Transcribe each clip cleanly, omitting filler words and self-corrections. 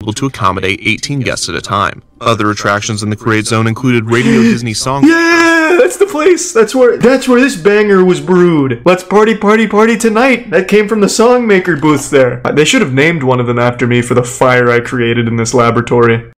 able to accommodate 18 guests at a time. Other attractions in the Create Zone included Radio Disney Song. Yeah, that's the place. That's where this banger was brewed. Let's party, party, party tonight. That came from the Songmaker booths there. They should have named one of them after me for the fire I created in this laboratory.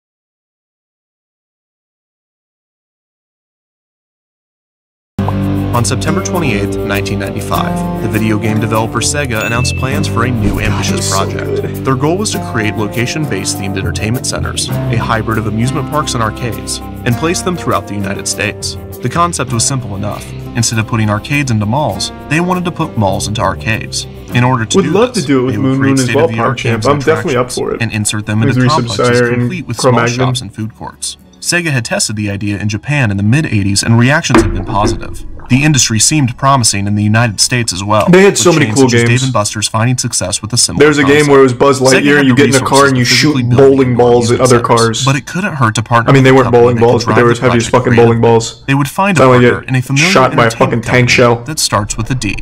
On September 28, 1995, the video game developer Sega announced plans for a new ambitious project. Their goal was to create location-based themed entertainment centers, a hybrid of amusement parks and arcades, and place them throughout the United States. The concept was simple enough. Instead of putting arcades into malls, they wanted to put malls into arcades. In order to do this, they would create state-of-the-art games and definitely up for it. And insert them into complexes complete with small shops and food courts. Sega had tested the idea in Japan in the mid-80s and reactions had been positive. The industry seemed promising in the United States as well. They had so many cool games. Dave & Buster's finding success with a similar There's a game where it was Buzz Lightyear, you get in a car and you shoot bowling balls at other cars. But it couldn't hurt to partner. I mean, they weren't bowling balls, but they were as heavy as fucking bowling balls. They would find a partner in a familiar shot by a fucking tank shell that starts with a D.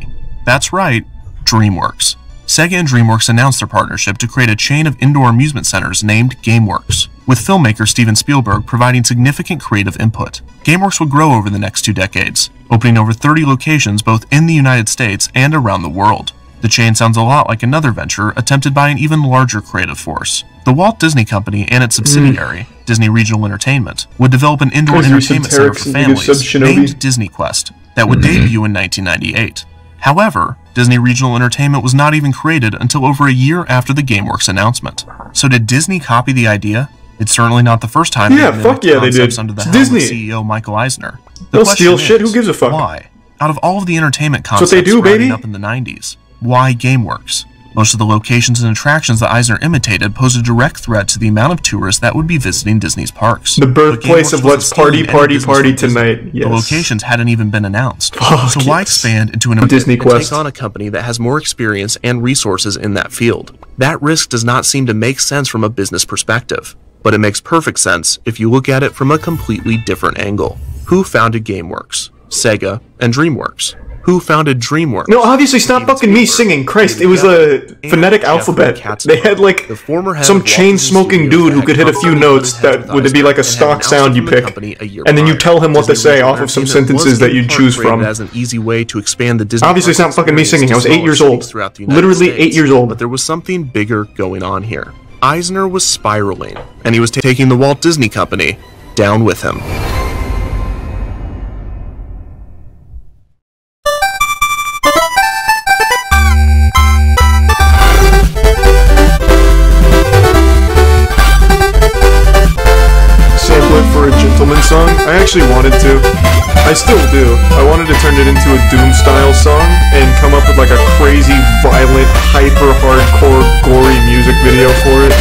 That's right, DreamWorks. Sega and DreamWorks announced their partnership to create a chain of indoor amusement centers named GameWorks, with filmmaker Steven Spielberg providing significant creative input. GameWorks would grow over the next 2 decades, opening over 30 locations both in the United States and around the world. The chain sounds a lot like another venture attempted by an even larger creative force. The Walt Disney Company and its subsidiary, Disney Regional Entertainment, would develop an indoor entertainment center for families named Disney Quest that would debut in 1998. However, Disney Regional Entertainment was not even created until over a year after the GameWorks announcement. So did Disney copy the idea? It's certainly not the first time they did. Under the helm Disney. of CEO Michael Eisner. They'll steal shit, who gives a fuck? Why? Out of all of the entertainment concepts up in the 90s, why GameWorks? Most of the locations and attractions that Eisner imitated pose a direct threat to the amount of tourists that would be visiting Disney's parks. The birthplace of let's party, party, party tonight. Yes. The locations hadn't even been announced. So why expand into an Disney Quest? Take on a company that has more experience and resources in that field? That risk does not seem to make sense from a business perspective. But it makes perfect sense if you look at it from a completely different angle. Who founded GameWorks? Sega and DreamWorks. Who founded DreamWorks? No, obviously, stop fucking me singing. Christ, it was a phonetic alphabet. They had like some chain-smoking dude who could hit a few notes that would be like a stock sound you pick, and then you tell him what to say off of some sentences that you choose from. Obviously, it's not fucking me singing. I was 8 years old. Literally 8 years old. But there was something bigger going on here. Eisner was spiraling, and he was taking the Walt Disney Company down with him. Sample it for a gentleman song? I actually wanted to. I still do. I wanted to turn it into a Doom-style song and come up with like a crazy, violent, hyper-hardcore, gory music video for it.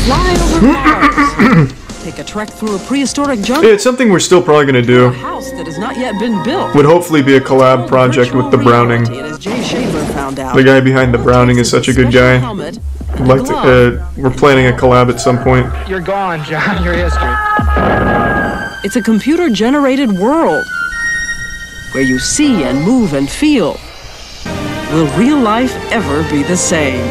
Fly over Mars. Take a trek through a prehistoric jungle. Yeah, it's something we're still probably gonna do. A house that has not yet been built. Would hopefully be a collab project with the Browning. The guy behind the Browning is such a good guy. I'd like to, we're planning a collab at some point. You're gone, John. Your history. It's a computer-generated world where you see and move and feel. Will real life ever be the same?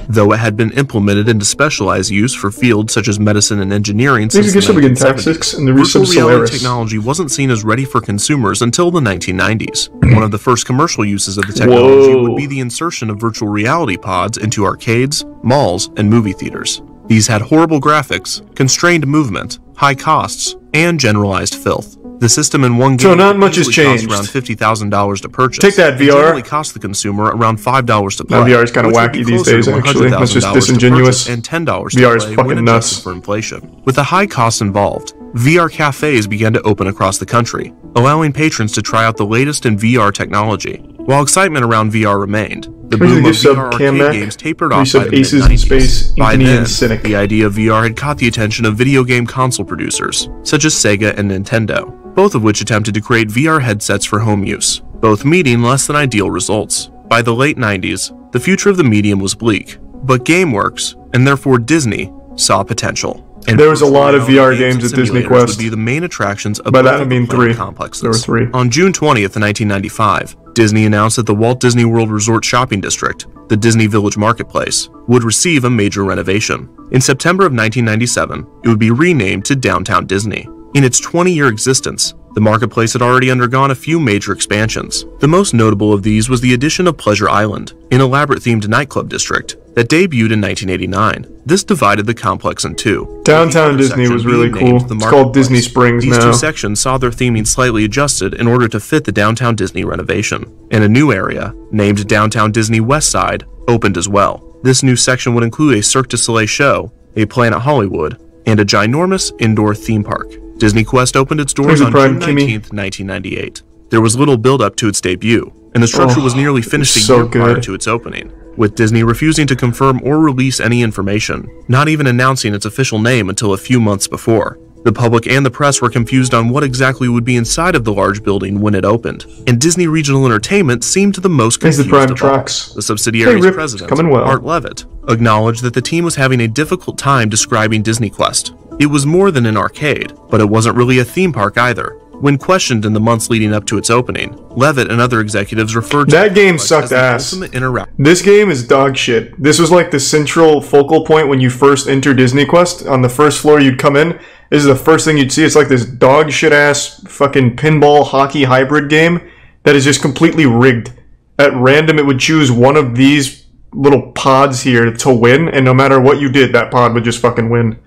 Though it had been implemented into specialized use for fields such as medicine and engineering since the 1970s, virtual reality technology wasn't seen as ready for consumers until the 1990s. One of the first commercial uses of the technology would be the insertion of virtual reality pods into arcades, malls, and movie theaters. These had horrible graphics, constrained movement, high costs, and generalized filth. The system in one game not much has changed. Cost around $50,000 to purchase. Take that, VR. Generally cost the consumer around $5 to play. VR is kind of wacky these days, actually. That's just disingenuous. And $10 VR is fucking nuts. For inflation. With the high costs involved, VR cafes began to open across the country, allowing patrons to try out the latest in VR technology. While excitement around VR remained, the boom of VR arcade games tapered off by the mid-90s. By then, the idea of VR had caught the attention of video game console producers, such as Sega and Nintendo, both of which attempted to create VR headsets for home use, both meeting less than ideal results. By the late 90s, the future of the medium was bleak, but GameWorks, and therefore Disney, saw potential. And there was a lot of VR games at Disney Quest. Would be the main attractions of by that I mean 3 complexes. There were 3. On June 20th, 1995, Disney announced that the Walt Disney World Resort Shopping District, the Disney Village Marketplace, would receive a major renovation. In September of 1997, it would be renamed to Downtown Disney. In its 20-year existence, the marketplace had already undergone a few major expansions. The most notable of these was the addition of Pleasure Island, an elaborate-themed nightclub district that debuted in 1989. This divided the complex in 2. Downtown Disney was really cool. It's called Disney Springs now. These 2 sections saw their theming slightly adjusted in order to fit the Downtown Disney renovation. And a new area, named Downtown Disney West Side, opened as well. This new section would include a Cirque du Soleil show, a Planet Hollywood, and a ginormous indoor theme park. Disney Quest opened its doors on June 19, 1998. There was little build-up to its debut, and the structure was nearly finished a year prior to its opening, with Disney refusing to confirm or release any information, not even announcing its official name until a few months before. The public and the press were confused on what exactly would be inside of the large building when it opened, and Disney Regional Entertainment seemed the most confused of all. The subsidiary's president, Art Levitt, acknowledged that the team was having a difficult time describing Disney Quest. It was more than an arcade, but it wasn't really a theme park either. When questioned in the months leading up to its opening, Levitt and other executives referred to that game sucked ass. This game is dog shit. This was like the central focal point when you first enter Disney Quest. On the first floor you'd come in, this is the first thing you'd see. It's like this dog shit ass fucking pinball hockey hybrid game that is just completely rigged. At random it would choose one of these little pods here to win, and no matter what you did, that pod would just fucking win. It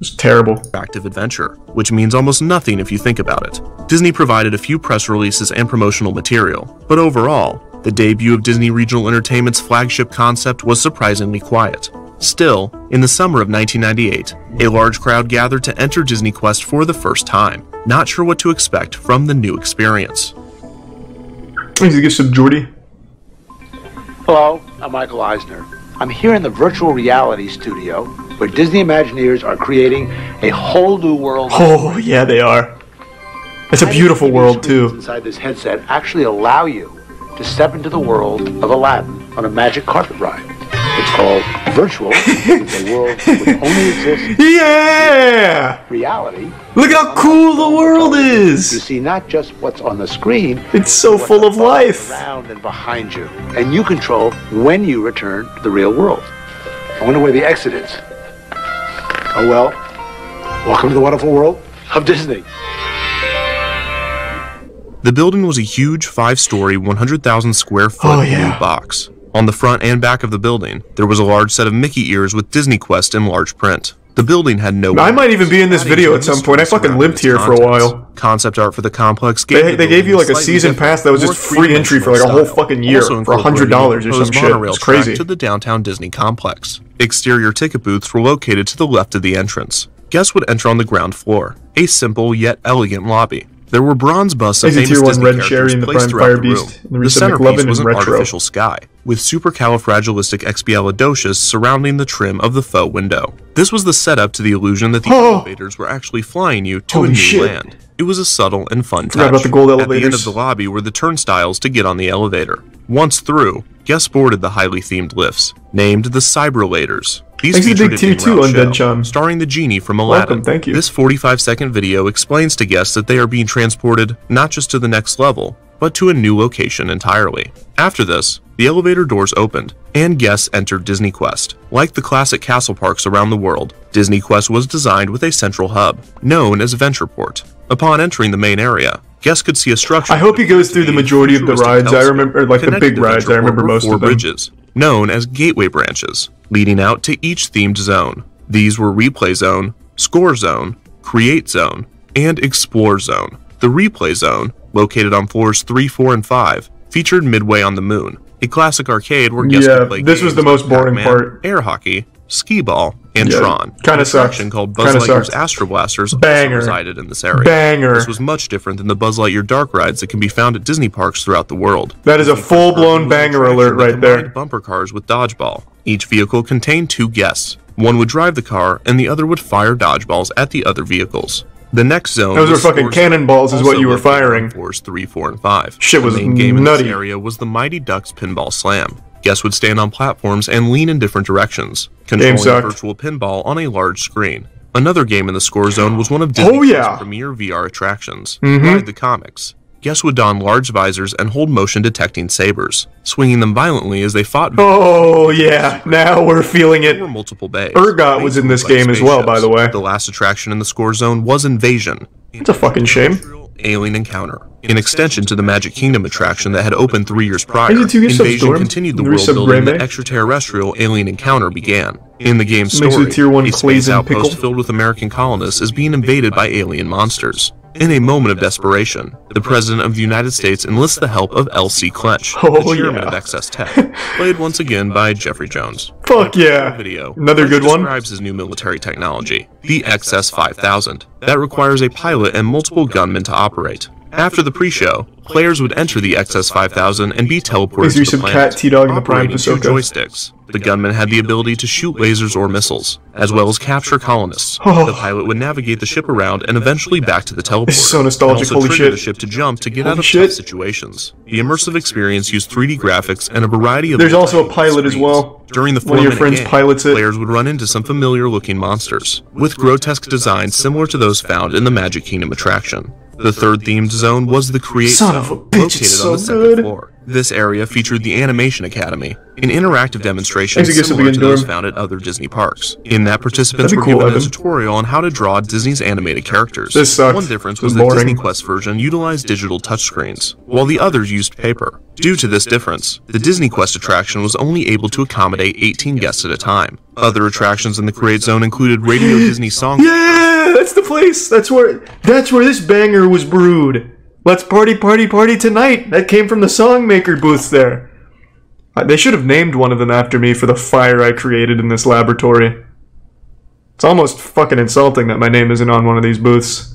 was terrible. Active adventure, which means almost nothing if you think about it. Disney provided a few press releases and promotional material, but overall, the debut of Disney Regional Entertainment's flagship concept was surprisingly quiet. Still, in the summer of 1998, a large crowd gathered to enter Disney Quest for the first time, not sure what to expect from the new experience. Need to get some Jordy. Hello, I'm Michael Eisner. I'm here in the virtual reality studio where Disney Imagineers are creating a whole new world. Oh, yeah, they are. It's a beautiful world, too. Inside this headset actually allow you to step into the world of Aladdin on a magic carpet ride. It's called virtual. It's a world which only exists. Yeah! Reality. Look how cool the world is! You see not just what's on the screen. It's so full of life. Around and behind you. And you control when you return to the real world. I wonder where the exit is. Oh well. Welcome to the wonderful world of Disney. The building was a huge 5-story, 100,000 square foot blue box. On the front and back of the building, there was a large set of Mickey ears with Disney Quest in large print. The building had no... I might even be in this video at some point. I fucking lived here for a while. Concept art for the complex gave they gave you like a season pass that was just free entry for like a whole fucking year for $100 or some shit. It's crazy. To the downtown Disney complex. Exterior ticket booths were located to the left of the entrance. Guests would enter on the ground floor, a simple yet elegant lobby. There were bronze busts of famous Disney characters placed throughout the room. The centerpiece was an artificial sky, with supercalifragilisticexpialidocious surrounding the trim of the faux window. This was the setup to the illusion that the elevators were actually flying you to a new land. It was a subtle and fun touch. About the gold elevators. At the end of the lobby were the turnstiles to get on the elevator. Once through, guests boarded the highly themed lifts, named the Cyberlators. These featured a theme show, starring the genie from Aladdin. Thank you. This 45-second video explains to guests that they are being transported not just to the next level, but to a new location entirely. After this, the elevator doors opened, and guests entered Disney Quest. Like the classic castle parks around the world, Disney Quest was designed with a central hub, known as Ventureport. Upon entering the main area, guests could see a structure... I hope he goes through the majority of the rides. I remember, like the big rides, I remember most of them. Bridges, known as gateway branches, leading out to each themed zone. These were Replay Zone, Score Zone, Create Zone, and Explore Zone. The Replay Zone, located on floors 3, 4, and 5, featured Midway on the Moon, a classic arcade where guests could play this was the most boring part. Air hockey, skee-ball, and Tron. Kind of sucks. Called Buzz Lightyear's Astro Blasters also resided in this area. This was much different than the Buzz Lightyear dark rides that can be found at Disney parks throughout the world. That is a full-blown banger alert right there. Bumper cars with dodgeball. Each vehicle contained 2 guests. One would drive the car, and the other would fire dodgeballs at the other vehicles. The next zone... Those were fucking cannonballs is what you were firing. Floors 3, 4, and 5. Shit was nutty. The main game in this area was the Mighty Ducks Pinball Slam. Guests would stand on platforms and lean in different directions, controlling a virtual pinball on a large screen. Another game in the score zone was one of Disney's premier VR attractions, Ride the Comics. Guests would don large visors and hold motion-detecting sabers, swinging them violently as they fought. Oh yeah, now we're feeling it. There were multiple bays. Urgot was in this game as well, by the way. The last attraction in the score zone was Invasion. It's a fucking shame. Alien Encounter, an extension to the Magic Kingdom attraction that had opened 3 years prior. Invasion continued the world building that extraterrestrial Alien Encounter began. In the game's story, a space outpost filled with American colonists is being invaded by alien monsters. In a moment of desperation, the President of the United States enlists the help of L.C. Kletch, the chairman of Excess Tech, played once again by Jeffrey Jones. Fuck yeah! Another good one. Describes his new military technology, the XS-5000, that requires a pilot and multiple gunmen to operate. After the pre-show, players would enter the XS-5000 and be teleported to the planet, operating 2 joysticks. The gunmen had the ability to shoot lasers or missiles, as well as capture colonists. The pilot would navigate the ship around and eventually back to the teleporter. It's so nostalgic, holy shit. The ship to jump to get out of tough situations. The immersive experience used 3D graphics and a variety of... There's also a pilot as well. During the 4-minute game, players would run into some familiar-looking monsters, with grotesque designs similar to those found in the Magic Kingdom attraction. The third themed zone was the Create Zone, located on the second floor. This area featured the Animation Academy, an interactive demonstration similar to those found at other Disney parks. In that, participants were given a tutorial on how to draw Disney's animated characters. One difference was that Disney Quest version utilized digital touchscreens, while the others used paper. Due to this difference, the Disney Quest attraction was only able to accommodate 18 guests at a time. Other attractions in the Create Zone included Radio Disney Song. Yeah, that's the place. That's where this banger was brewed. Let's party, party, party tonight. That came from the Songmaker booths there. They should have named one of them after me for the fire I created in this laboratory. It's almost fucking insulting that my name isn't on one of these booths.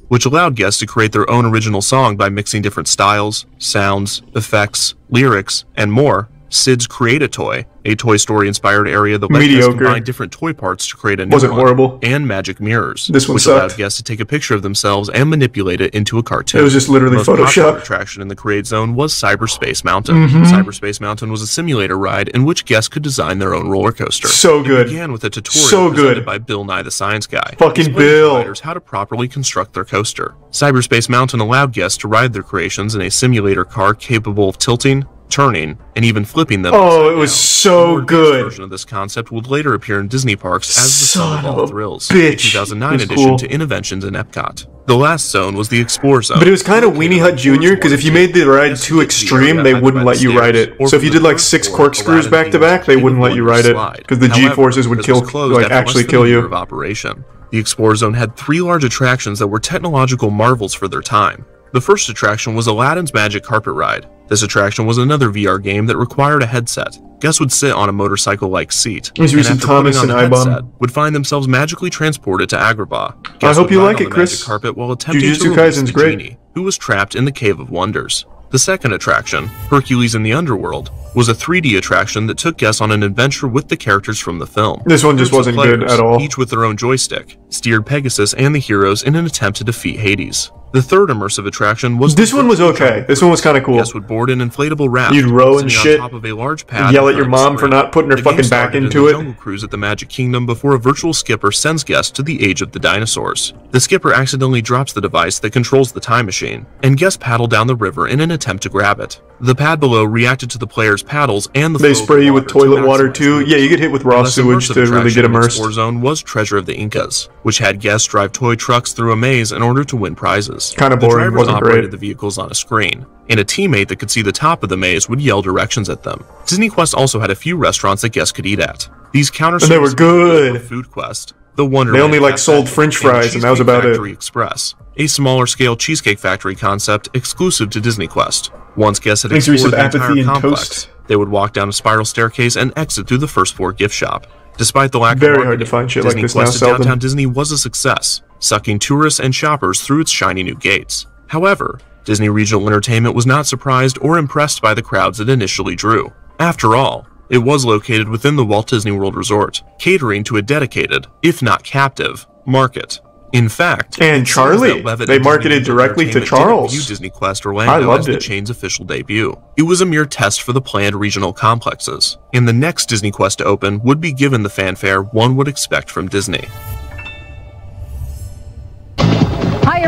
Which allowed guests to create their own original song by mixing different styles, sounds, effects, lyrics, and more. Sid's Create-A-Toy, a Toy Story-inspired area that let guests combine different toy parts to create a new one, and magic mirrors, which allowed guests to take a picture of themselves and manipulate it into a cartoon. It was just literally Photoshop. The most popular Photoshop. attraction in the Create Zone was Cyberspace Mountain. Cyberspace Mountain was a simulator ride in which guests could design their own roller coaster. So good. It began with a tutorial presented by Bill Nye the Science Guy, fucking Bill, how to properly construct their coaster. Cyberspace Mountain allowed guests to ride their creations in a simulator car capable of tilting, turning, and even flipping them. Oh, it was so good. The version of this concept would later appear in Disney parks as the Son of All Thrills, a 2009 edition to Innoventions in Epcot. The last zone was the Explore Zone. But it was kind of Weenie Hut Jr., because if you made the ride too extreme, they wouldn't let you ride it. So if you did like 6 corkscrews back to back, they wouldn't let you ride it, because the G-forces would kill, like actually kill you. The Explore Zone had 3 large attractions that were technological marvels for their time. The first attraction was Aladdin's Magic Carpet Ride. This attraction was another VR game that required a headset. Guests would sit on a motorcycle-like seat, and after putting on the headset, would find themselves magically transported to Agrabah. I hope you like it, Chris. Carpet while attempting to release the genie, who was trapped in the Cave of Wonders. The second attraction, Hercules in the Underworld, was a 3D attraction that took guests on an adventure with the characters from the film. This one just wasn't good at all. Each with their own joystick, steered Pegasus and the heroes in an attempt to defeat Hades. The third immersive attraction was... This one was okay. This one was kind of cool. Guests would board an inflatable raft. You'd row and shit. On top of a large pad, yell at your mom for not putting her fucking back into it. Jungle Cruise at the Magic Kingdom before a virtual skipper sends guests to the age of the dinosaurs. The skipper accidentally drops the device that controls the time machine, and guests paddle down the river in an attempt to grab it. The pad below reacted to the player's paddles and the... They spray you with toilet water too. Yeah, you get hit with raw sewage to really get immersed. The Zone was Treasure of the Incas, which had guests drive toy trucks through a maze in order to win prizes. Kind of boring, wasn't great. Operated the vehicles on a screen, and a teammate that could see the top of the maze would yell directions at them. Disney Quest also had a few restaurants that guests could eat at. These counter they were good. Food Quest, the Wonderland. They only like sold French fries, and that was about it. Express, a smaller scale Cheesecake Factory concept exclusive to Disney Quest. Once guests had explored the entire complex, they would walk down a spiral staircase and exit through the first floor gift shop. Despite the lack of marketing, hard to find shit Disney like this Quest now, at Downtown Disney was a success, sucking tourists and shoppers through its shiny new gates. However, Disney Regional Entertainment was not surprised or impressed by the crowds it initially drew. After all, it was located within the Walt Disney World Resort, catering to a dedicated, if not captive, market. In fact, and Charlie, they marketed directly to Charles. Disney Quest Orlando as the chain's official debut. It was a mere test for the planned regional complexes, and the next Disney Quest to open would be given the fanfare one would expect from Disney.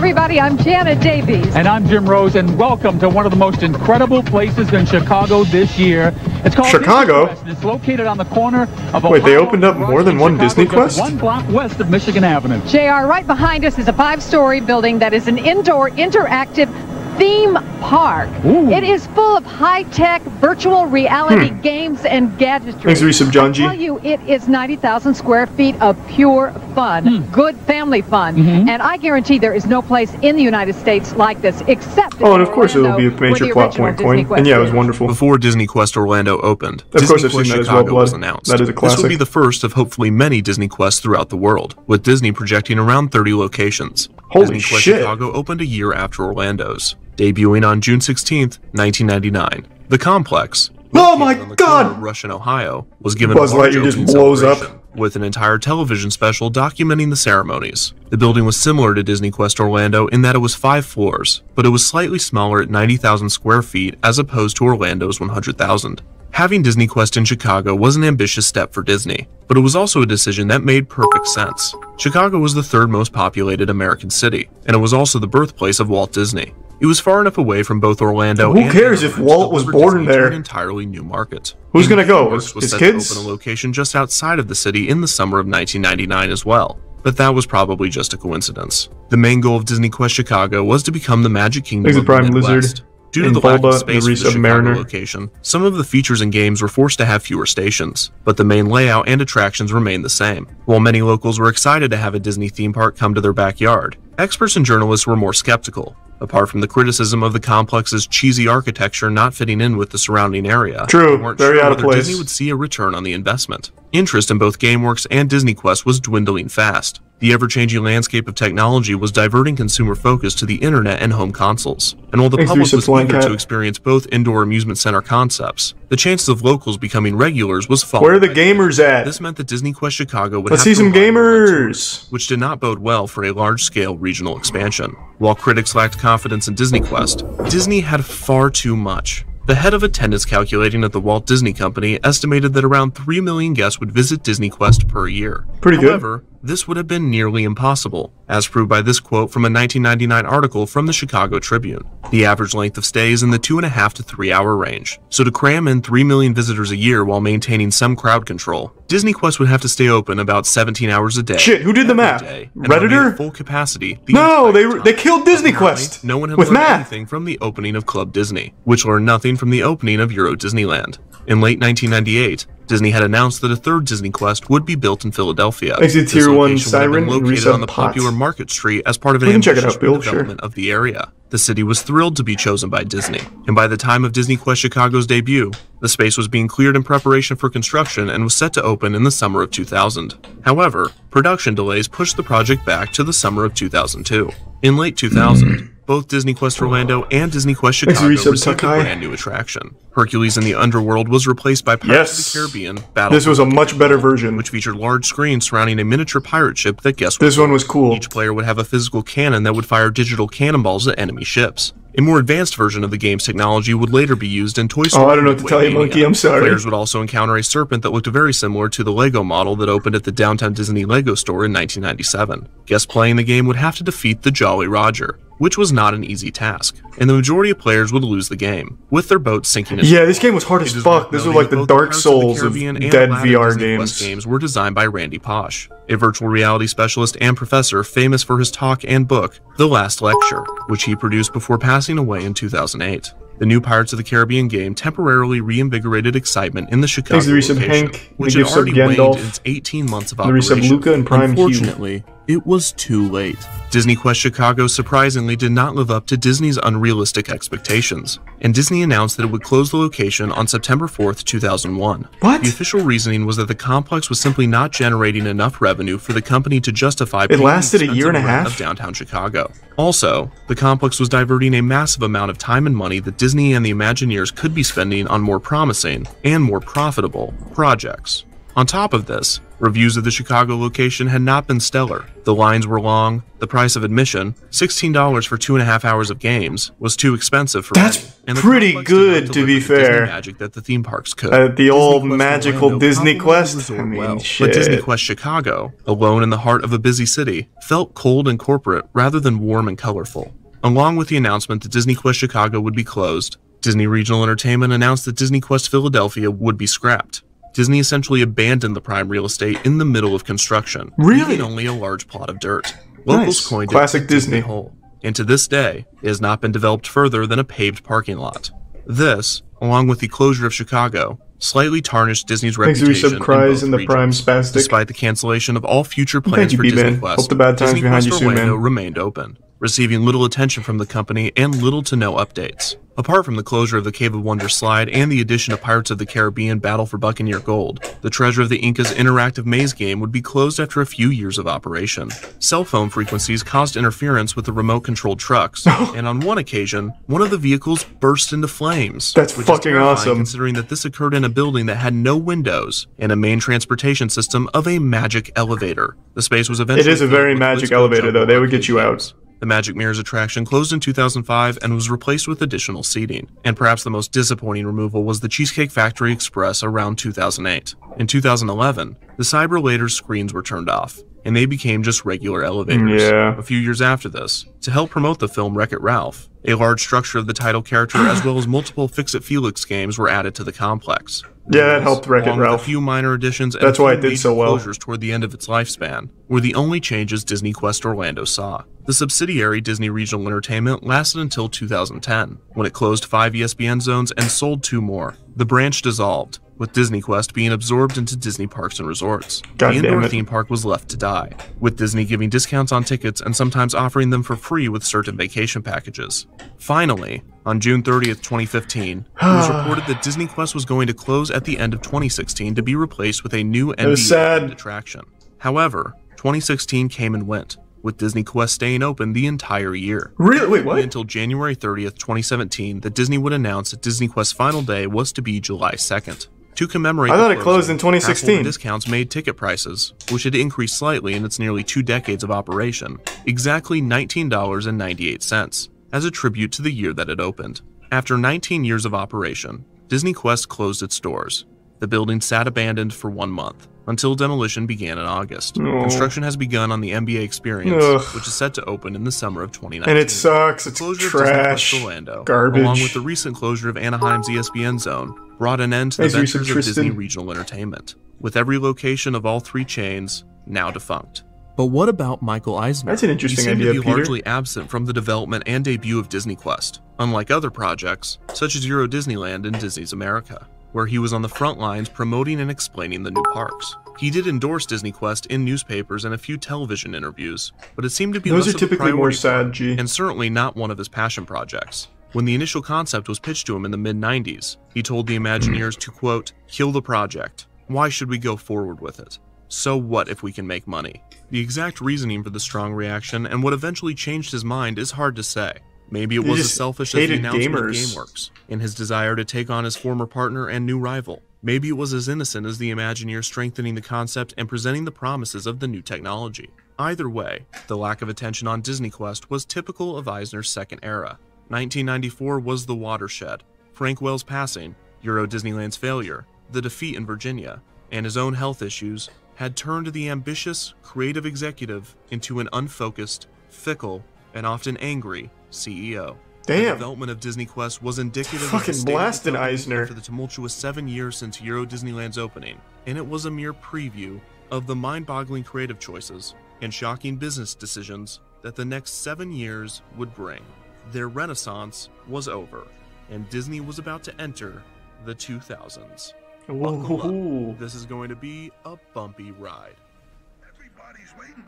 everybody. I'm Janet Davies. And I'm Jim Rose, and welcome to one of the most incredible places in Chicago this year. It's called Chicago? Disney Quest, and it's located on the corner of Wait, they Ohio opened up and more than one Chicago, Disney just Quest? 1 block west of Michigan Avenue. JR, right behind us is a 5-story building that is an indoor interactive theme park. Ooh. It is full of high-tech virtual reality games and gadgetry. Thanks, Resub John G. I tell you, it is 90,000 square feet of pure fun, good family fun, and I guarantee there is no place in the United States like this except Oh, and of course it'll be a Orlando, where major the plot original point. Disney Quest And yeah, it was is. wonderful. Before Disney Quest Orlando opened, Of course Disney I've seen Quest that as Chicago well, was Blood. announced. That is a This will classic. be the first of hopefully many Disney Quests throughout the world, with Disney projecting around 30 locations. Holy Disney Quest shit. Chicago opened a year after Orlando's, debuting on June 16th, 1999. The complex, Oh located my on the God! corner of Rush and Ohio, was given Buzz a large Lightyear just opening blows up. celebration, with an entire television special documenting the ceremonies. The building was similar to Disney Quest Orlando in that it was 5 floors, but it was slightly smaller at 90,000 square feet as opposed to Orlando's 100,000. Having Disney Quest in Chicago was an ambitious step for Disney, but it was also a decision that made perfect sense. Chicago was the third most populated American city, and it was also the birthplace of Walt Disney. It was far enough away from both Orlando Who and cares if Anaheim Walt to was deliver born Disney there? to an entirely new market. Who's gonna go? DreamWorks was His set kids? to open a location just outside of the city in the summer of 1999 as well, but that was probably just a coincidence. The main goal of Disney Quest Chicago was to become the Magic Kingdom There's of a Prime the Midwest. Lizard. Due to in the lack Bulba, of space the for the Resub Chicago Mariner. location, some of the features and games were forced to have fewer stations, but the main layout and attractions remained the same. While many locals were excited to have a Disney theme park come to their backyard, experts and journalists were more skeptical. Apart from the criticism of the complex's cheesy architecture not fitting in with the surrounding area, True, they weren't very sure out of whether place. Disney would see a return on the investment. Interest in both GameWorks and Disney Quest was dwindling fast. The ever-changing landscape of technology was diverting consumer focus to the internet and home consoles. And while the Thanks, public Resub was Flying eager Cat. to experience both indoor amusement center concepts, the chances of locals becoming regulars was falling. Where are the gamers at? This meant that Disney Quest Chicago would Let's have see to some rely more on gamers. tourists, which did not bode well for a large-scale regional expansion. While critics lacked confidence in Disney Quest, Disney had far too much. The head of attendance calculating at the Walt Disney Company estimated that around 3 million guests would visit Disney Quest per year. Pretty good. However, this would have been nearly impossible, as proved by this quote from a 1999 article from the Chicago Tribune. The average length of stay is in the 2.5 to 3 hour range, so to cram in 3 million visitors a year while maintaining some crowd control, Disney Quest would have to stay open about 17 hours a day. Shit, who did the every math? day, and remain Redditor? at full capacity. the No, entire time. they killed Disney Apparently, Quest No one had with learned math. anything from the opening of Club Disney, which learned nothing from the opening of Euro Disneyland. In late 1998, Disney had announced that a third Disney Quest would be built in Philadelphia. Exit This Tier 1 location would have Siren been and located Resub on the Pot. popular Market Street as part of an We can check it ambitious out, Bill, sure. redevelopment of the area. The city was thrilled to be chosen by Disney, and by the time of Disney Quest Chicago's debut, the space was being cleared in preparation for construction and was set to open in the summer of 2000. However, production delays pushed the project back to the summer of 2002. In late 2000, both Disney Quest Orlando and Disney Quest Thanks, Chicago Resub received a Takai. brand new attraction. Hercules in the Underworld was replaced by Pirates Yes. of the Caribbean Battle This for was a the much better version. which featured large screens surrounding a miniature pirate ship that guests would This one was cool. Each player would have a physical cannon that would fire digital cannonballs at enemy ships. A more advanced version of the game's technology would later be used in Toy Story. Oh, I don't know what to Midway tell you, Mania. Monkey, I'm sorry. Players would also encounter a serpent that looked very similar to the Lego model that opened at the Downtown Disney Lego store in 1997. Guests playing the game would have to defeat the Jolly Roger, which was not an easy task, and the majority of players would lose the game, with their boat sinking. Yeah, this game was hard as fuck. This was like the Dark Souls of dead VR games. Games were designed by Randy Posh, a virtual reality specialist and professor famous for his talk and book, The Last Lecture, which he produced before passing away in 2008. The new Pirates of the Caribbean game temporarily reinvigorated excitement in the Chicago Thanks to Resub location, Hank, which the had gifts of already waned Gandalf, in its 18 months of the Resub operation. Luca and Prime Hue. Unfortunately, it was too late. Disney Quest Chicago surprisingly did not live up to Disney's unrealistic expectations, and Disney announced that it would close the location on September 4th, 2001. What? The official reasoning was that the complex was simply not generating enough revenue for the company to justify It paying the lasted a year and a expensive rent half? of downtown Chicago. Also, the complex was diverting a massive amount of time and money that Disney and the Imagineers could be spending on more promising and more profitable projects. On top of this, reviews of the Chicago location had not been stellar. The lines were long, the price of admission, $16 for 2.5 hours of games, was too expensive for That's many, and the pretty complex did not good, to deliver be the Disney fair. magic that the theme parks could. The old Disney Quest magical Orlando Disney probably Quest? resorted I mean, well, shit. But Disney Quest Chicago, alone in the heart of a busy city, felt cold and corporate rather than warm and colorful. Along with the announcement that Disney Quest Chicago would be closed, Disney Regional Entertainment announced that Disney Quest Philadelphia would be scrapped. Disney essentially abandoned the prime real estate in the middle of construction, leaving only a large plot of dirt. Locals coined Classic it Disney. Hole, and to this day, it has not been developed further than a paved parking lot. This, along with the closure of Chicago, slightly tarnished Disney's reputation in both in the prime regions, spastic. despite the cancellation of all future plans for Disney B-Man. Quest. Hope the bad times Disney behind Quest you soon, Orlando man. remained open, receiving little attention from the company and little to no updates. Apart from the closure of the Cave of Wonders slide and the addition of Pirates of the Caribbean Battle for Buccaneer Gold, the Treasure of the Incas interactive maze game would be closed after a few years of operation. Cell phone frequencies caused interference with the remote-controlled trucks, and on one occasion, one of the vehicles burst into flames. That's which fucking is terrifying awesome. Considering that this occurred in a building that had no windows and a main transportation system of a magic elevator. The space was eventually It is a very filled with magic Blitz elevator, Jumbo though. They would arcade get you games. out. The Magic Mirrors attraction closed in 2005 and was replaced with additional seating. And perhaps the most disappointing removal was the Cheesecake Factory Express around 2008. In 2011, the Cyberlator's screens were turned off, and they became just regular elevators. Yeah. A few years after this, to help promote the film Wreck-It Ralph, a large structure of the title character as well as multiple Fix-It Felix games were added to the complex. Yeah, that helped Wreck-It Along with Ralph. a few minor additions and That's why a it few did so major well. closures toward the end of its lifespan, were the only changes Disney Quest Orlando saw. The subsidiary Disney Regional Entertainment lasted until 2010, when it closed 5 ESPN zones and sold 2 more. The branch dissolved, with Disney Quest being absorbed into Disney Parks and Resorts. God The indoor damn it. theme park was left to die, with Disney giving discounts on tickets and sometimes offering them for free with certain vacation packages. Finally, on June 30th, 2015, it was reported that Disney Quest was going to close at the end of 2016 to be replaced with a new was NBA sad. attraction. However, 2016 came and went, with Disney Quest staying open the entire year. Really? Wait, Only what? until January 30th, 2017, that Disney would announce that Disney Quest's final day was to be July 2nd. To commemorate I the thought it closed closing, in 2016. Apple discounts made ticket prices, which had increased slightly in its nearly 2 decades of operation, exactly $19.98, as a tribute to the year that it opened. After 19 years of operation, Disney Quest closed its doors. The building sat abandoned for 1 month, until demolition began in August. Oh. Construction has begun on the NBA Experience, Ugh. which is set to open in the summer of 2019. And it sucks. It's Closure of trash. Disney Quest Orlando, Garbage. along with the recent closure of Anaheim's ESPN zone, brought an end to the Thanks, Reese and ventures of Disney Tristan. Regional Entertainment, with every location of all 3 chains now defunct. But what about Michael Eisner? That's an interesting He seemed idea, to be Peter. largely absent from the development and debut of Disney Quest, unlike other projects, such as Euro Disneyland and Disney's America, where he was on the front lines promoting and explaining the new parks. He did endorse Disney Quest in newspapers and a few television interviews, but it seemed to be Those less are of a typically more priority for sad, him, G. and certainly not one of his passion projects. When the initial concept was pitched to him in the mid-90s, he told the Imagineers to, quote, "kill the project. Why should we go forward with it? So what if we can make money?" The exact reasoning for the strong reaction and what eventually changed his mind is hard to say. Maybe it He was as just selfish as the hated announcement of gamers. GameWorks, in his desire to take on his former partner and new rival. Maybe it was as innocent as the Imagineers strengthening the concept and presenting the promises of the new technology. Either way, the lack of attention on Disney Quest was typical of Eisner's second era. 1994 was the watershed. Frank Wells' passing, Euro Disneyland's failure, the defeat in Virginia, and his own health issues had turned the ambitious, creative executive into an unfocused, fickle, and often angry CEO. The Damn. development of Disney Quest was indicative of Fucking the state of the blasted company Eisner. after the tumultuous 7 years since Euro Disneyland's opening, and it was a mere preview of the mind-boggling creative choices and shocking business decisions that the next 7 years would bring. Their renaissance was over, and Disney was about to enter the 2000s. Buckle Ooh. up. This is going to be a bumpy ride.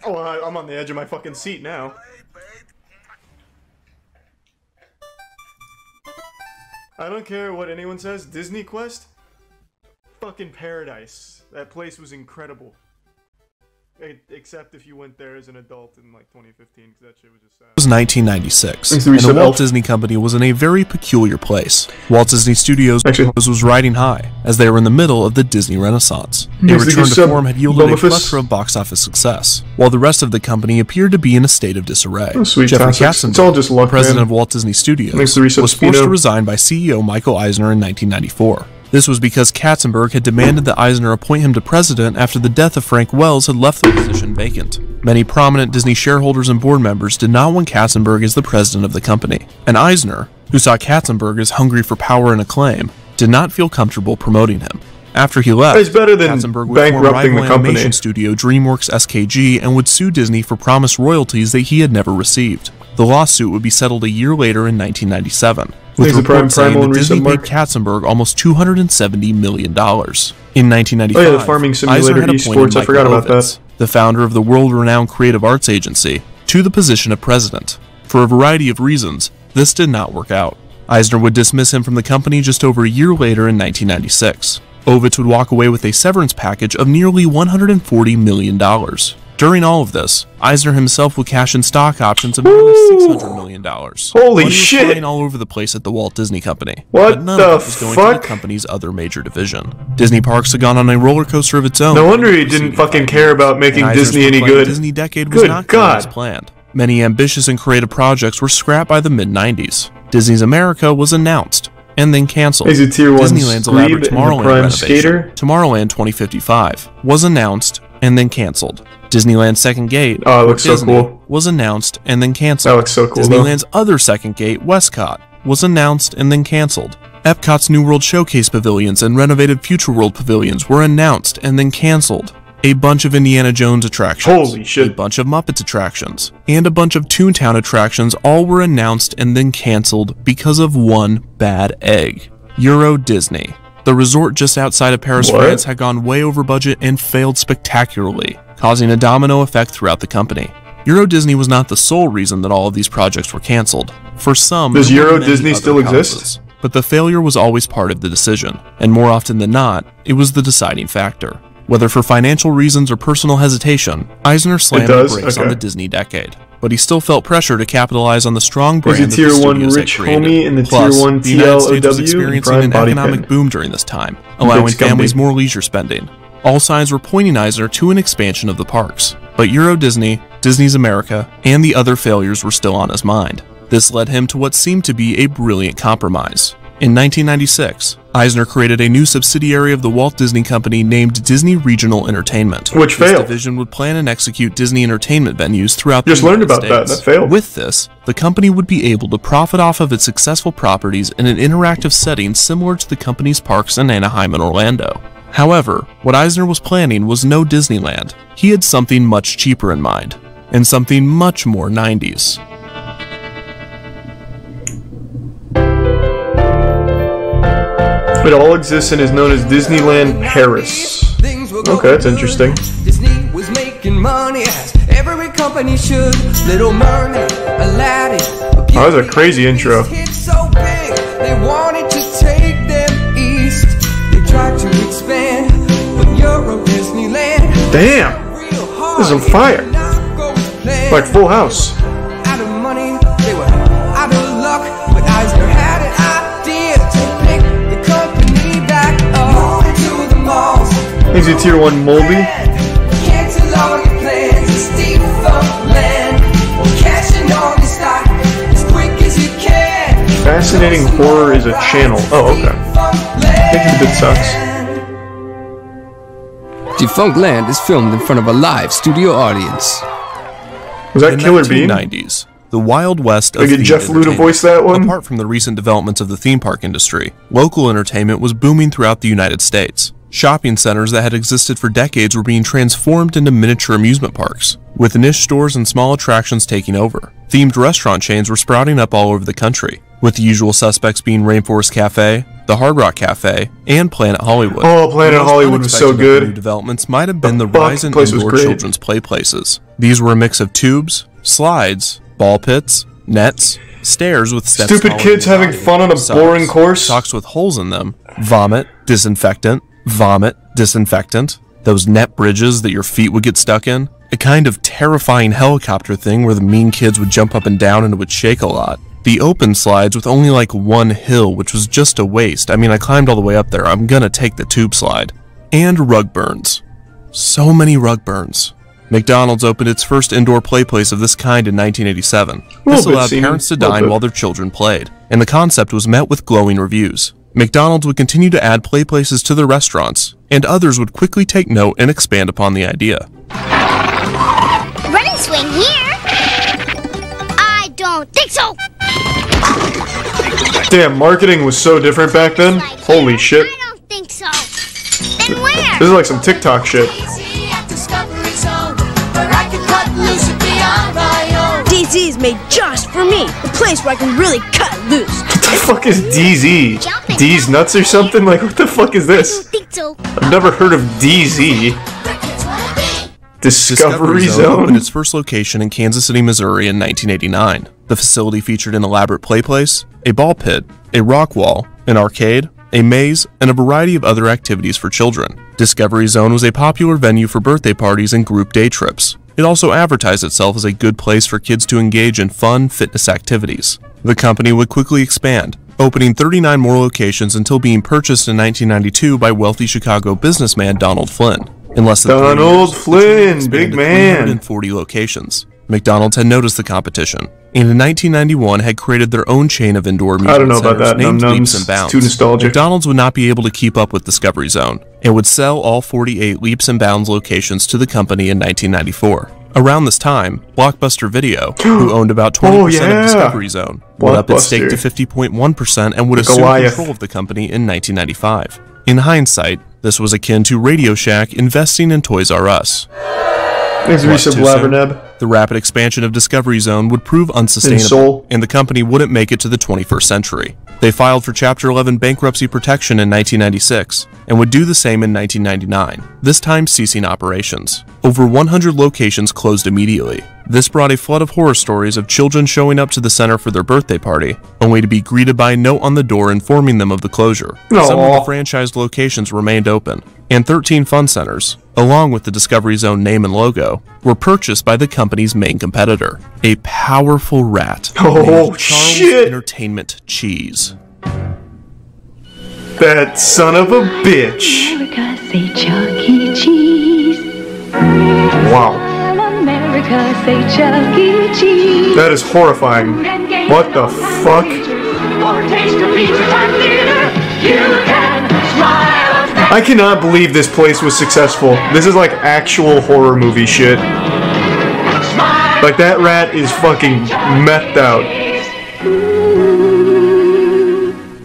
Oh, I'm on the edge of my fucking seat now. I don't care what anyone says, Disney Quest? Fucking paradise. That place was incredible. Except if you went there as an adult in like 2015, because that shit was just sad. It was 1996, and the Walt Disney Company was in a very peculiar place. Walt Disney Studios was riding high, as they were in the middle of the Disney Renaissance. A return to form had yielded a plethora of box office success, while the rest of the company appeared to be in a state of disarray. Jeffrey Katzenberg, president of Walt Disney Studios, was forced to resign by CEO Michael Eisner in 1994. This was because Katzenberg had demanded that Eisner appoint him to president after the death of Frank Wells had left the position vacant. Many prominent Disney shareholders and board members did not want Katzenberg as the president of the company, and Eisner, who saw Katzenberg as hungry for power and acclaim, did not feel comfortable promoting him. After he left, Katzenberg would form rival animation studio DreamWorks SKG and would sue Disney for promised royalties that he had never received. The lawsuit would be settled a year later in 1997. With reports saying that Disney paid Katzenberg almost $270 million. In 1995, the farming simulator Eisner had appointed I forgot about that. the founder of the world-renowned creative arts agency, to the position of president. For a variety of reasons, this did not work out. Eisner would dismiss him from the company just over a year later in 1996. Ovitz would walk away with a severance package of nearly $140 million. During all of this, Eisner himself would cash in stock options of nearly $600 million. Holy shit! Flying all over the place at the Walt Disney Company. What but none the of it was going to the company's other major division. Disney Parks had gone on a roller coaster of its own. No wonder he didn't fucking care about making Disney any good. Disney decade was not going as planned. Many ambitious and creative projects were scrapped by the mid-90s. Disney's America was announced and then canceled. Disneyland's elaborate Tomorrowland renovation, Tomorrowland 2055, was announced and then canceled. Disneyland's second gate, was announced and then canceled. That looks so cool, Disneyland's other second gate, Westcott, was announced and then canceled. Epcot's New World Showcase pavilions and renovated Future World pavilions were announced and then canceled. A bunch of Indiana Jones attractions, a bunch of Muppets attractions, and a bunch of Toontown attractions all were announced and then canceled because of one bad egg. Euro Disney. The resort just outside of Paris, France had gone way over budget and failed spectacularly, causing a domino effect throughout the company. Euro Disney was not the sole reason that all of these projects were canceled. For some, does Euro Disney still exist? But the failure was always part of the decision, and more often than not, it was the deciding factor. Whether for financial reasons or personal hesitation, Eisner slammed the brakes on the Disney decade. But he still felt pressure to capitalize on the strong brand that the studios had created. Plus, the United States was experiencing an economic boom during this time, allowing families more leisure spending. All signs were pointing Eisner to an expansion of the parks. But Euro Disney, Disney's America, and the other failures were still on his mind. This led him to what seemed to be a brilliant compromise. In 1996, Eisner created a new subsidiary of the Walt Disney Company named Disney Regional Entertainment. Which failed. This division would plan and execute Disney entertainment venues throughout the United States. Just learned about that failed. With this, the company would be able to profit off of its successful properties in an interactive setting similar to the company's parks in Anaheim and Orlando. However, what Eisner was planning was no Disneyland. He had something much cheaper in mind, and something much more 90s. It all exists and is known as Disneyland Paris. Okay, that's interesting. Disney was making money as every company should. Little Mermaid, Aladdin. Oh, that was a crazy intro. So big, they wanted to take them east. They tried to expand, but Euro Disneyland. Damn! This is on fire. Like Full House. Out of money, they were out of luck, but Eisner had an idea to pick the company back up to the malls. Is it Tier 1 Moldy? Cancel all your plans, it's Defunctland. Cashing all your stock as quick as you can. Fascinating Horror is a channel. Oh, okay. Making the bit sucks. Defunctland is filmed in front of a live studio audience. Was that Killer Bean? In the 1990s, the Wild West of themed Jeff Lu to voice that one? Apart from the recent developments of the theme park industry, local entertainment was booming throughout the United States. Shopping centers that had existed for decades were being transformed into miniature amusement parks, with niche stores and small attractions taking over. Themed restaurant chains were sprouting up all over the country, with the usual suspects being Rainforest Cafe, the Hard Rock Cafe, and Planet Hollywood. Oh, Planet Hollywood was so good. New developments might have been the rise in indoor children's play places. These were a mix of tubes, slides, ball pits, nets, stairs with steps. Stupid kids having fun on a boring course. Socks with holes in them, vomit, disinfectant, Those net bridges that your feet would get stuck in? A kind of terrifying helicopter thing where the mean kids would jump up and down and it would shake a lot. The open slides with only like one hill, which was just a waste. I mean, I climbed all the way up there. I'm gonna take the tube slide. And rug burns. So many rug burns. McDonald's opened its first indoor play place of this kind in 1987. This allowed parents to dine while their children played, and the concept was met with glowing reviews. McDonald's would continue to add play places to their restaurants, and others would quickly take note and expand upon the idea. Running swing here? I don't think so! Damn, marketing was so different back then. Holy shit. I don't think so. Then where? This is like some TikTok shit. DZ is made just for me. The place where I can really cut loose. What the fuck is DZ? D's nuts or something? Like, what the fuck is this? I've never heard of DZ. Discovery Zone opened its first location in Kansas City, Missouri in 1989. The facility featured an elaborate play place, a ball pit, a rock wall, an arcade, a maze, and a variety of other activities for children. Discovery Zone was a popular venue for birthday parties and group day trips. It also advertised itself as a good place for kids to engage in fun fitness activities. The company would quickly expand, opening 39 more locations until being purchased in 1992 by wealthy Chicago businessman Donald Flynn. In less than 3 years, Donald Flynn, big man. 340 locations. McDonald's had noticed the competition, and in 1991 had created their own chain of indoor amusement centers named Leaps and Bounds. Too nostalgic. McDonald's would not be able to keep up with Discovery Zone, and would sell all 48 Leaps and Bounds locations to the company in 1994. Around this time, Blockbuster Video, who owned about 20% of Discovery Zone, went up its stake to 50.1% and would assume control of the company in 1995. In hindsight, this was akin to Radio Shack investing in Toys R Us. The rapid expansion of Discovery Zone would prove unsustainable, and the company wouldn't make it to the 21st century. They filed for Chapter 11 bankruptcy protection in 1996, and would do the same in 1999, this time ceasing operations. Over 100 locations closed immediately. This brought a flood of horror stories of children showing up to the center for their birthday party, only to be greeted by a note on the door informing them of the closure. Some of the franchised locations remained open, and 13 fun centers, along with the Discovery Zone name and logo, were purchased by the company's main competitor, a powerful rat named Charles Entertainment Cheese. That son of a bitch. America, say Chuck E. Cheese. Wow. America, say Chuck E. Cheese. That is horrifying. What the fuck? I cannot believe this place was successful. This is like actual horror movie shit. Like, that rat is fucking methed out.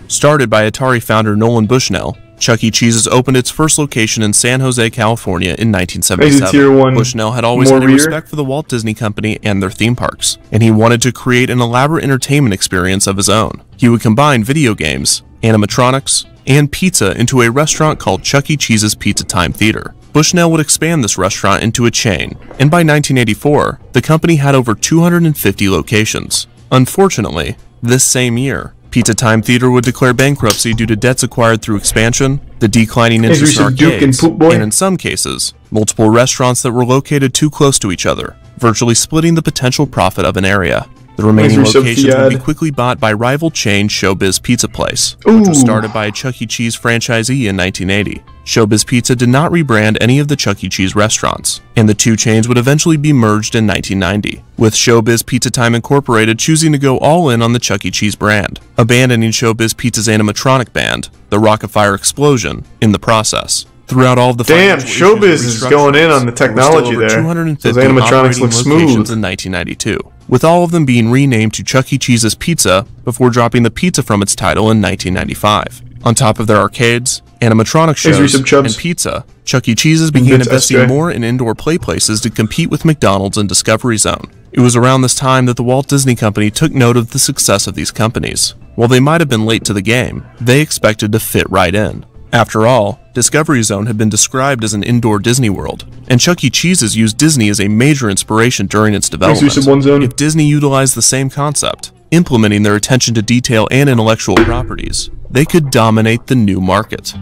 Started by Atari founder Nolan Bushnell, Chuck E. Cheese's opened its first location in San Jose, California in 1977. Bushnell had always had a respect for the Walt Disney Company and their theme parks, and he wanted to create an elaborate entertainment experience of his own. He would combine video games, animatronics, and pizza into a restaurant called Chuck E. Cheese's Pizza Time Theater. Bushnell would expand this restaurant into a chain, and by 1984, the company had over 250 locations. Unfortunately, this same year, Pizza Time Theater would declare bankruptcy due to debts acquired through expansion, the declining interest in arcades, and in some cases, multiple restaurants that were located too close to each other, virtually splitting the potential profit of an area. The remaining locations would be quickly bought by rival chain Showbiz Pizza Place, which was started by a Chuck E. Cheese franchisee in 1980. Showbiz Pizza did not rebrand any of the Chuck E. Cheese restaurants, and the two chains would eventually be merged in 1990, with Showbiz Pizza Time Incorporated choosing to go all in on the Chuck E. Cheese brand, abandoning Showbiz Pizza's animatronic band, the Rockafire Explosion, in the process. Throughout all of the Showbiz is going in on the technology there. Those animatronics look smooth. In 1992, with all of them being renamed to Chuck E. Cheese's Pizza before dropping the pizza from its title in 1995. On top of their arcades, animatronic shows, and pizza, Chuck E. Cheese's began investing more in indoor play places to compete with McDonald's and Discovery Zone. It was around this time that the Walt Disney Company took note of the success of these companies. While they might have been late to the game, they expected to fit right in. After all, Discovery Zone had been described as an indoor Disney World, and Chuck E. Cheese's used Disney as a major inspiration during its development. If Disney utilized the same concept, implementing their attention to detail and intellectual properties, they could dominate the new market.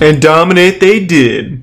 And dominate they did.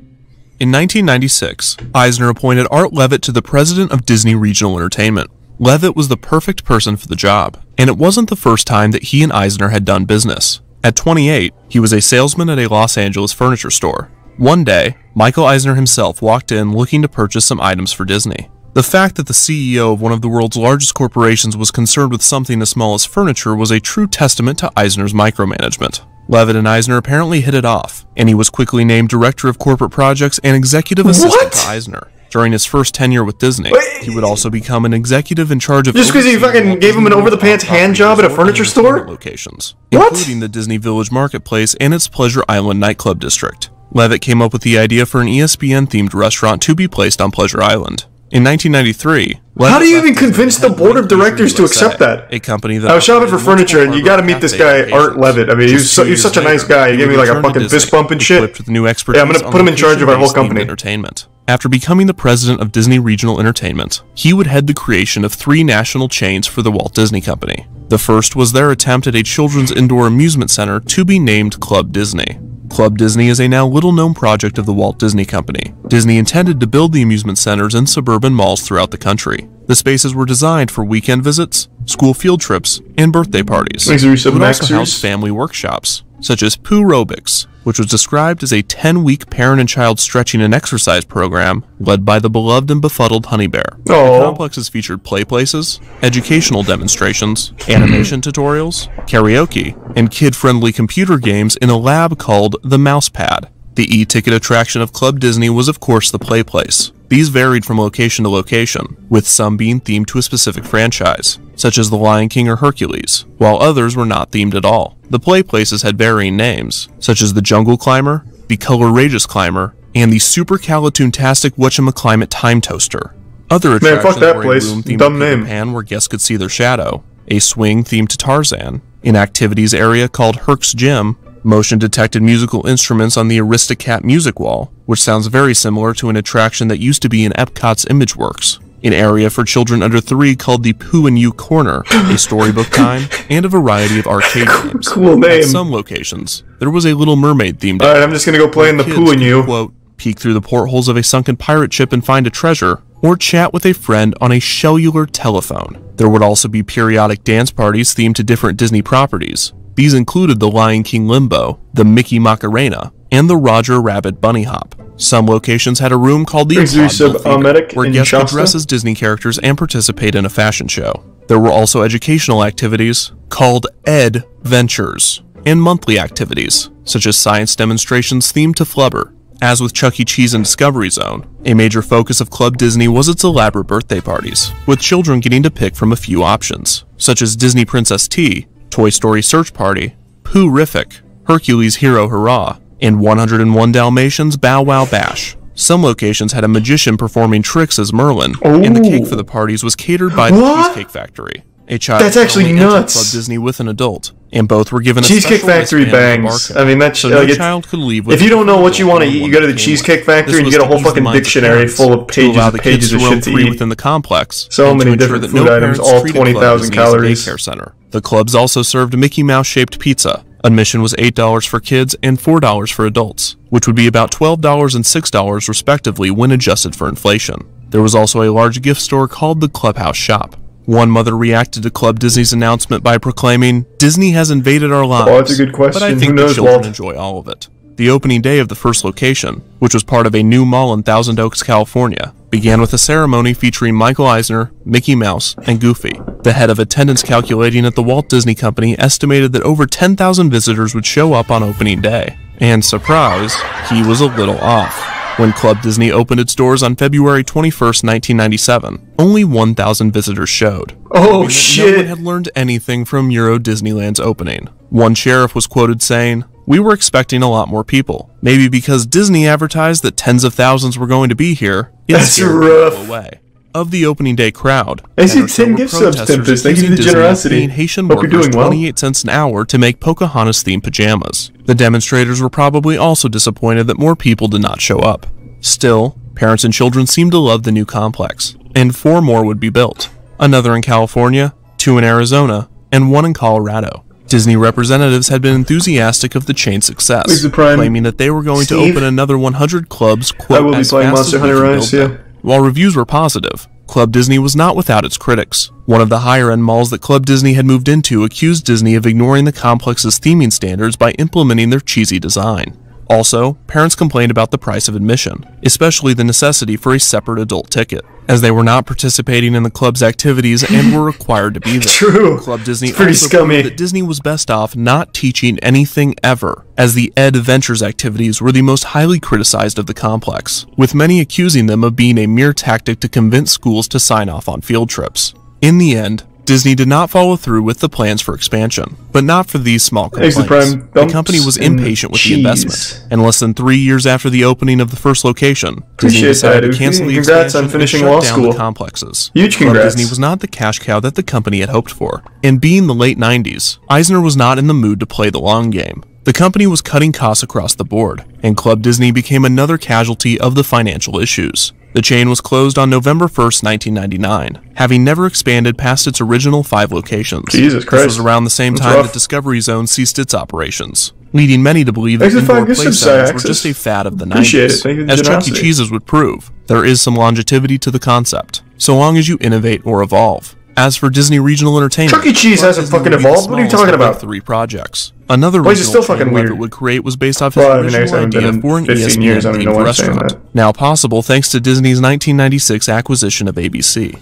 In 1996, Eisner appointed Art Levitt to the president of Disney Regional Entertainment. Levitt was the perfect person for the job, and it wasn't the first time that he and Eisner had done business. At 28, he was a salesman at a Los Angeles furniture store. One day, Michael Eisner himself walked in looking to purchase some items for Disney. The fact that the CEO of one of the world's largest corporations was concerned with something as small as furniture was a true testament to Eisner's micromanagement. Levitt and Eisner apparently hit it off, and he was quickly named Director of Corporate Projects and Executive Assistant to Eisner. During his first tenure with Disney, he would also become an executive in charge of just because you fucking gave him an over-the-pants hand job at a furniture store? Locations, including the Disney Village Marketplace and its Pleasure Island nightclub district. Levitt came up with the idea for an ESPN-themed restaurant to be placed on Pleasure Island. In 1993, how do you even convince the board of directors to accept that? A company that I was shopping for furniture, and you got to meet this guy, Art Levitt. I mean, he's such a nice guy. He gave me like a fucking fist bump and shit. With new expertise, yeah, I'm gonna put him in charge of our whole company. Entertainment. After becoming the president of Disney Regional Entertainment, he would head the creation of 3 national chains for the Walt Disney Company. The first was their attempt at a children's indoor amusement center to be named Club Disney. Club Disney is a now little-known project of the Walt Disney Company. Disney intended to build the amusement centers in suburban malls throughout the country. The spaces were designed for weekend visits, school field trips, and birthday parties. It would also house family workshops, such as Pooh Aerobics, which was described as a 10-week parent and child stretching and exercise program led by the beloved and befuddled Honey Bear. The complexes featured play places, educational demonstrations, animation tutorials, karaoke, and kid-friendly computer games in a lab called the Mouse Pad. The e-ticket attraction of Club Disney was of course the play place. These varied from location to location, with some being themed to a specific franchise, such as The Lion King or Hercules, while others were not themed at all. The play places had varying names, such as the Jungle Climber, the Color-Rageous Climber, and the Supercalitoontastic Whatchamaclimate Time Toaster. Other attractions were a room themed to Peter Pan where guests could see their shadow, a swing themed to Tarzan, an activities area called Herc's Gym, motion-detected musical instruments on the Aristocat Music Wall, which sounds very similar to an attraction that used to be in Epcot's Imageworks, an area for children under 3 called the Pooh and You Corner, a storybook time, and a variety of arcade games. Cool name. At some locations, there was a Little Mermaid themed area. Alright, I'm just gonna go play in the Pooh and You. Quote, peek through the portholes of a sunken pirate ship and find a treasure, or chat with a friend on a cellular telephone. There would also be periodic dance parties themed to different Disney properties. These included the Lion King Limbo, the Mickey Macarena, and the Roger Rabbit Bunny Hop. Some locations had a room called the Applaud Theater, where guests could dress as Disney characters and participate in a fashion show. There were also educational activities called Ed Ventures, and monthly activities, such as science demonstrations themed to Flubber. As with Chuck E. Cheese and Discovery Zone, a major focus of Club Disney was its elaborate birthday parties, with children getting to pick from a few options, such as Disney Princess Tea, Toy Story Search Party, Pooh-rific, Hercules Hero Hurrah, and 101 Dalmatians Bow Wow Bash. Some locations had a magician performing tricks as Merlin, and the cake for the parties was catered by the Cheesecake Factory. A child That's actually nuts. Club Disney with an adult, and both were given a Cheesecake Factory bangs. I mean, that's so no child could leave. If you don't know what you want to eat, you go to the Cheesecake Factory and you get a whole fucking dictionary full of pages and pages of shit to eat within the complex. So many different food items, all 20,000 calories. Daycare center. The clubs also served Mickey Mouse-shaped pizza. Admission was $8 for kids and $4 for adults, which would be about $12 and $6 respectively when adjusted for inflation. There was also a large gift store called the Clubhouse Shop. One mother reacted to Club Disney's announcement by proclaiming, "Disney has invaded our lives." Oh, that's a good question. But I think the children enjoy all of it. The opening day of the first location, which was part of a new mall in Thousand Oaks, California, began with a ceremony featuring Michael Eisner, Mickey Mouse, and Goofy. The head of attendance calculating at the Walt Disney Company estimated that over 10,000 visitors would show up on opening day. And surprise, he was a little off. When Club Disney opened its doors on February 21st, 1997, only 1,000 visitors showed. Oh shit! No one had learned anything from Euro Disneyland's opening. One sheriff was quoted saying, "We were expecting a lot more people. Maybe because Disney advertised that tens of thousands were going to be here, that's rough." Away. Of the opening day crowd, I see 10 gift subs, Tempest. Thank you for the generosity. Haitian Hope you're doing well. 28 cents an hour to make Pocahontas-themed pajamas. The demonstrators were probably also disappointed that more people did not show up. Still, parents and children seemed to love the new complex, and 4 more would be built. Another in California, 2 in Arizona, and 1 in Colorado. Disney representatives had been enthusiastic of the chain's success, claiming that they were going to open another 100 clubs, quote, I will be playing Monster Hunter Rise, yeah. While reviews were positive, Club Disney was not without its critics. One of the higher-end malls that Club Disney had moved into accused Disney of ignoring the complex's theming standards by implementing their cheesy design. Also, parents complained about the price of admission, especially the necessity for a separate adult ticket, as they were not participating in the club's activities and were required to be there. True. Club Disney pretty also scummy. proved that Disney was best off not teaching anything ever, as the Ed Ventures activities were the most highly criticized of the complex, with many accusing them of being a mere tactic to convince schools to sign off on field trips. In the end, Disney did not follow through with the plans for expansion, but not for these small complaints. The company was impatient with the investment, and less than 3 years after the opening of the first location, Disney decided to cancel the expansion and shut down the complexes. Huge congrats. Disney was not the cash cow that the company had hoped for, and being the late 90s, Eisner was not in the mood to play the long game. The company was cutting costs across the board, and Club Disney became another casualty of the financial issues. The chain was closed on November 1st, 1999, having never expanded past its original 5 locations. Jesus Christ. This was around the same time that Discovery Zone ceased its operations, leading many to believe that indoor play centers were just a fad of the 90s. As Chuck E. Cheese's would prove, there is some longevity to the concept, so long as you innovate or evolve. As for Disney Regional Entertainment, Chuck E. Cheese hasn't fucking evolved. What are you talking about? 3 projects. Another regional chain Levitt would create was based off his original idea for an ESPN-themed restaurant, now possible thanks to Disney's 1996 acquisition of ABC.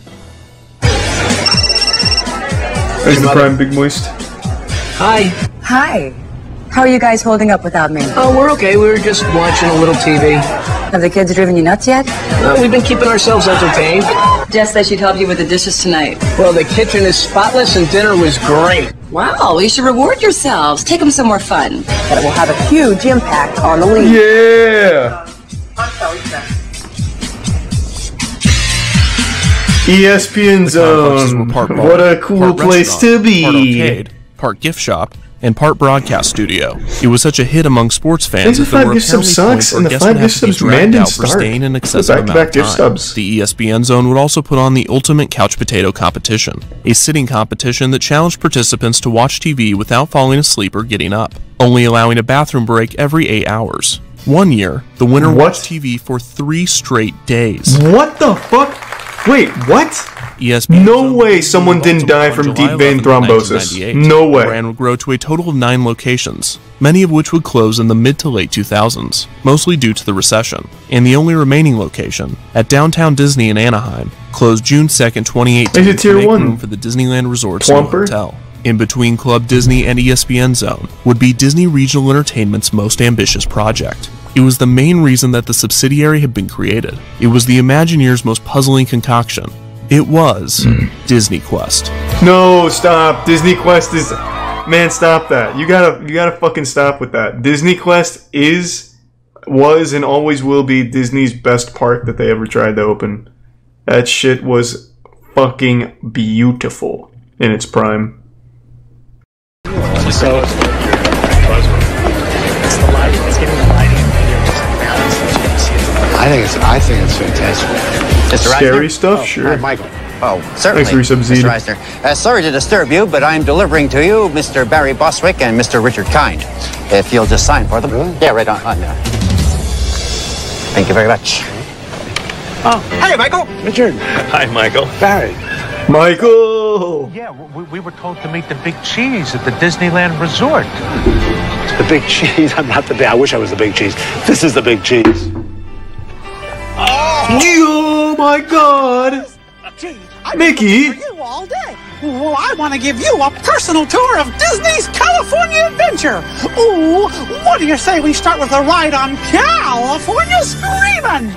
There's the Prime Big Moist. Hi. Hi. How are you guys holding up without me? Oh, we're okay. We were just watching a little TV. Have the kids driven you nuts yet? We've been keeping ourselves entertained. Jess said she'd help you with the dishes tonight. Well, the kitchen is spotless and dinner was great. Wow, you should reward yourselves. Take them somewhere fun. But it will have a huge impact on the league. Yeah! ESPN Zone. What a cool place to be. Part arcade, part gift shop, and part broadcast studio. It was such a hit among sports fans that there were apparently points where guests would have to be dragged out for staying an excessive amount of time. The ESPN Zone would also put on the ultimate couch potato competition, a sitting competition that challenged participants to watch TV without falling asleep or getting up, only allowing a bathroom break every 8 hours. One year, the winner watched TV for 3 straight days. What the fuck? Wait, what? ESPN no way someone didn't die from deep vein thrombosis. No way. The brand would grow to a total of 9 locations, many of which would close in the mid to late 2000s, mostly due to the recession. And the only remaining location, at Downtown Disney in Anaheim, closed June 2nd, 2018 to make room for the Disneyland Resort's new hotel. In between Club Disney and ESPN Zone would be Disney Regional Entertainment's most ambitious project. It was the main reason that the subsidiary had been created. It was the Imagineers' most puzzling concoction. It was Disney Quest. No, stop. Disney Quest is... Man, stop that. You gotta fucking stop with that. Disney Quest was, and always will be Disney's best park that they ever tried to open. That shit was fucking beautiful in its prime. So... It's the lighting. It's getting the lighting. I think it's fantastic. Mr. Scary stuff, sure. Michael. Oh, certainly, Mr. Eisner. Sorry to disturb you, but I'm delivering to you Mr. Barry Bostwick and Mr. Richard Kind. If you'll just sign for them. Really? Yeah, right on there. Thank you very much. Oh, hey, Michael. Richard. Hi, Michael. Barry. Michael. Yeah, we were told to meet the Big Cheese at the Disneyland Resort. The Big Cheese? I'm not the big... I wish I was the Big Cheese. This is the Big Cheese. Oh my God! Gee, Mickey! For you all day. Well, I want to give you a personal tour of Disney's California Adventure. Ooh, what do you say we start with a ride on California Screamin'?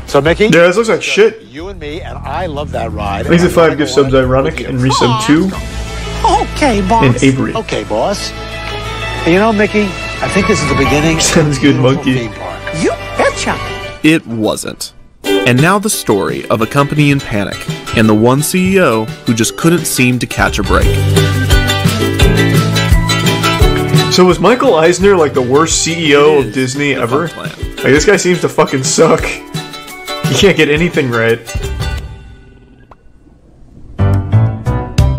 So, Mickey? Yeah, this looks like shit. You and me, and I love that ride. Lazy 5 gift subs ironic, and resub 2. Okay, boss. And Avery. Okay, boss. Hey, you know, Mickey, I think this is the beginning. Sounds good, monkey. You betcha. It wasn't. And now the story of a company in panic, and the one CEO who just couldn't seem to catch a break. So was Michael Eisner like the worst CEO of Disney ever? Like, this guy seems to fucking suck. He can't get anything right.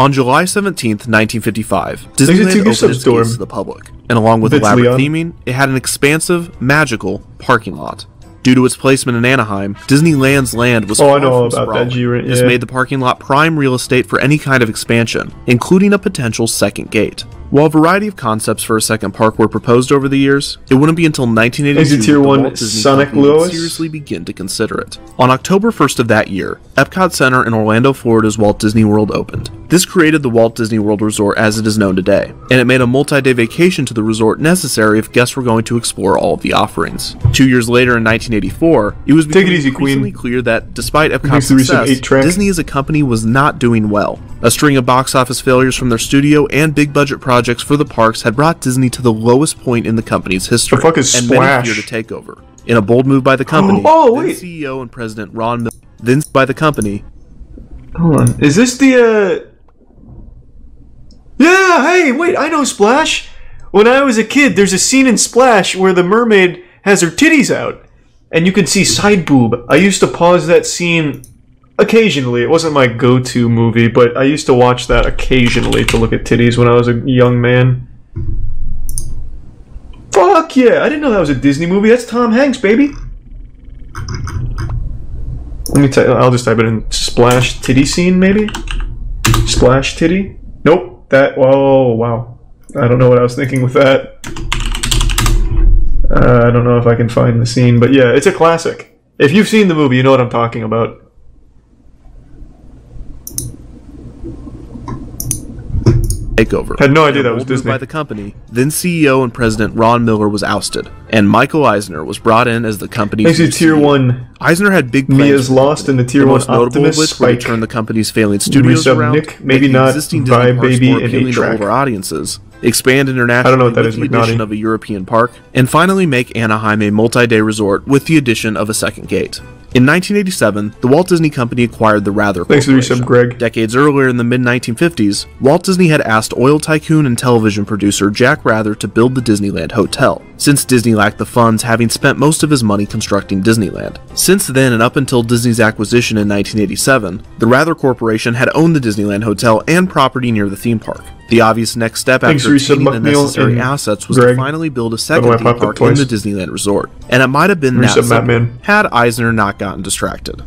On July 17th, 1955, Disneyland opened its gates to the public, and along with elaborate theming, it had an expansive, magical parking lot. Due to its placement in Anaheim, Disneyland's land was far from sprawling. This made the parking lot prime real estate for any kind of expansion, including a potential second gate. While a variety of concepts for a second park were proposed over the years, it wouldn't be until 1982 that the Walt Disney Company would seriously begin to consider it. On October 1st of that year, Epcot Center in Orlando, Florida's Walt Disney World opened. This created the Walt Disney World Resort as it is known today, and it made a multi-day vacation to the resort necessary if guests were going to explore all of the offerings. 2 years later in 1984, it was becoming increasingly clear that despite Epcot's success, Disney as a company was not doing well. A string of box office failures from their studio and big budget projects for the parks had brought Disney to the lowest point in the company's history, and many feared a takeover. In a bold move by the company, then CEO and President Ron Miller, then by the company. Hold on, is this the Yeah, hey, wait, I know Splash. When I was a kid, there's a scene in Splash where the mermaid has her titties out, and you can see side boob. I used to pause that scene occasionally. It wasn't my go-to movie, but I used to watch that occasionally to look at titties when I was a young man. Fuck yeah! I didn't know that was a Disney movie. That's Tom Hanks, baby. Let me type. I'll just type it in. Splash titty scene, maybe. Splash titty. Nope. That. Whoa! Wow. I don't know what I was thinking with that. I don't know if I can find the scene, but yeah, it's a classic. If you've seen the movie, you know what I'm talking about. Takeover. Had no idea that was Disney. By the company, then CEO and President Ron Miller was ousted, and Michael Eisner was brought in as the company's new Tier 1. Eisner had big plans. Mia's Lost in the Tier 1 Optimus which Spike. turn the company's failing studios around, Nick, maybe make the not, existing Disney parks Baby more and appealing to older audiences, expand internationally I don't know what that with is, the addition of a European park, and finally make Anaheim a multi-day resort with the addition of a second gate. In 1987, the Walt Disney Company acquired the Rather Corporation. Thanks for the resub, Greg. Decades earlier, in the mid-1950s, Walt Disney had asked oil tycoon and television producer Jack Rather to build the Disneyland Hotel, since Disney lacked the funds, having spent most of his money constructing Disneyland. Since then, and up until Disney's acquisition in 1987, the Rather Corporation had owned the Disneyland Hotel and property near the theme park. The obvious next step after obtaining the necessary assets was to finally build a second theme park in the Disneyland Resort, and it might have been that simple had Eisner not gotten distracted.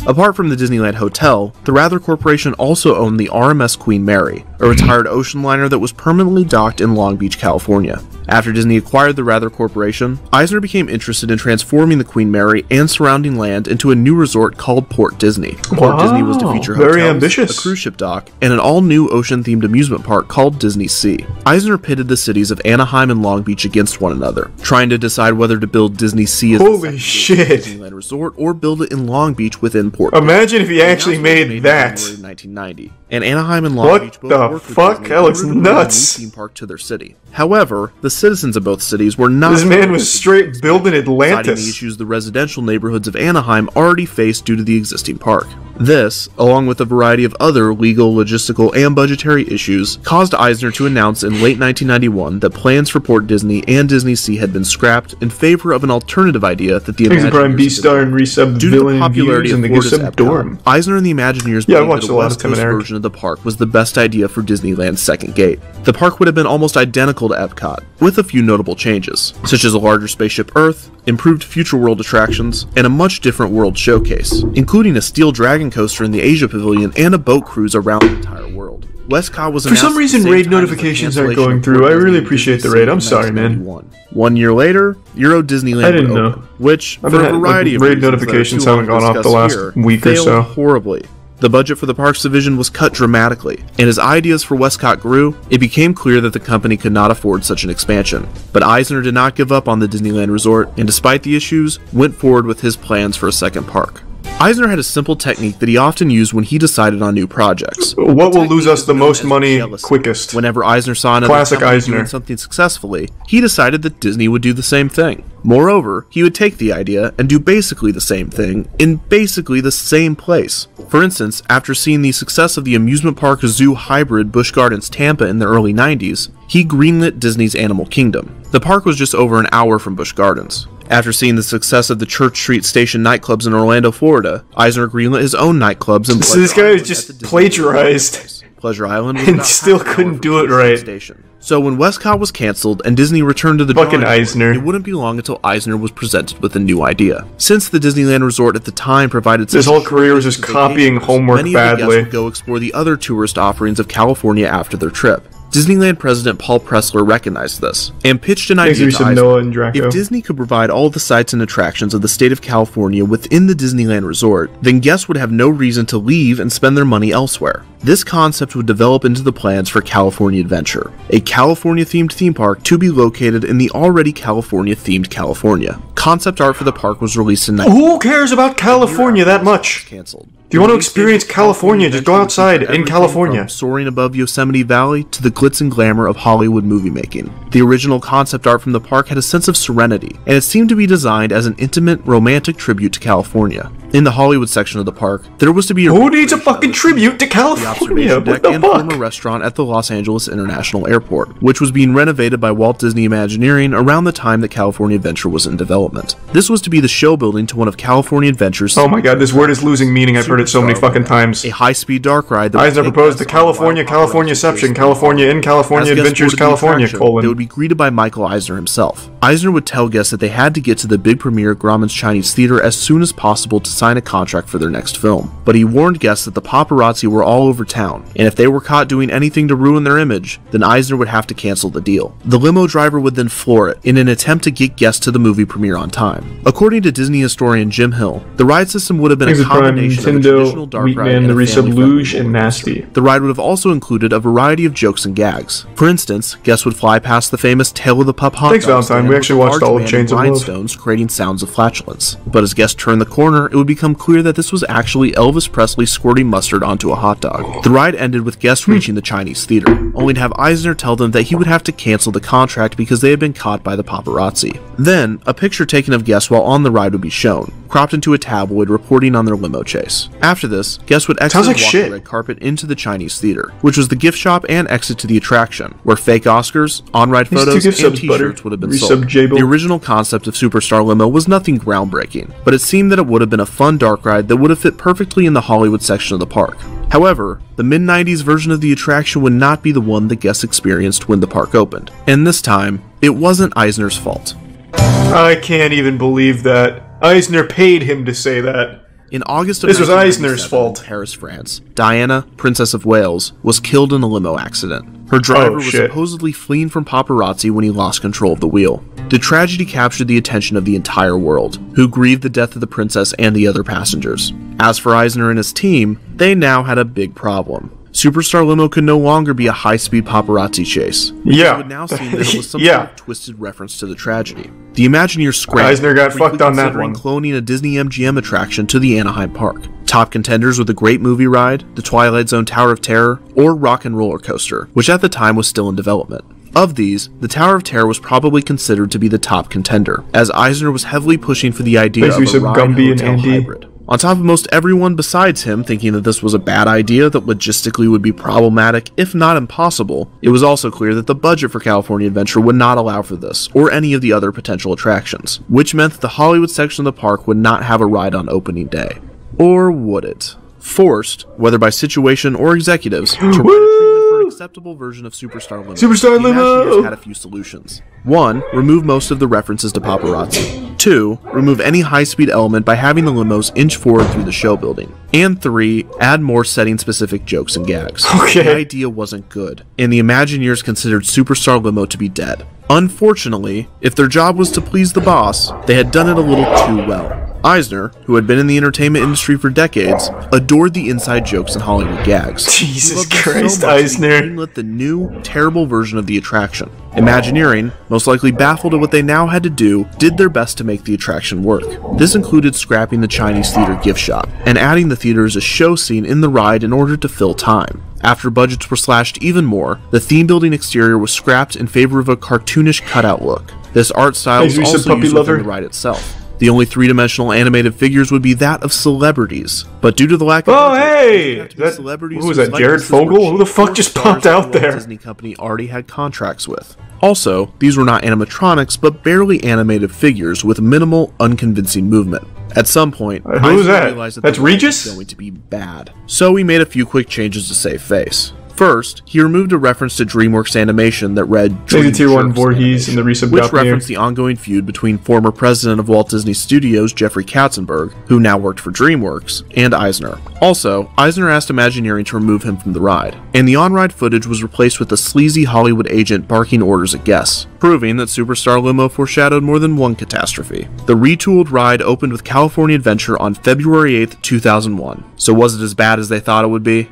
Apart from the Disneyland Hotel, the Rather Corporation also owned the RMS Queen Mary, a retired ocean liner that was permanently docked in Long Beach, California. After Disney acquired the Rather Corporation, Eisner became interested in transforming the Queen Mary and surrounding land into a new resort called Port Disney. Port Disney was to feature hotels, a cruise ship dock, and an all-new ocean-themed amusement park called Disney Sea. Eisner pitted the cities of Anaheim and Long Beach against one another, trying to decide whether to build Disney Sea as a Disneyland resort or build it in Long Beach within Port. Imagine if he actually made that. In 1990, and Anaheim and Long Beach both worked with Disney that looks nuts. A new theme park to their city. However, the citizens of both cities were not. This man was straight building Atlantis. The issues the residential neighborhoods of Anaheim already faced due to the existing park. This, along with a variety of other legal, logistical, and budgetary issues, caused Eisner to announce in late 1991 that plans for Port Disney and Disney Sea had been scrapped in favor of an alternative idea that the Imagineers due to the popularity of Florida's Epcot, Eisner and the Imagineers believed that a West Coast version of the park was the best idea for Disneyland's second gate. The park would have been almost identical to Epcot, with a few notable changes, such as a larger spaceship Earth, improved future world attractions, and a much different world showcase, including a steel dragon coaster in the Asia Pavilion and a boat cruise around the entire world. Westcott was for some reason raid notifications aren't going through. I really appreciate the raid. I'm sorry, man. 1 year later, Euro Disneyland I didn't would know. open, which for a variety of raid reasons notifications haven't gone off the last week or so. Horribly. The budget for the parks division was cut dramatically, and as ideas for Westcott grew, it became clear that the company could not afford such an expansion. But Eisner did not give up on the Disneyland Resort, and despite the issues, went forward with his plans for a second park. Eisner had a simple technique that he often used when he decided on new projects. What will lose us the most money quickest? Whenever Eisner saw another company doing something successfully, he decided that Disney would do the same thing. Moreover, he would take the idea and do basically the same thing in basically the same place. For instance, after seeing the success of the amusement park zoo hybrid Busch Gardens Tampa in the early 90s, he greenlit Disney's Animal Kingdom. The park was just over an hour from Busch Gardens, After seeing the success of the Church Street Station nightclubs in Orlando, Florida, Eisner greenlit his own nightclubs in So this guy was just plagiarized. Pleasure Island was and still couldn't do it right. Station. So when Westcott was cancelled and Disney returned to the fucking drawing board, Eisner, it wouldn't be long until Eisner was presented with a new idea. Since the Disneyland Resort at the time provided his whole career was just copying homework many badly. Of the guests would go explore the other tourist offerings of California after their trip. Disneyland president Paul Pressler recognized this and pitched an idea to Eisner. If Disney could provide all the sights and attractions of the state of California within the Disneyland Resort, then guests would have no reason to leave and spend their money elsewhere. This concept would develop into the plans for California Adventure, a California-themed theme park to be located in the already California-themed California. Concept art for the park was released in Who cares about California that much? Canceled. If you want to experience California, just go outside in California. From soaring above Yosemite Valley to the glitz and glamour of Hollywood movie making. The original concept art from the park had a sense of serenity, and it seemed to be designed as an intimate, romantic tribute to California. In the Hollywood section of the park, there was to be who needs a fucking tribute to California? What the and fuck? Former restaurant at the Los Angeles International Airport, which was being renovated by Walt Disney Imagineering around the time that California Adventure was in development. This was to be the show building to one of California Adventure's. Oh my god, this word is losing meaning. I've heard it so many fucking times. A high-speed dark ride that Eisner proposed the Californiaception, California in California Adventures, California, They would be greeted by Michael Eisner himself. Eisner would tell guests that they had to get to the big premiere at Grauman's Chinese Theater as soon as possible to sign a contract for their next film. But he warned guests that the paparazzi were all over town, and if they were caught doing anything to ruin their image, then Eisner would have to cancel the deal. The limo driver would then floor it in an attempt to get guests to the movie premiere on time. According to Disney historian Jim Hill, the ride system would have been a combination of a traditional dark ride and a Luge and Nasty. The ride would have also included a variety of jokes and gags. For instance, guests would fly past the famous Tail of the Pup hot dog Thanks, Valentine. We actually watched all of Chains of Love. Rhinestones creating sounds of flatulence. But as guests turned the corner, it would become clear that this was actually Elvis Presley squirting mustard onto a hot dog. The ride ended with guests reaching the Chinese Theater, only to have Eisner tell them that he would have to cancel the contract because they had been caught by the paparazzi. Then, a picture taken of guests while on the ride would be shown, cropped into a tabloid reporting on their limo chase. After this, guests would exit and walk the red carpet into the Chinese Theater, which was the gift shop and exit to the attraction, where fake Oscars, on-ride photos, and t-shirts would have been sold. The original concept of Superstar Limo was nothing groundbreaking, but it seemed that it would have been a fun dark ride that would have fit perfectly in the Hollywood section of the park. However, the mid-90s version of the attraction would not be the one that guests experienced when the park opened, and this time, it wasn't Eisner's fault. I can't even believe that. Eisner paid him to say that. In August of this was Eisner's fault. In Paris, France, Diana, Princess of Wales, was killed in a limo accident. Her driver was supposedly fleeing from paparazzi when he lost control of the wheel. The tragedy captured the attention of the entire world, who grieved the death of the princess and the other passengers. As for Eisner and his team, they now had a big problem. Superstar Limo could no longer be a high-speed paparazzi chase. Yeah. It would now seem that it was some sort of twisted reference to the tragedy. The Imagineers scrambled. Eisner got fucked on that one. Cloning a Disney MGM attraction to the Anaheim Park. Top contenders were the Great Movie Ride, the Twilight Zone Tower of Terror, or Rock and Roller Coaster, which at the time was still in development. Of these, the Tower of Terror was probably considered to be the top contender, as Eisner was heavily pushing for the idea of a ride-hotel hybrid. On top of most everyone besides him thinking that this was a bad idea that logistically would be problematic, if not impossible, it was also clear that the budget for California Adventure would not allow for this, or any of the other potential attractions, which meant that the Hollywood section of the park would not have a ride on opening day. Or would it? Forced, whether by situation or executives, to write a treatment for an acceptable version of Superstar Limo. Superstar Limo! Imagineers had a few solutions. 1. Remove most of the references to paparazzi. 2. Remove any high-speed element by having the limos inch forward through the show building. And 3. Add more setting-specific jokes and gags. Okay. The idea wasn't good, and the Imagineers considered Superstar Limo to be dead. Unfortunately, if their job was to please the boss, they had done it a little too well. Eisner, who had been in the entertainment industry for decades, adored the inside jokes and Hollywood gags. Jesus Christ, Eisner. He greenlit the new, terrible version of the attraction. Imagineering, most likely baffled at what they now had to do, did their best to make the attraction work. This included scrapping the Chinese Theater gift shop, and adding the theater as a show scene in the ride in order to fill time. After budgets were slashed even more, the theme building exterior was scrapped in favor of a cartoonish cutout look. This art style was also used within the ride itself. The only three-dimensional animated figures would be that of celebrities, but due to the lack of hey! Who was that, Jared Fogle? Who the fuck just popped out there? The Disney company already had contracts with. Also, these were not animatronics, but barely animated figures with minimal, unconvincing movement. At some point, who's that? That's Regis? Was going to be bad. So he made a few quick changes to save face. First, he removed a reference to DreamWorks animation that read Tier 1 Voorhees and the resub which referenced the ongoing feud between former president of Walt Disney Studios, Jeffrey Katzenberg, who now worked for DreamWorks, and Eisner. Also, Eisner asked Imagineering to remove him from the ride, and the on-ride footage was replaced with a sleazy Hollywood agent barking orders at guests, proving that Superstar Limo foreshadowed more than one catastrophe. The retooled ride opened with California Adventure on February 8th, 2001. So was it as bad as they thought it would be?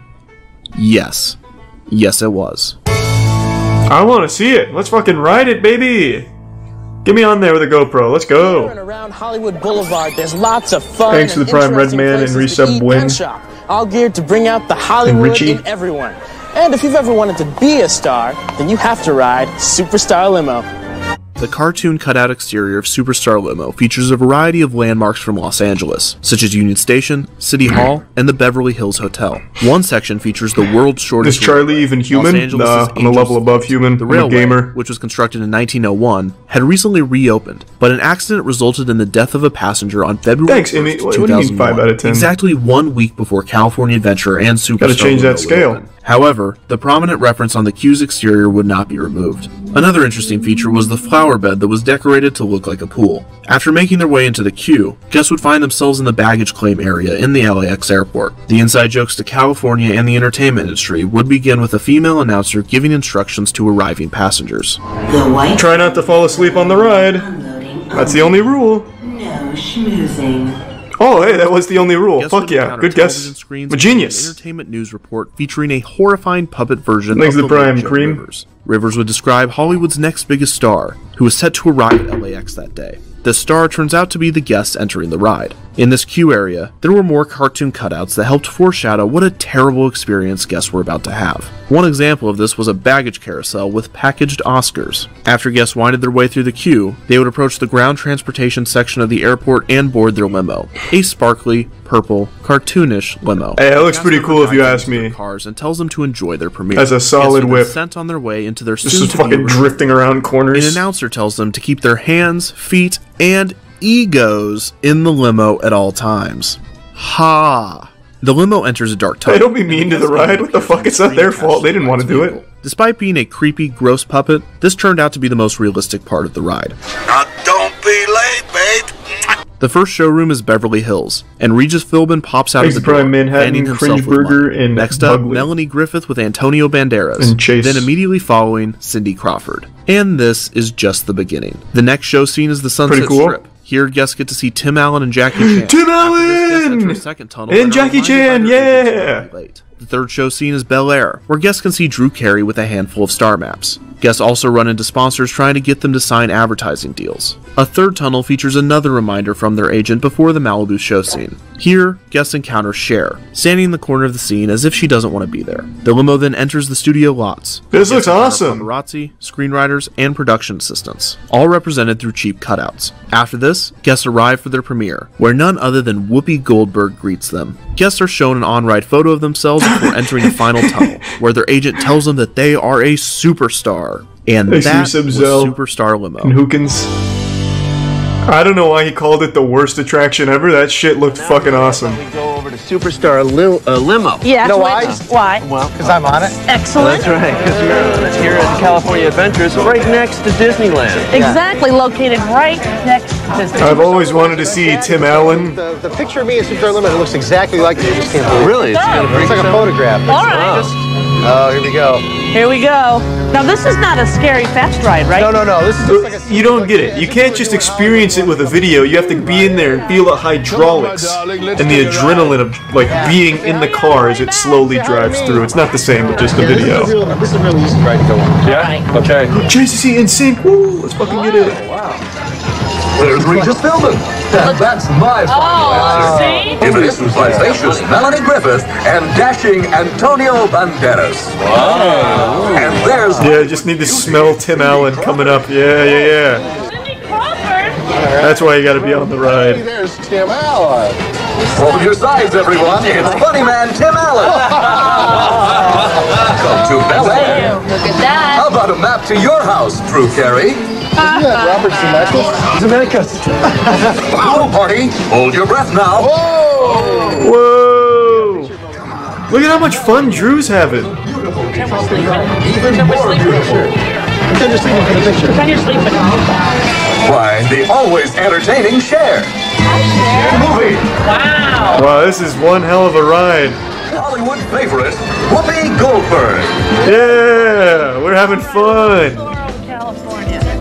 Yes. Yes, it was. I want to see it. Let's fucking ride it, baby. Get me on there with a GoPro. Let's go. Around Hollywood Boulevard, there's lots of fun. Thanks to the Prime Red Man and resub Win. All geared to bring out the Hollywood in everyone. And if you've ever wanted to be a star, then you have to ride Superstar Limo. The cartoon cutout exterior of Superstar Limo features a variety of landmarks from Los Angeles, such as Union Station, City Hall, and the Beverly Hills Hotel. One section features the world's shortest... Is Charlie even human? Nah, I'm a level above human. The railway, I'm a gamer. which was constructed in 1901, had recently reopened, but an accident resulted in the death of a passenger on February 1st, 2001. What do you mean 5 out of 10? Exactly 1 week before California Adventure and Superstar Gotta change Limo that scale. However, the prominent reference on the queue's exterior would not be removed. Another interesting feature was the flower bed that was decorated to look like a pool. After making their way into the queue, guests would find themselves in the baggage claim area in the LAX airport. The inside jokes to California and the entertainment industry would begin with a female announcer giving instructions to arriving passengers. Try not to fall asleep on the ride. That's the only rule. No schmoozing. Oh, hey, that was the only rule. Fuck yeah, good guess. A genius. An entertainment news report featuring a horrifying puppet version Thanks of to the Prime legend Cream. Rivers. Rivers would describe Hollywood's next biggest star, who was set to arrive at LAX that day. The star turns out to be the guests entering the ride. In this queue area, there were more cartoon cutouts that helped foreshadow what a terrible experience guests were about to have. One example of this was a baggage carousel with packaged Oscars. After guests winded their way through the queue, they would approach the ground transportation section of the airport and board their limo, a sparkly, purple, cartoonish limo. Hey, that looks pretty cool if you ask me. Cars and tells them to enjoy their premiere. As a solid whip. Sent on their way into their this is fucking drifting around corners. An announcer tells them to keep their hands, feet, and egos in the limo at all times. Ha! The limo enters a dark tunnel. Hey, don't be mean to the ride. What the fuck? It's not their fault. They didn't want to do it. Despite being a creepy, gross puppet, this turned out to be the most realistic part of the ride. Now don't be late, babe. The first showroom is Beverly Hills, and Regis Philbin pops out of the door, fanning himself with money. Next up, Melanie Griffith with Antonio Banderas, and Chase. Then immediately following, Cindy Crawford. And this is just the beginning. The next show scene is the Sunset Strip. Here, guests get to see Tim Allen and Jackie Chan. Tim Allen! And Jackie Chan, yeah! The third show scene is Bel Air, where guests can see Drew Carey with a handful of star maps. Guests also run into sponsors trying to get them to sign advertising deals. A third tunnel features another reminder from their agent before the Malibu show scene. Here, guests encounter Cher, standing in the corner of the scene as if she doesn't want to be there. The limo then enters the studio lots. This looks awesome! Paparazzi, screenwriters, and production assistants, all represented through cheap cutouts. After this, guests arrive for their premiere, where none other than Whoopi Goldberg greets them. Guests are shown an on-ride photo of themselves before entering the final tunnel, where their agent tells them that they are a superstar. And that was Superstar Limo. And Hookins. I don't know why he called it the worst attraction ever. That shit looked fucking awesome. We go over to Superstar Limo. Yeah. You know why? Why? Well, because I'm on it. Excellent. That's right, because we're here at California Adventures, right next to Disneyland. Exactly, located right next to Disneyland. I've always wanted to see Tim Allen. The picture of me at Superstar Limo looks exactly like me. You just can't believe it. Really? It's like a photograph. All right. Oh, here we go. Here we go. Now, this is not a scary fast ride, right? No. This is just like a... You don't get it. You can't just experience it with a video. You have to be in there and feel the hydraulics and the adrenaline of like being in the car as it slowly drives through. It's not the same with just a video. This is a real easy ride to go on. Yeah? Okay. JCC in sync. Woo! Let's fucking get it. Wow. There's Regis Philbin. That's my see? Introduced by vivacious Melanie Griffith and dashing Antonio Banderas. Wow. And there's... Yeah, I just need to smell Tim Allen coming up. Yeah. Cindy Crawford. That's why you gotta be on the ride. Hey, there's Tim Allen. Hold your sides, everyone. It's Funny Man Tim Allen. Come to Bel Air. Look at that. How about a map to your house, Drew Carey? Isn't that Robert Zemeckis? Pool party. Hold your breath now. Whoa! Look at how much fun Drew's having. Even more beautiful. Pretend you're sleeping for the picture. Pretend you're sleeping. Why, the always entertaining Cher. Movie. Wow. Wow, this is one hell of a ride. Hollywood favorite, Whoopi Goldberg. Yeah, we're having fun.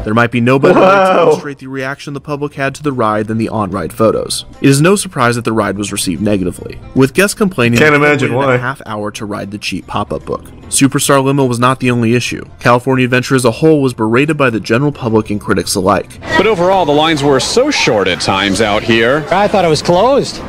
There might be no better way to illustrate the reaction the public had to the ride than the on-ride photos. It is no surprise that the ride was received negatively, with guests complaining Can't that they imagine waited why. a half hour to ride the cheap pop-up book. Superstar Limo was not the only issue. California Adventure as a whole was berated by the general public and critics alike. But overall, the lines were so short at times out here. I thought it was closed.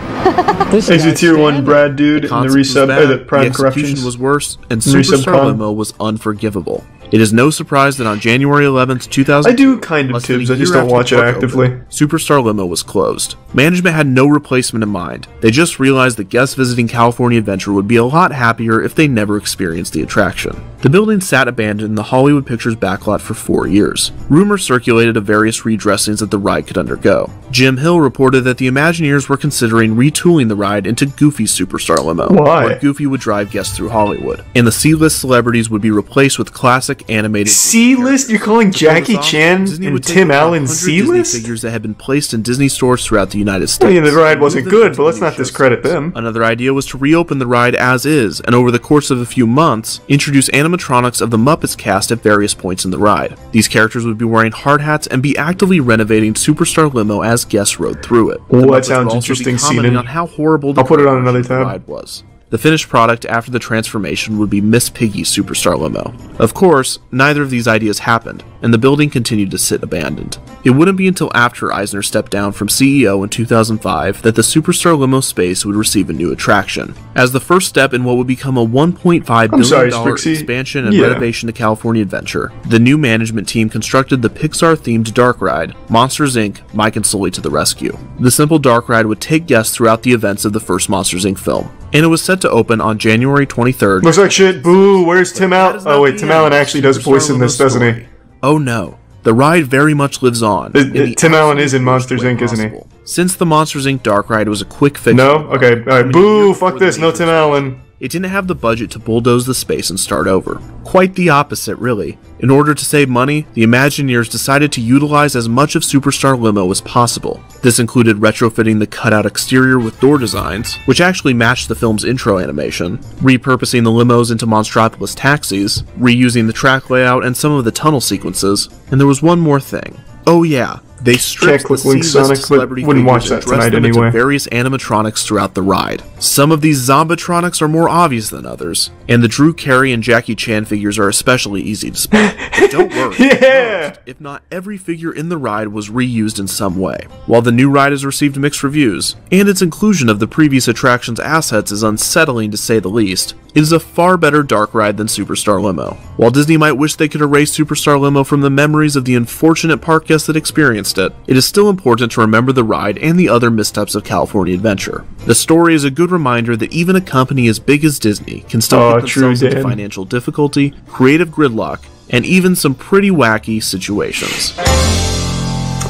Exit Tier 1 Brad dude, and the resub, the Prime the Corruptions. execution was worse, and Resub Superstar con. Limo was unforgivable. It is no surprise that on January 11th, 2000, I do kind of Tibbs, I just don't watch it actively. Superstar Limo was closed. Management had no replacement in mind. They just realized that guests visiting California Adventure would be a lot happier if they never experienced the attraction. The building sat abandoned in the Hollywood Pictures backlot for 4 years. Rumors circulated of various redressings that the ride could undergo. Jim Hill reported that the Imagineers were considering retooling the ride into Goofy's Superstar Limo, Why? where Goofy would drive guests through Hollywood, and the C-list celebrities would be replaced with classic animated C-list? You're calling Jackie Chan and Tim Allen C-list? figures that had been placed in Disney stores throughout the United States. I mean, the ride wasn't good, but let's not discredit them. Another idea was to reopen the ride as is, and over the course of a few months, introduce animatronics of the Muppets cast at various points in the ride. These characters would be wearing hard hats and be actively renovating Superstar Limo as guests rode through it. Oh, The that Muppets sounds would also be interesting, commenting Seaman. on how horrible the I'll put it on another tab. ride was. The finished product after the transformation would be Miss Piggy's Superstar Limo. Of course, neither of these ideas happened, and the building continued to sit abandoned. It wouldn't be until after Eisner stepped down from CEO in 2005 that the Superstar Limo space would receive a new attraction. As the first step in what would become a $1.5 billion expansion and renovation to California Adventure, the new management team constructed the Pixar-themed dark ride, Monsters Inc. Mike and Sully to the Rescue. The simple dark ride would take guests throughout the events of the first Monsters Inc. film, and it was set to open on January 23rd. Looks like shit. Boo. Where's Tim Allen? Oh wait, Tim Allen actually does voice in this, doesn't he? Oh no. The ride very much lives on. Tim Allen is in Monsters Inc., isn't he? Since the Monsters Inc. dark ride was a quick fix. No? Okay. Alright. Boo. Fuck this. No Tim Allen. It didn't have the budget to bulldoze the space and start over. Quite the opposite, really. In order to save money, the Imagineers decided to utilize as much of Superstar Limo as possible. This included retrofitting the cutout exterior with door designs, which actually matched the film's intro animation, repurposing the limos into Monstropolis taxis, reusing the track layout and some of the tunnel sequences, and there was one more thing. Oh yeah, they stripped the C-list celebrity figures and dressed them into various animatronics throughout the ride. Some of these zombatronics are more obvious than others, and the Drew Carey and Jackie Chan figures are especially easy to spot. But don't worry, most, if not every figure in the ride was reused in some way. While the new ride has received mixed reviews, and its inclusion of the previous attraction's assets is unsettling to say the least, it is a far better dark ride than Superstar Limo. While Disney might wish they could erase Superstar Limo from the memories of the unfortunate park guests that experienced it, it is still important to remember the ride and the other missteps of California Adventure. The story is a good reminder that even a company as big as Disney can still get themselves into financial difficulty, creative gridlock, and even some pretty wacky situations.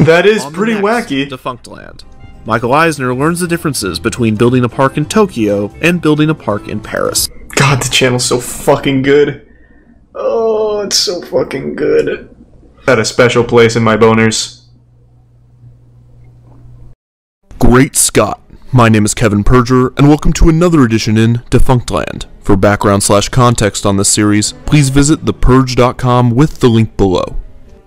That is pretty wacky. Defunctland. Michael Eisner learns the differences between building a park in Tokyo and building a park in Paris. God, the channel's so fucking good. Oh, it's so fucking good. Had a special place in my boners. Great Scott! My name is Kevin Perger, and welcome to another edition in Defunctland. For background/context on this series, please visit thepurge.com with the link below.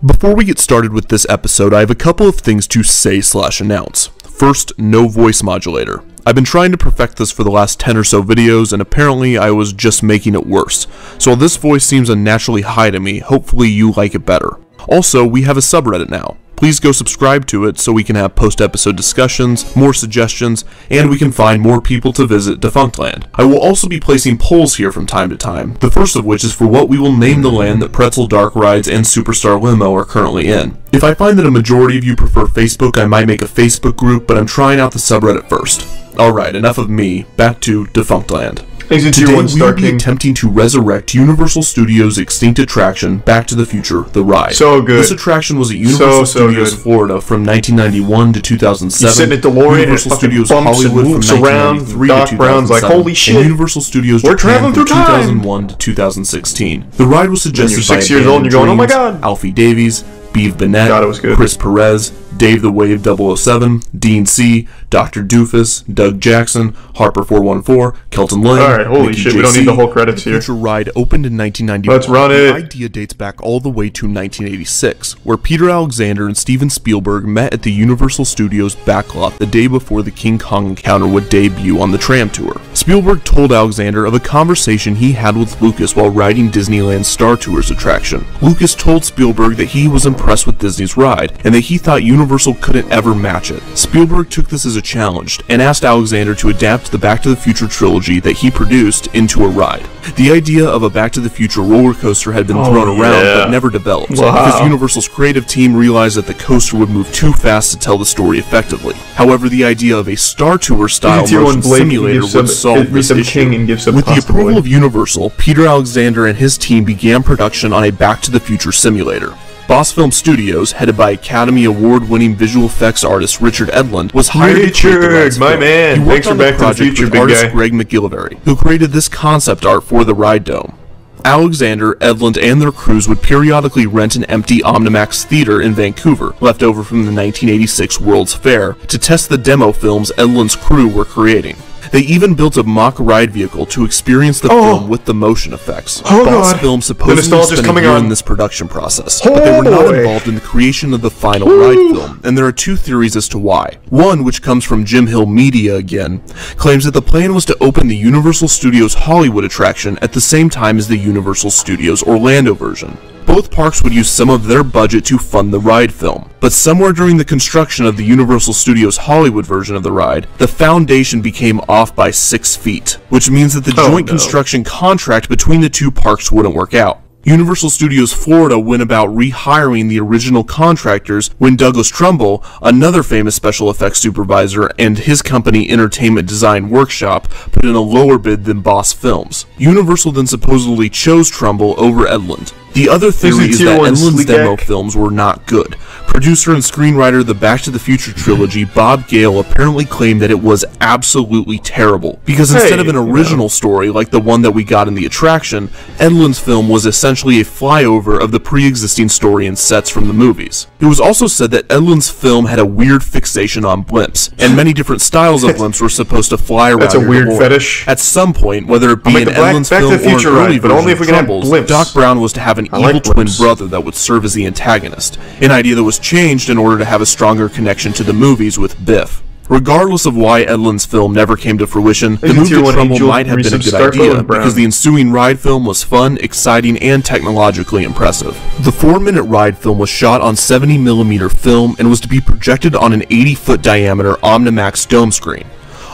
Before we get started with this episode, I have a couple of things to say/announce. First, no voice modulator. I've been trying to perfect this for the last 10 or so videos, and apparently I was just making it worse. So while this voice seems unnaturally high to me, hopefully you like it better. Also, we have a subreddit now. Please go subscribe to it so we can have post-episode discussions, more suggestions, and we can find more people to visit Defunctland. I will also be placing polls here from time to time, the first of which is for what we will name the land that Pretzel Dark Rides and Superstar Limo are currently in. If I find that a majority of you prefer Facebook, I might make a Facebook group, but I'm trying out the subreddit first. Alright, enough of me, back to Defunctland. Today we will be attempting to resurrect Universal Studios' extinct attraction, Back to the Future, The Ride. So good. This attraction was at Universal Studios Florida from 1991 to 2007. You sit in a DeLorean, Universal Studios bumps Hollywood and moves from around. 1993 Doc to Brown's 2007. like, holy shit, and Universal Studios we're Japan traveling from through time. 2001 to 2016. The ride was suggested you're by 6 years old and you're going, oh my Dreams, god. Alfie Davies, Beav Bennett, God, it was good. Chris Perez, Dave the Wave 007, Dean C, Dr. Doofus, Doug Jackson, Harper 414, Kelton Lane. Alright, holy Mickey shit, JC. we don't need the whole credits here. The Future Ride opened in 1991. Let's run it. The idea dates back all the way to 1986, where Peter Alexander and Steven Spielberg met at the Universal Studios backlot the day before the King Kong encounter would debut on the tram tour. Spielberg told Alexander of a conversation he had with Lucas while riding Disneyland's Star Tours attraction. Lucas told Spielberg that he was impressed with Disney's ride, and that he thought Universal couldn't ever match it. Spielberg took this as a challenge, and asked Alexander to adapt the Back to the Future trilogy that he produced into a ride. The idea of a Back to the Future roller coaster had been thrown around, but never developed, because Universal's creative team realized that the coaster would move too fast to tell the story effectively. However, the idea of a Star Tour style motion simulator would solve this issue. With the approval of Universal, Peter Alexander and his team began production on a Back to the Future simulator. Boss Film Studios, headed by Academy Award-winning visual effects artist Richard Edlund, was hired to create the ride's my film. man. He worked Thanks on for the Back to the project Future, with big artist guy. Greg McGillivray, who created this concept art for the ride dome. Alexander, Edlund, and their crews would periodically rent an empty Omnimax theater in Vancouver, left over from the 1986 World's Fair, to test the demo films Edlund's crew were creating. They even built a mock ride vehicle to experience the film with the motion effects. Boss Film supposedly spent a year in this production process, but they were not involved in the creation of the final ride film, and there are two theories as to why. One, which comes from Jim Hill Media again, claims that the plan was to open the Universal Studios Hollywood attraction at the same time as the Universal Studios Orlando version. Both parks would use some of their budget to fund the ride film, but somewhere during the construction of the Universal Studios Hollywood version of the ride, the foundation became off by 6 feet, which means that the joint construction contract between the two parks wouldn't work out. Universal Studios Florida went about rehiring the original contractors when Douglas Trumbull, another famous special effects supervisor, and his company Entertainment Design Workshop put in a lower bid than Boss Films. Universal then supposedly chose Trumbull over Edlund. The other theory is that Edlund's demo films were not good. Producer and screenwriter of the Back to the Future trilogy, Bob Gale, apparently claimed that it was absolutely terrible, because instead of an original story like the one that we got in the attraction, Edlund's film was essentially a flyover of the pre-existing story and sets from the movies. It was also said that Edlund's film had a weird fixation on blimps, and many different styles of blimps were supposed to fly around. That's a weird fetish. At some point, whether it be in Edlund's film or an early version of Trumbull's, Doc Brown was to have an evil twin brother that would serve as the antagonist, an idea that was changed in order to have a stronger connection to the movies with Biff. Regardless of why Edlund's film never came to fruition, the move to Trumbull might have been a good idea, because the ensuing ride film was fun, exciting, and technologically impressive. The 4-minute ride film was shot on 70mm film and was to be projected on an 80-foot diameter Omnimax dome screen.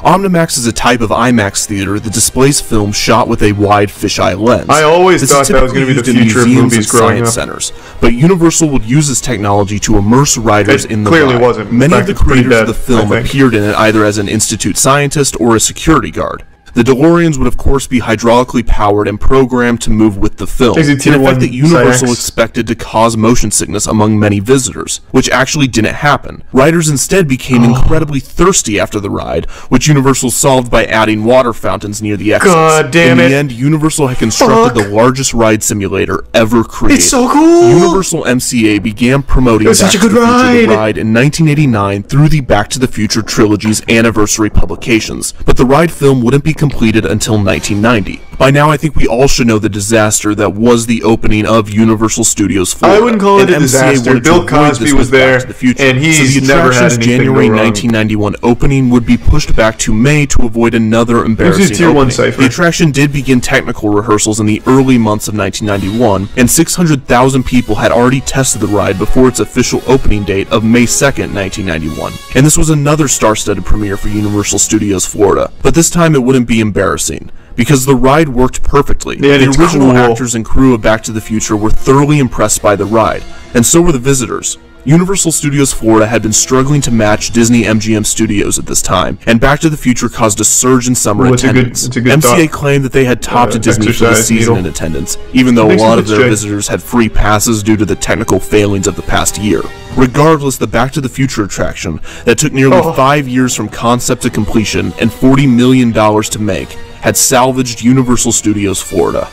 Omnimax is a type of IMAX theater that displays film shot with a wide fisheye lens. I always thought that was going to be the future of movies growing up. Centers, but Universal would use this technology to immerse riders in the clearly ride. Wasn't. Many of the creators of the film appeared in it either as an institute scientist or a security guard. The DeLoreans would of course be hydraulically powered and programmed to move with the film, an effect that Universal expected to cause motion sickness among many visitors, which actually didn't happen. Riders instead became incredibly thirsty after the ride, which Universal solved by adding water fountains near the exits. God damn it. In the end, Universal had constructed the largest ride simulator ever created. It's so cool! Universal MCA began promoting Back to the Future the ride in 1989 through the Back to the Future trilogy's anniversary publications, but the ride film wouldn't be completed until 1990. By now, I think we all should know the disaster that was the opening of Universal Studios Florida. I wouldn't call it a disaster. Bill Cosby was there, and he's never had anything January go wrong. 1991 opening would be pushed back to May to avoid another embarrassing Tier 1 opening. cipher. The attraction did begin technical rehearsals in the early months of 1991, and 600,000 people had already tested the ride before its official opening date of May 2nd, 1991. And this was another star-studded premiere for Universal Studios Florida, but this time it wouldn't be embarrassing, because the ride worked perfectly. Yeah, the original cool. actors and crew of Back to the Future were thoroughly impressed by the ride, and so were the visitors. Universal Studios Florida had been struggling to match Disney MGM Studios at this time, and Back to the Future caused a surge in summer attendance. MCA claimed that they had topped Disney for the season in attendance, even though a lot of their visitors had free passes due to the technical failings of the past year. Regardless, the Back to the Future attraction, that took nearly 5 years from concept to completion and $40 million to make, had salvaged Universal Studios Florida.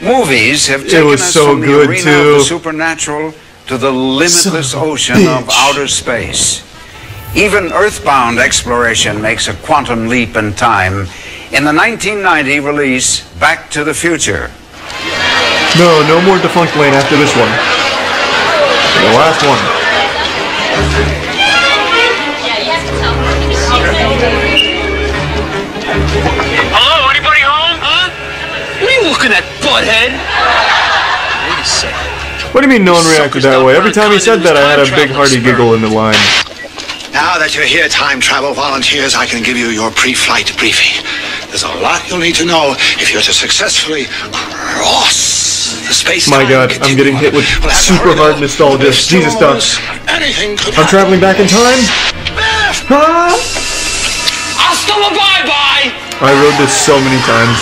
Movies have taken us from the arena of the supernatural to the limitless ocean of outer space. Even earthbound exploration makes a quantum leap in time in the 1990 release Back to the Future. No more Defunctland after this one. The last one. Hello, anybody home? Huh? What are you looking at, butthead? Wait a second. What do you mean no one reacted that way? Every time he said that, I had a big hearty giggle in the line. Now that you're here, time travel volunteers, I can give you your pre-flight briefing. There's a lot you'll need to know if you're to successfully cross the space-time. My God, I'm getting hit with super hard nostalgia. Jesus, Doc. I'm traveling back in time? Huh? Hasta la bye-bye! I rode this so many times.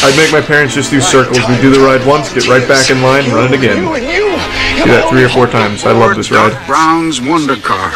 I'd make my parents just do circles. We'd do the ride once, get right back in line, run it again. Do that 3 or 4 times. I love this ride. Doc Brown's Wonder Car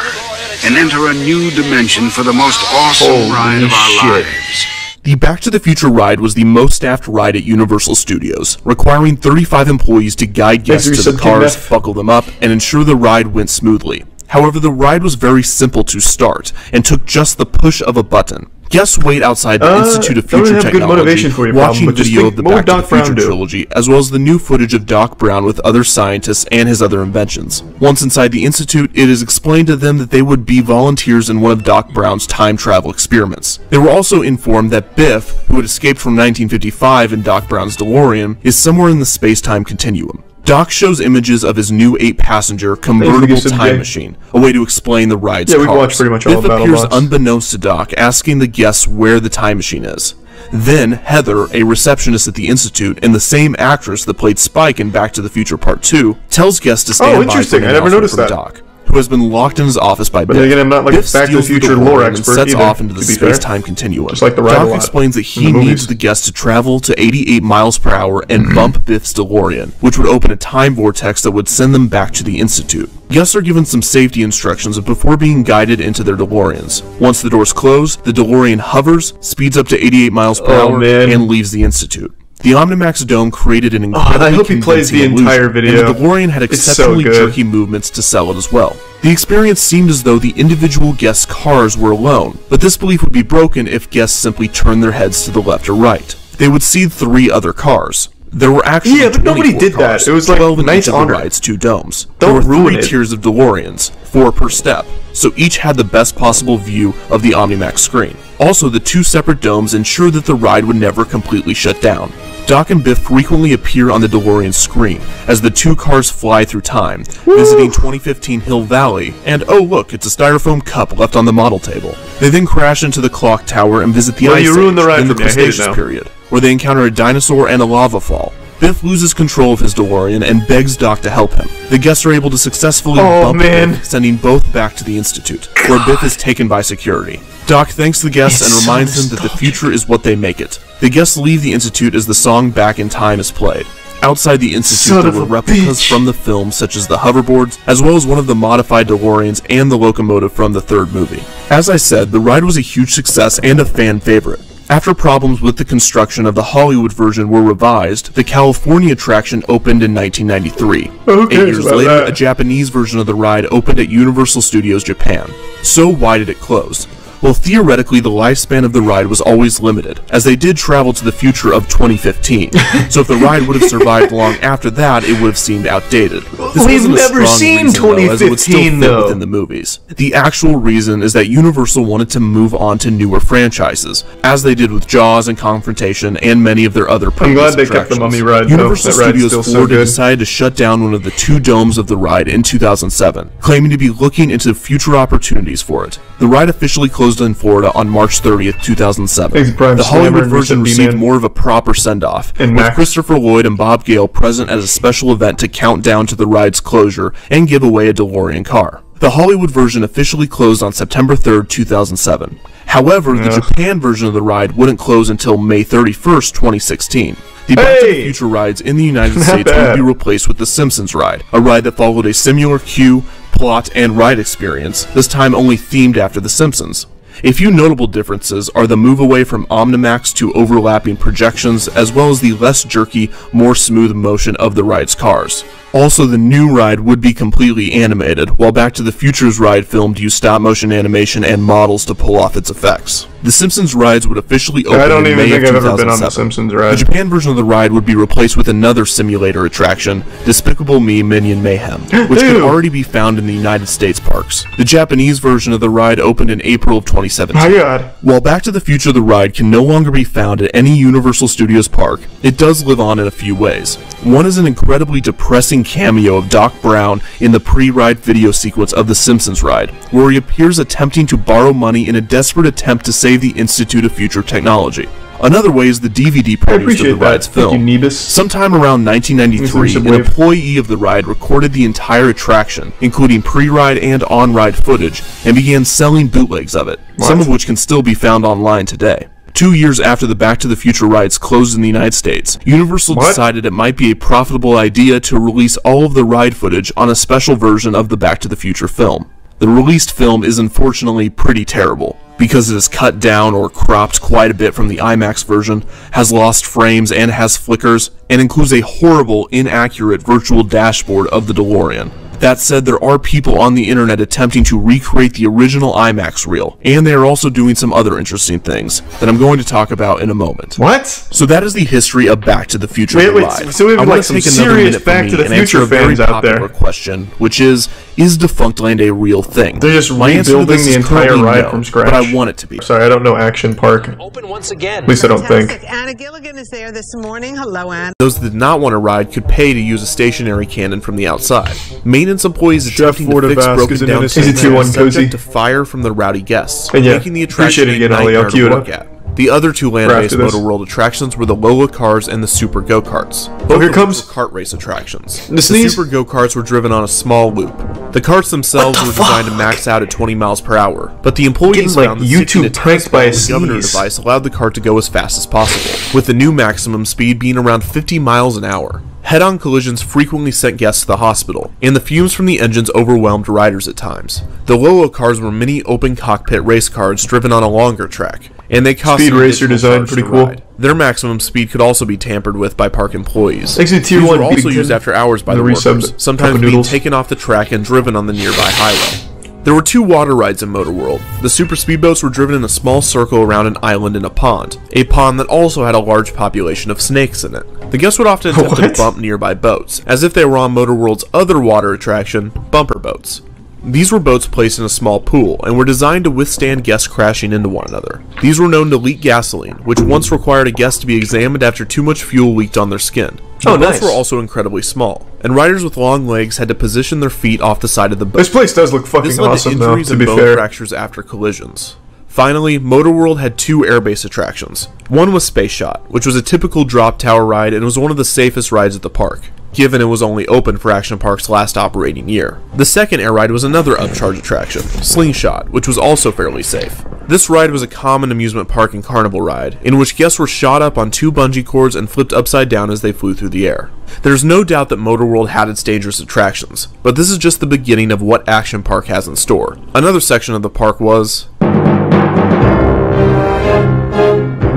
and enter a new dimension for the most awesome ride of our lives. The Back to the Future ride was the most staffed ride at Universal Studios, requiring 35 employees to guide guests to the cars, buckle them up, and ensure the ride went smoothly. However, the ride was very simple to start, and took just the push of a button. Guests wait outside the Institute of Future Technology, watching video of the Back to the Future trilogy, as well as the new footage of Doc Brown with other scientists and his other inventions. Once inside the Institute, it is explained to them that they would be volunteers in one of Doc Brown's time travel experiments. They were also informed that Biff, who had escaped from 1955 in Doc Brown's DeLorean, is somewhere in the space-time continuum. Doc shows images of his new 8-passenger convertible time machine, a way to explain the ride's cars. We watched pretty much all Biff appears unbeknownst to Doc, asking the guests where the time machine is. Then, Heather, a receptionist at the Institute, and the same actress that played Spike in Back to the Future Part 2, tells guests to stand by for an announcement from Doc, who has been locked in his office by Biff. But again, I'm not like a Back to the Future lore expert and sets either, off into the space-time continuum. Just like the ride Doc explains that he needs the guests to travel to 88 miles per hour and bump Biff's DeLorean, which would open a time vortex that would send them back to the Institute. Guests are given some safety instructions before being guided into their DeLoreans. Once the doors close, the DeLorean hovers, speeds up to 88 miles per hour, and leaves the Institute. The Omnimax Dome created an incredibly I hope he plays the entire video. And the DeLorean had exceptionally jerky movements to sell it as well. The experience seemed as though the individual guests' cars were alone, but this belief would be broken if guests simply turned their heads to the left or right. They would see 3 other cars. There were actually but nobody did cars, that. It was like 12 in nice each of honor. the ride's 2 domes. Don't there were ruin 3 it. tiers of DeLoreans, 4 per step, so each had the best possible view of the Omnimax screen. Also, the 2 separate domes ensured that the ride would never completely shut down. Doc and Biff frequently appear on the DeLorean screen as the 2 cars fly through time, visiting 2015 Hill Valley, and oh look, it's a styrofoam cup left on the model table. They then crash into the clock tower and visit the Ice Age, then the Cretaceous period, where they encounter a dinosaur and a lava fall. Biff loses control of his DeLorean and begs Doc to help him. The guests are able to successfully bump Biff, sending both back to the Institute, where Biff is taken by security. Doc thanks the guests and reminds them that the future is what they make it. The guests leave the Institute as the song Back in Time is played. Outside the Institute, there were replicas from the film, such as the hoverboards, as well as one of the modified DeLoreans and the locomotive from the 3rd movie. As I said, the ride was a huge success and a fan favorite. After problems with the construction of the Hollywood version were revised, the California attraction opened in 1993. 8 years later, a Japanese version of the ride opened at Universal Studios Japan. So why did it close? Well, theoretically, the lifespan of the ride was always limited, as they did travel to the future of 2015. So if the ride would have survived long after that, it would have seemed outdated. We've never seen 2015, as it would still fit within the movies. The actual reason is that Universal wanted to move on to newer franchises, as they did with Jaws and Confrontation and many of their other previous I'm glad they attractions. kept the Mummy ride, Universal though. That ride's Studios still so Florida good. decided to shut down one of the 2 domes of the ride in 2007, claiming to be looking into future opportunities for it. The ride officially closed in Florida on March 30th, 2007. The Hollywood version received more of a proper send-off, with Christopher Lloyd and Bob Gale present at a special event to count down to the ride's closure and give away a DeLorean car. The Hollywood version officially closed on September 3rd, 2007. However, the Japan version of the ride wouldn't close until May 31st, 2016. The Back to the Future rides in the United States would be replaced with the Simpsons ride, a ride that followed a similar queue, plot, and ride experience, this time only themed after The Simpsons. A few notable differences are the move away from Omnimax to overlapping projections, as well as the less jerky, more smooth motion of the ride's cars. Also, the new ride would be completely animated, while Back to the Future's ride filmed used stop-motion animation and models to pull off its effects. The Simpsons rides would officially open in May of 2007. I don't even think I've ever been on the Simpsons ride. The Japan version of the ride would be replaced with another simulator attraction, Despicable Me Minion Mayhem, which could already be found in the United States parks. The Japanese version of the ride opened in April of 2017. My God. While Back to the Future the ride can no longer be found at any Universal Studios park, it does live on in a few ways. One is an incredibly depressing cameo of Doc Brown in the pre-ride video sequence of the Simpsons ride, where he appears attempting to borrow money in a desperate attempt to save the Institute of Future Technology. Another way is the DVD produced of the ride's film. Sometime around 1993, an employee of the ride recorded the entire attraction, including pre-ride and on-ride footage, and began selling bootlegs of it, some of which can still be found online today. 2 years after the Back to the Future rides closed in the United States, Universal decided it might be a profitable idea to release all of the ride footage on a special version of the Back to the Future film. The released film is unfortunately pretty terrible, because it is cut down or cropped quite a bit from the IMAX version, has lost frames and has flickers, and includes a horrible, inaccurate virtual dashboard of the DeLorean. That said, there are people on the internet attempting to recreate the original IMAX reel, and they are also doing some other interesting things that I'm going to talk about in a moment. What? So that is the history of Back to the Future ride. So we have like some serious Back to the Future fans out there. Question, which is Defunctland a real thing? They're just rebuilding the entire ride from scratch. But I want it to be. Sorry, I don't know Action Park. Open once again. At least I don't think. Anna Gilligan is there this morning. Hello, Anna. Those that did not want to ride could pay to use a stationary cannon from the outside. Maintenance employees attempting to fix broken down subject to fire from the rowdy guests, making the attraction a nightmare to work at. The other 2 land-based Motor World attractions were the Lola Cars and the Super Go-Karts. Both here comes kart race attractions. The Super Go-Karts were driven on a small loop. The carts themselves were designed to max out at 20 miles per hour, but the employees found that YouTube pranked by a governor device allowed the cart to go as fast as possible, with the new maximum speed being around 50 miles an hour. Head-on collisions frequently sent guests to the hospital, and the fumes from the engines overwhelmed riders at times. The Lolo cars were mini open cockpit race cars driven on a longer track, and they cost Speed Racer design pretty cool. Their maximum speed could also be tampered with by park employees. These were also used after hours by the workers, sometimes being taken off the track and driven on the nearby highway. There were 2 water rides in Motor World. The super speedboats were driven in a small circle around an island in a pond that also had a large population of snakes in it. The guests would often attempt to bump nearby boats, as if they were on Motor World's other water attraction, bumper boats. These were boats placed in a small pool, and were designed to withstand guests crashing into one another. These were known to leak gasoline, which once required a guest to be examined after too much fuel leaked on their skin. The boats were also incredibly small, and riders with long legs had to position their feet off the side of the boat. This place does look fucking awesome, though, to be fair. Bone fractures after collisions. Finally, Motor World had 2 airbase attractions. One was Space Shot, which was a typical drop tower ride and was one of the safest rides at the park, given it was only open for Action Park's last operating year. The second air ride was another upcharge attraction, Slingshot, which was also fairly safe. This ride was a common amusement park and carnival ride, in which guests were shot up on 2 bungee cords and flipped upside down as they flew through the air. There's no doubt that Motor World had its dangerous attractions, but this is just the beginning of what Action Park has in store. Another section of the park was...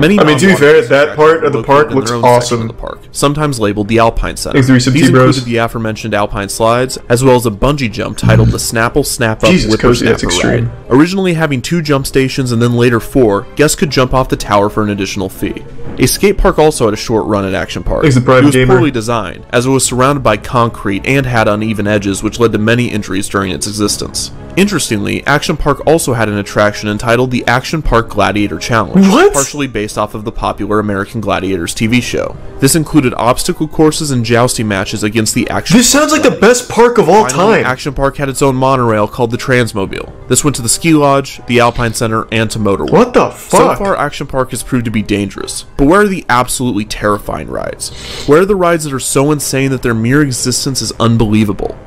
I mean, to be fair, that part of the park looks awesome. sometimes labeled the Alpine Center. Thanks, These included the aforementioned Alpine slides, as well as a bungee jump titled the Snapple Snap Up Whippersnapper Ride. Originally having 2 jump stations and then later 4, guests could jump off the tower for an additional fee. A skate park also had a short run at Action Park. It was poorly designed, as it was surrounded by concrete and had uneven edges, which led to many injuries during its existence. Interestingly, Action Park also had an attraction entitled the Action Park Gladiator Challenge, partially based off of the popular American Gladiators TV show. This included obstacle courses and jousting matches against the Action Park. This sounds like the best park of all time. Action Park had its own monorail called the Transmobile. This went to the Ski Lodge, the Alpine Center, and to Motorworld. What the fuck? So far, Action Park has proved to be dangerous, but where are the absolutely terrifying rides? Where are the rides that are so insane that their mere existence is unbelievable?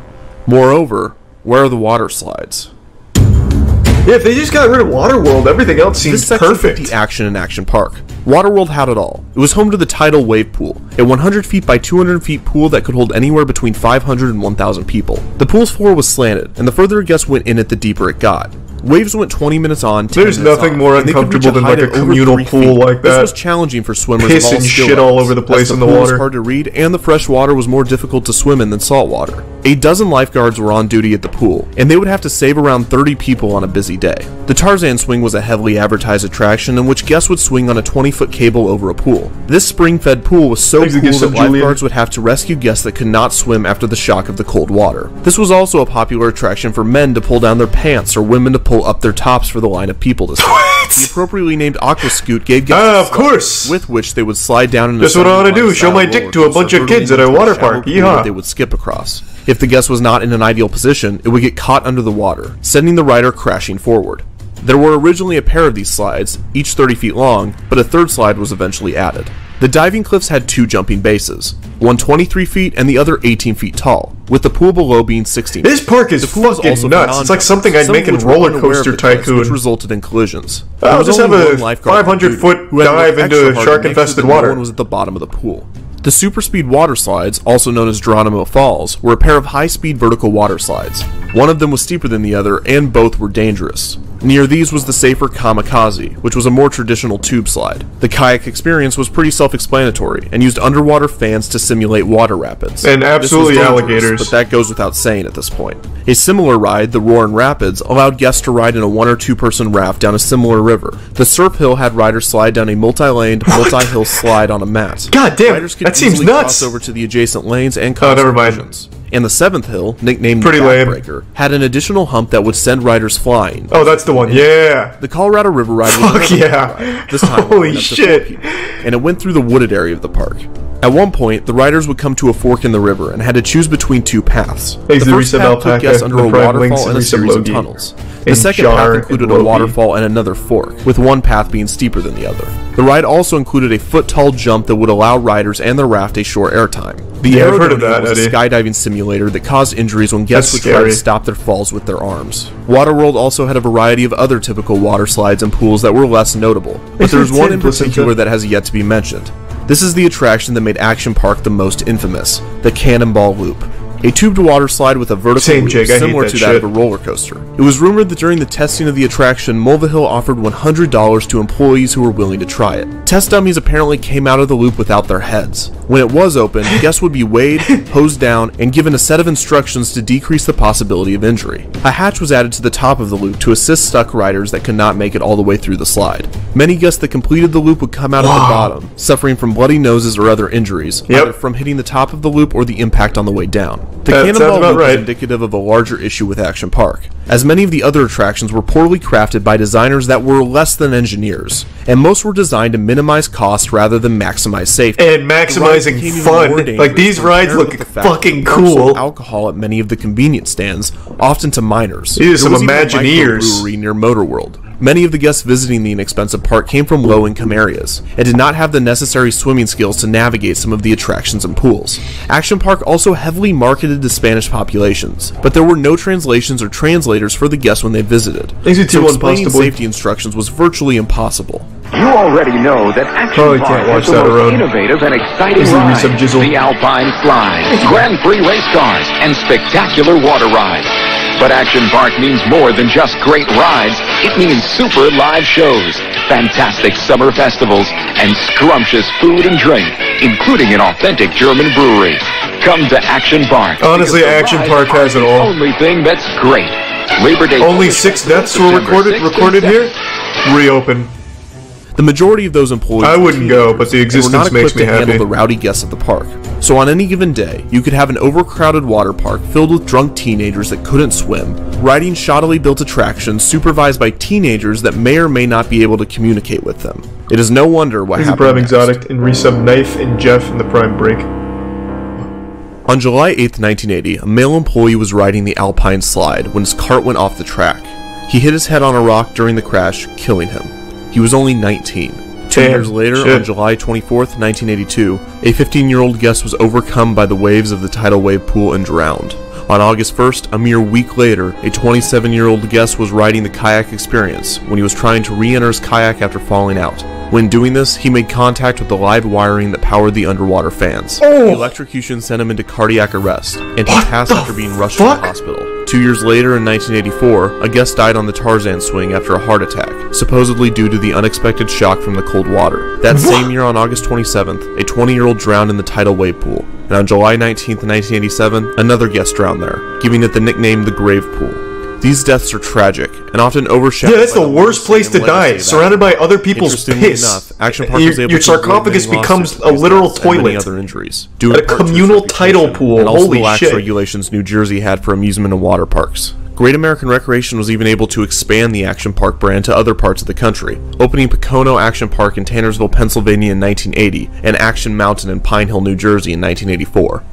Moreover, where are the water slides? Yeah, if they just got rid of Waterworld, everything else seems perfect. The action in Action Park. Waterworld had it all. It was home to the tidal wave pool, a 100 feet by 200 feet pool that could hold anywhere between 500 and 1,000 people. The pool's floor was slanted, and the further a guest went in it, the deeper it got. Waves went 20 minutes on, 10 There's minutes nothing off, more uncomfortable than like a communal pool like that. This was challenging for swimmers Piss of all and skill shit all levels, over the place as in the pool water. was hard to read, and the fresh water was more difficult to swim in than salt water. A dozen lifeguards were on duty at the pool, and they would have to save around 30 people on a busy day. The Tarzan swing was a heavily advertised attraction in which guests would swing on a 20-foot cable over a pool. This spring-fed pool was so cool that lifeguards would have to rescue guests that could not swim after the shock of the cold water. This was also a popular attraction for men to pull down their pants or women to pull up their tops for the line of people to swim. The appropriately named Aqua Scoot gave guests of course, with which they would slide down into that's what I want to do, show my dick to a bunch of kids at a water park. Yeehaw. They would skip across. If the guest was not in an ideal position, it would get caught under the water, sending the rider crashing forward. There were originally a pair of these slides, each 30 feet long, but a third slide was eventually added. The diving cliffs had 2 jumping bases, one 23 feet and the other 18 feet tall, with the pool below being 16 feet. This park is fucking nuts. It's like something I'd make in Roller Coaster Tycoon. Which resulted in collisions. I'll just have a 500-foot dive into shark-infested water. No one was at the bottom of the pool. The super speed water slides, also known as Geronimo Falls, were a pair of high-speed vertical water slides. One of them was steeper than the other, and both were dangerous. Near these was the safer Kamikaze, which was a more traditional tube slide. The kayak experience was pretty self-explanatory, and used underwater fans to simulate water rapids. And absolutely alligators. But that goes without saying at this point. A similar ride, the Roarin' Rapids, allowed guests to ride in a 1 or 2 person raft down a similar river. The Surf Hill had riders slide down a multi-laned, multi-hill slide on a mat. God damn, that seems nuts! Cross over to the adjacent lanes and cause collisions. And the 7th hill, nicknamed Backbreaker, had an additional hump that would send riders flying. Oh, that's the one, yeah! The Colorado River Ride was another ride. This time holy shit! And it went through the wooded area of the park. At one point, the riders would come to a fork in the river and had to choose between 2 paths. The first path took guests under a waterfall and a series of tunnels. The second path included a waterfall and another fork, with one path being steeper than the other. The ride also included a foot-tall jump that would allow riders and their raft a short airtime. The Aerodrome was a skydiving simulator that caused injuries when guests would try to stop their falls with their arms. Waterworld also had a variety of other typical water slides and pools that were less notable, but there is one in particular that has yet to be mentioned. This is the attraction that made Action Park the most infamous, the Cannonball Loop. A tubed water slide with a vertical loop similar to that of a roller coaster. It was rumored that during the testing of the attraction, Mulvihill offered $100 to employees who were willing to try it. Test dummies apparently came out of the loop without their heads. When it was open, guests would be weighed, hosed down, and given a set of instructions to decrease the possibility of injury. A hatch was added to the top of the loop to assist stuck riders that could not make it all the way through the slide. Many guests that completed the loop would come out at the bottom, suffering from bloody noses or other injuries, either from hitting the top of the loop or the impact on the way down. The Cannonball Loop is indicative of a larger issue with Action Park, as many of the other attractions were poorly crafted by designers that were less than engineers, and most were designed to minimize cost rather than maximize safety. And maximizing fun. Like, these rides look fucking cool. Alcohol at many of the convenience stands, often to minors. These are some Imagineers. Brewery near Motorworld. Many of the guests visiting the inexpensive park came from low-income areas, and did not have the necessary swimming skills to navigate some of the attractions and pools. Action Park also heavily marketed to Spanish populations, but there were no translations or translators for the guests when they visited, so explaining safety instructions was virtually impossible. You already know that Action Park is the most innovative and exciting ride, the Alpine Slide, Grand Prix race cars, and spectacular water rides. But Action Park means more than just great rides. It means super live shows, fantastic summer festivals, and scrumptious food and drink. including an authentic German brewery. Come to Action Park. Honestly, Action Park has it all. Only thing that's great. Labor Day. Only 6 deaths were recorded here. Reopen. The majority of those employees I wouldn't go, but the existence makes me happy. Were not equipped to handle the rowdy guests at the park. So on any given day, you could have an overcrowded water park filled with drunk teenagers that couldn't swim, riding shoddily built attractions supervised by teenagers that may or may not be able to communicate with them. It is no wonder what happened Prime next. Exotic and resub Knife and Jeff in the Prime Break. On July 8th, 1980, a male employee was riding the Alpine slide when his cart went off the track. He hit his head on a rock during the crash, killing him. He was only 19. 2 years later, on July 24th, 1982, a 15-year-old guest was overcome by the waves of the tidal wave pool and drowned. On August 1st, a mere week later, a 27-year-old guest was riding the kayak experience when he was trying to re-enter his kayak after falling out. When doing this, he made contact with the live wiring that powered the underwater fans. The electrocution sent him into cardiac arrest, and he passed after being rushed to the hospital. 2 years later, in 1984, a guest died on the Tarzan swing after a heart attack, supposedly due to the unexpected shock from the cold water. That same year, on August 27th, a 20-year-old drowned in the tidal wave pool. And on July 19th, 1987, another guest drowned there, giving it the nickname the Grave Pool. These deaths are tragic, and often overshadowed. Yeah, that's the worst place to die, surrounded by other people's piss. Action Park was able your sarcophagus becomes a literal toilet. Other injuries, at a communal tidal pool. And also Holy the lax shit! regulations New Jersey had for amusement and water parks. Great American Recreation was even able to expand the Action Park brand to other parts of the country, opening Pocono Action Park in Tannersville, Pennsylvania in 1980, and Action Mountain in Pine Hill, New Jersey in 1984.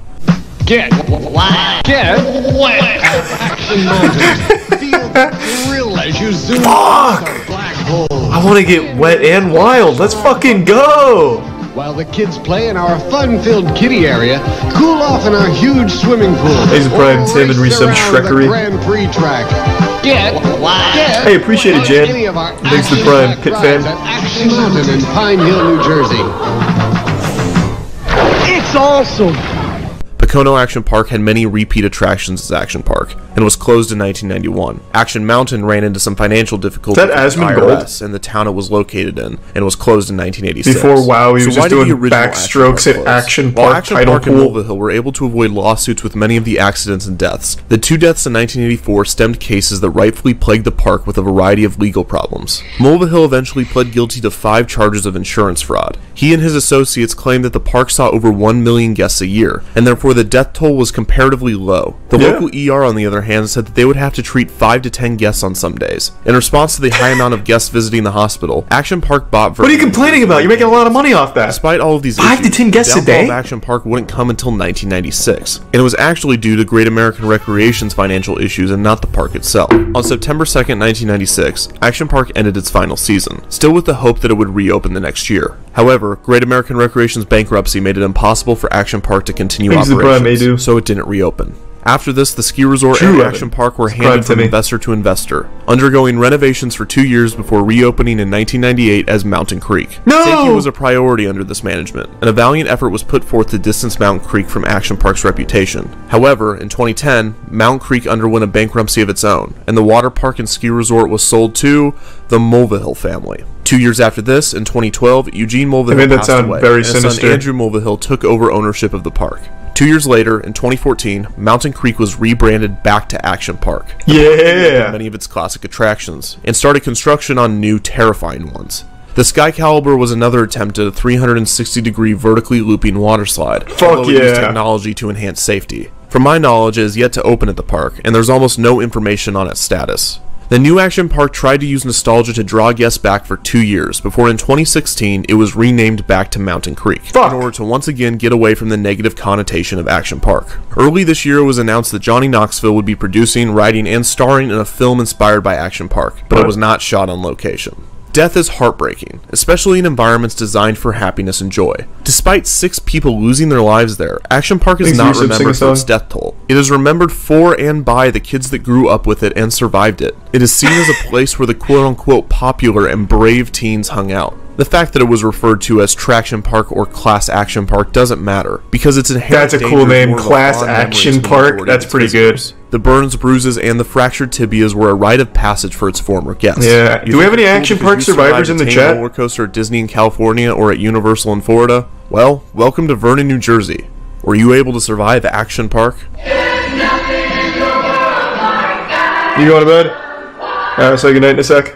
Get wet. Get wet. Action Mountain. Feel the thrill as you zoom Fuck! past a black hole. I want to get wet and wild. Let's fucking go! While the kids play in our fun-filled kiddie area, cool off in our huge swimming pool. Thanks to Prime Tim and resub Shrekery. Grand Prix track. Get wet. Hey, appreciate it, Jan. Thanks to Prime Pit Fan. At Action Mountain in Pine Hill, New Jersey. It's awesome. Pocono Action Park had many repeat attractions as Action Park, and was closed in 1991. Action Mountain ran into some financial difficulties with the IRS and the town it was located in, and was closed in 1986. Before WoW, he was just doing backstrokes at Action Park. While Action Park and Mulvihill were able to avoid lawsuits with many of the accidents and deaths, the 2 deaths in 1984 stemmed cases that rightfully plagued the park with a variety of legal problems. Mulvihill eventually pled guilty to 5 charges of insurance fraud. He and his associates claimed that the park saw over 1 million guests a year, and therefore the death toll was comparatively low. The local ER, on the other hand, said that they would have to treat 5 to 10 guests on some days. In response to the high amount of guests visiting the hospital, Action Park bought... What are you complaining about? You're making a lot of money off that. Despite all of these 5 to 10 guests a day? The Action Park wouldn't come until 1996, and it was actually due to Great American Recreation's financial issues and not the park itself. On September 2nd, 1996, Action Park ended its final season, still with the hope that it would reopen the next year. However, Great American Recreation's bankruptcy made it impossible for Action Park to continue operations, so it didn't reopen. After this, the ski resort and Action Park were handed from investor to investor, undergoing renovations for 2 years before reopening in 1998 as Mountain Creek. Safety was a priority under this management, and a valiant effort was put forth to distance Mountain Creek from Action Park's reputation. However, in 2010, Mountain Creek underwent a bankruptcy of its own, and the water park and ski resort was sold to the Mulvihill family. 2 years after this, in 2012, Eugene Mulvihill passed away, and his son Andrew Mulvihill took over ownership of the park. 2 years later, in 2014, Mountain Creek was rebranded back to Action Park. Yeah! Many of its classic attractions, and started construction on new, terrifying ones. The Sky Caliber was another attempt at a 360-degree vertically looping water slide. Fuck yeah! It used technology to enhance safety. From my knowledge, it is yet to open at the park, and there's almost no information on its status. The new Action Park tried to use nostalgia to draw guests back for 2 years, before in 2016 it was renamed back to Mountain Creek, in order to once again get away from the negative connotation of Action Park. Early this year it was announced that Johnny Knoxville would be producing, writing, and starring in a film inspired by Action Park, but it was not shot on location. Death is heartbreaking, especially in environments designed for happiness and joy. Despite 6 people losing their lives there, Action Park is not remembered for its death toll. It is remembered for and by the kids that grew up with it and survived it. It is seen as a place where the quote-unquote popular and brave teens hung out. The fact that it was referred to as Traction Park or Class Action Park doesn't matter, because its inherent That's a cool name, Class Action Park. That's pretty good. The burns, bruises, and the fractured tibias were a rite of passage for its former guests. Yeah. Do we have any Action Park survivors in the chat? Roller coaster at Disney in California or at Universal in Florida? Well, welcome to Vernon, New Jersey. Were you able to survive Action Park? You going to bed? Alright, say goodnight in a sec.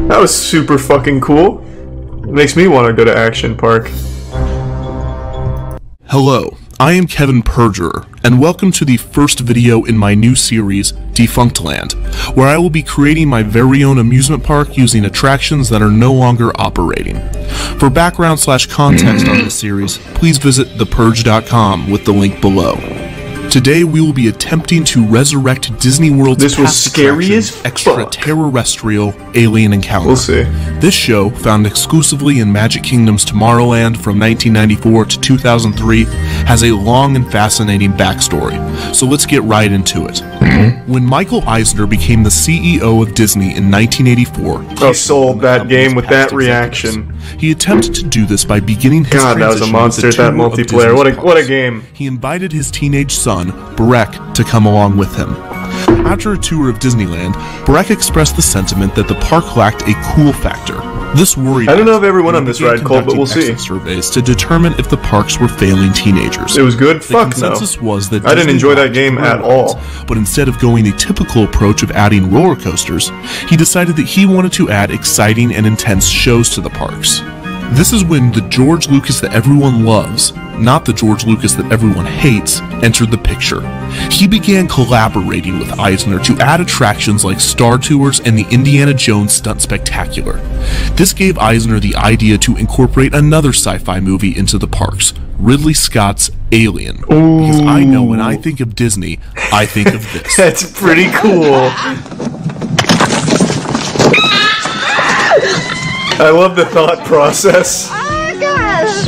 That was super fucking cool. It makes me want to go to Action Park. Hello, I am Kevin Perjurer, and welcome to the first video in my new series, Defunctland, where I will be creating my very own amusement park using attractions that are no longer operating. For background/context on this series, please visit thepurge.com with the link below. Today we will be attempting to resurrect Disney World's This was scary as fuck. Extraterrestrial Alien Encounter. We'll see. This show, found exclusively in Magic Kingdom's Tomorrowland from 1994 to 2003, has a long and fascinating backstory, so let's get right into it. When Michael Eisner became the CEO of Disney in 1984, he sold that game with that reaction. He attempted to do this by beginning his God, that was a monster, that multiplayer. What a game. He invited his teenage son, Barek, to come along with him. After a tour of Disneyland, Barek expressed the sentiment that the park lacked a cool factor. This worried I don't know if everyone on this ride called, but we'll see. Surveys to determine if the parks were failing teenagers. It was good? Fuck no. The consensus was that I didn't enjoy that game at all. But instead of going the typical approach of adding roller coasters, he decided that he wanted to add exciting and intense shows to the parks. This is when the George Lucas that everyone loves, not the George Lucas that everyone hates, entered the picture. He began collaborating with Eisner to add attractions like Star Tours and the Indiana Jones Stunt Spectacular. This gave Eisner the idea to incorporate another sci-fi movie into the parks, Ridley Scott's Alien. Ooh. Because I know when I think of Disney, I think of this. That's pretty cool. I love the thought process. Oh gosh!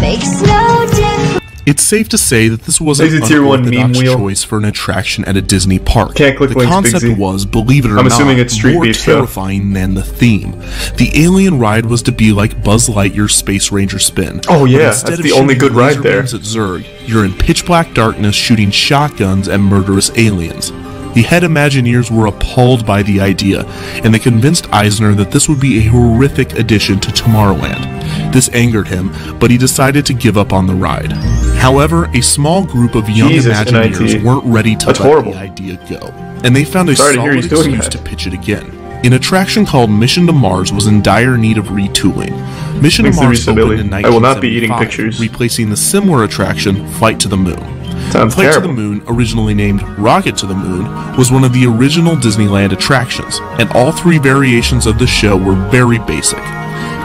Makes no difference. It's safe to say that this wasn't an unorthodox choice for an attraction at a Disney park. Can't click the links, concept Big Z. was, believe it or I'm not, assuming it's Street more Beef, terrifying than the theme. The Alien ride was to be like Buzz Lightyear's Space Ranger spin. Oh yeah, that's the only good ride there. At Zurg, you're in pitch black darkness shooting shotguns at murderous aliens. The head Imagineers were appalled by the idea, and they convinced Eisner that this would be a horrific addition to Tomorrowland. This angered him, but he decided to give up on the ride. However, a small group of young Imagineers weren't ready to let the idea go, and they found a solid excuse to pitch it again. An attraction called Mission to Mars was in dire need of retooling. Mission to Mars opened in 1975, I will not be eating pictures. Replacing the similar attraction, Flight to the Moon. Sounds Flight terrible. to the Moon, originally named Rocket to the Moon, was one of the original Disneyland attractions, and all three variations of the show were very basic.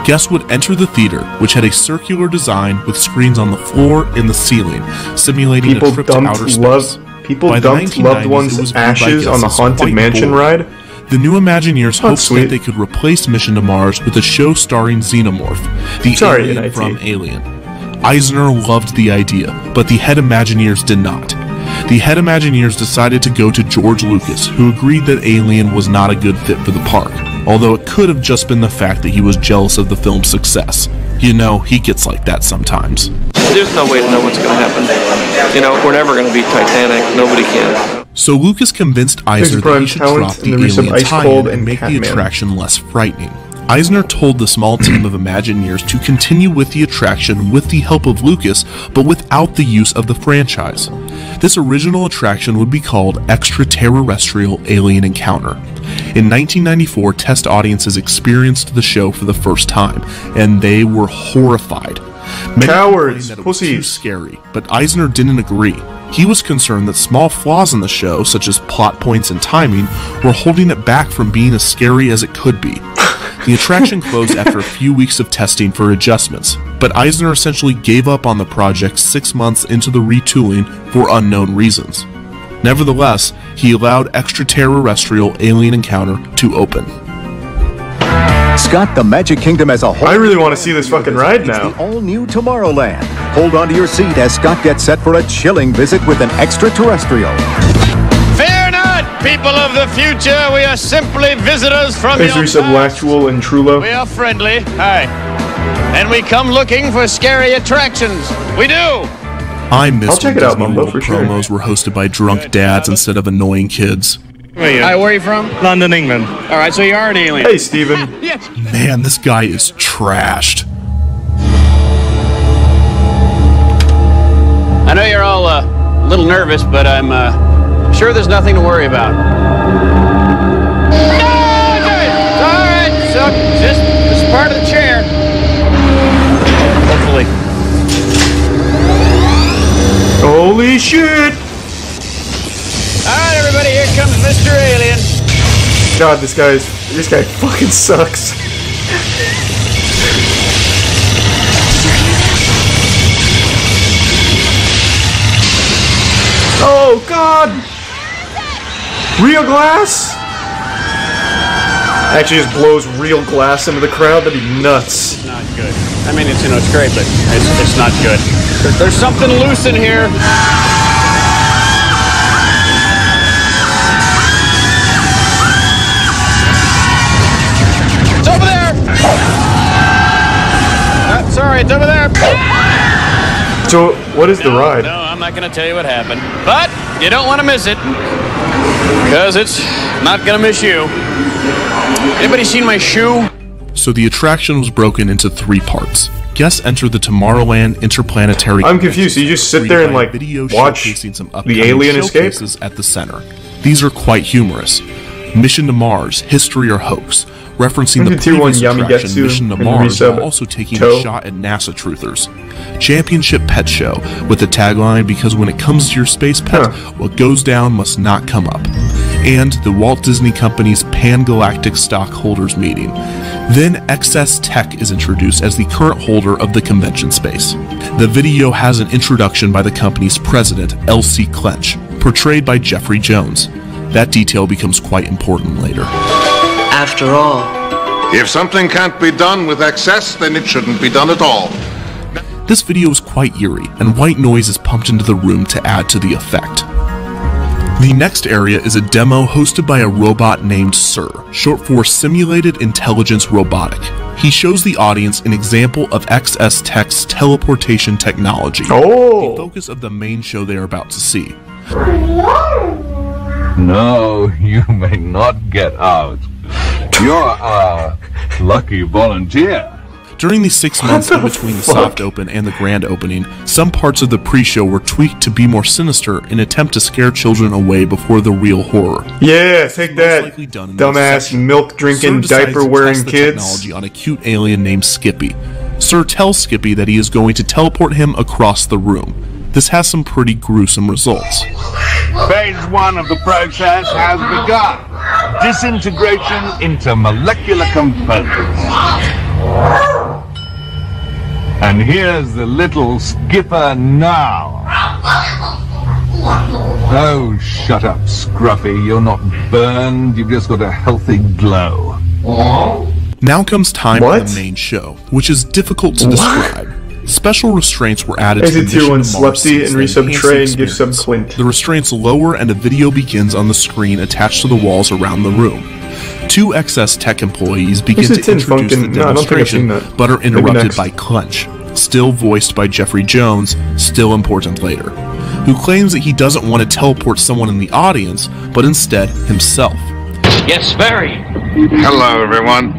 Guests would enter the theater, which had a circular design with screens on the floor and the ceiling, simulating a trip to outer space. People dumped loved ones' ashes on the Haunted Mansion ride? The new Imagineers hoped that they could replace Mission to Mars with a show starring Xenomorph, the alien from Alien. Eisner loved the idea, but the head Imagineers did not. The head Imagineers decided to go to George Lucas, who agreed that Alien was not a good fit for the park, although it could have just been the fact that he was jealous of the film's success. You know, he gets like that sometimes. There's no way to know what's going to happen. You know, we're never going to beat Titanic. Nobody can. So Lucas convinced Eisner that he should drop the Alien tie-in and make the attraction less frightening. Eisner told the small team of Imagineers to continue with the attraction with the help of Lucas, but without the use of the franchise. This original attraction would be called Extraterrestrial Alien Encounter. In 1994, test audiences experienced the show for the first time, and they were horrified. Many Cowards! that it was too scary, but Eisner didn't agree. He was concerned that small flaws in the show, such as plot points and timing, were holding it back from being as scary as it could be. The attraction closed after a few weeks of testing for adjustments, but Eisner essentially gave up on the project 6 months into the retooling for unknown reasons. Nevertheless, he allowed Extraterrestrial Alien Encounter to open. Scott, the Magic Kingdom as a whole. I really want to see this fucking ride now. The all-new Tomorrowland. Hold on to your seat as Scott gets set for a chilling visit with an extraterrestrial. Fear not, people of the future. We are simply visitors from your past. Lactual and Trullo. We are friendly. Hi. And we come looking for scary attractions. We do. I miss when Disney World promos were hosted by drunk dads instead of annoying kids. Hi, where are you from? London, England. All right, so you are an alien. Hey, Steven. Yes. Man, this guy is trashed. I know you're all a little nervous, but I'm sure there's nothing to worry about. No! All right, so just this is part of the chair. Hopefully. Holy shit! Alright, everybody, here comes Mr. Alien. God, this guy fucking sucks. Oh God! Real glass? Actually, just blows real glass into the crowd. That'd be nuts. It's not good. I mean, it's it's great, but it's not good. There's something loose in here. It's over there. Sorry, it's over there. So, what is the ride? No, I'm not going to tell you what happened, but you don't want to miss it because it's not going to miss you. Anybody seen my shoe? So the attraction was broken into 3 parts. Guests enter the Tomorrowland Interplanetary. I'm confused. So you just sit there and like watch the alien escape at the center. These are quite humorous. Mission to Mars, History or Hoax, referencing the previous attraction Mission to Mars, while also taking a shot at NASA truthers. Championship Pet Show, with the tagline, because when it comes to your space pet, what goes down must not come up. And the Walt Disney Company's Pan-Galactic Stockholders Meeting. Then XS Tech is introduced as the current holder of the convention space. The video has an introduction by the company's president, L.C. Clench, portrayed by Jeffrey Jones. That detail becomes quite important later. After all, if something can't be done with excess, then it shouldn't be done at all. This video is quite eerie, and white noise is pumped into the room to add to the effect. The next area is a demo hosted by a robot named Sir, short for Simulated Intelligence Robotic. He shows the audience an example of XS Tech's teleportation technology, the focus of the main show they are about to see. No, you may not get out. You're a lucky volunteer. During the 6 months in between the soft open and the grand opening, some parts of the pre-show were tweaked to be more sinister in an attempt to scare children away before the real horror. Yeah, take that, dumbass, milk-drinking, diaper-wearing kids. Technology on a cute alien named Skippy. Sir tells Skippy that he is going to teleport him across the room. This has some pretty gruesome results. Phase 1 of the process has begun. Disintegration into molecular components. And here's the little skipper now. Oh, shut up, Scruffy. You're not burned. You've just got a healthy glow. Now comes time for the main show, which is difficult to describe. Special restraints were added to the Mission to Mars scenes that enhance the experience. The restraints lower and a video begins on the screen attached to the walls around the room. 2 XS Tech employees begin to introduce the demonstration, but are interrupted by Clench, still voiced by Jeffrey Jones, still important later, who claims that he doesn't want to teleport someone in the audience, but instead himself. Yes, very. Hello, everyone.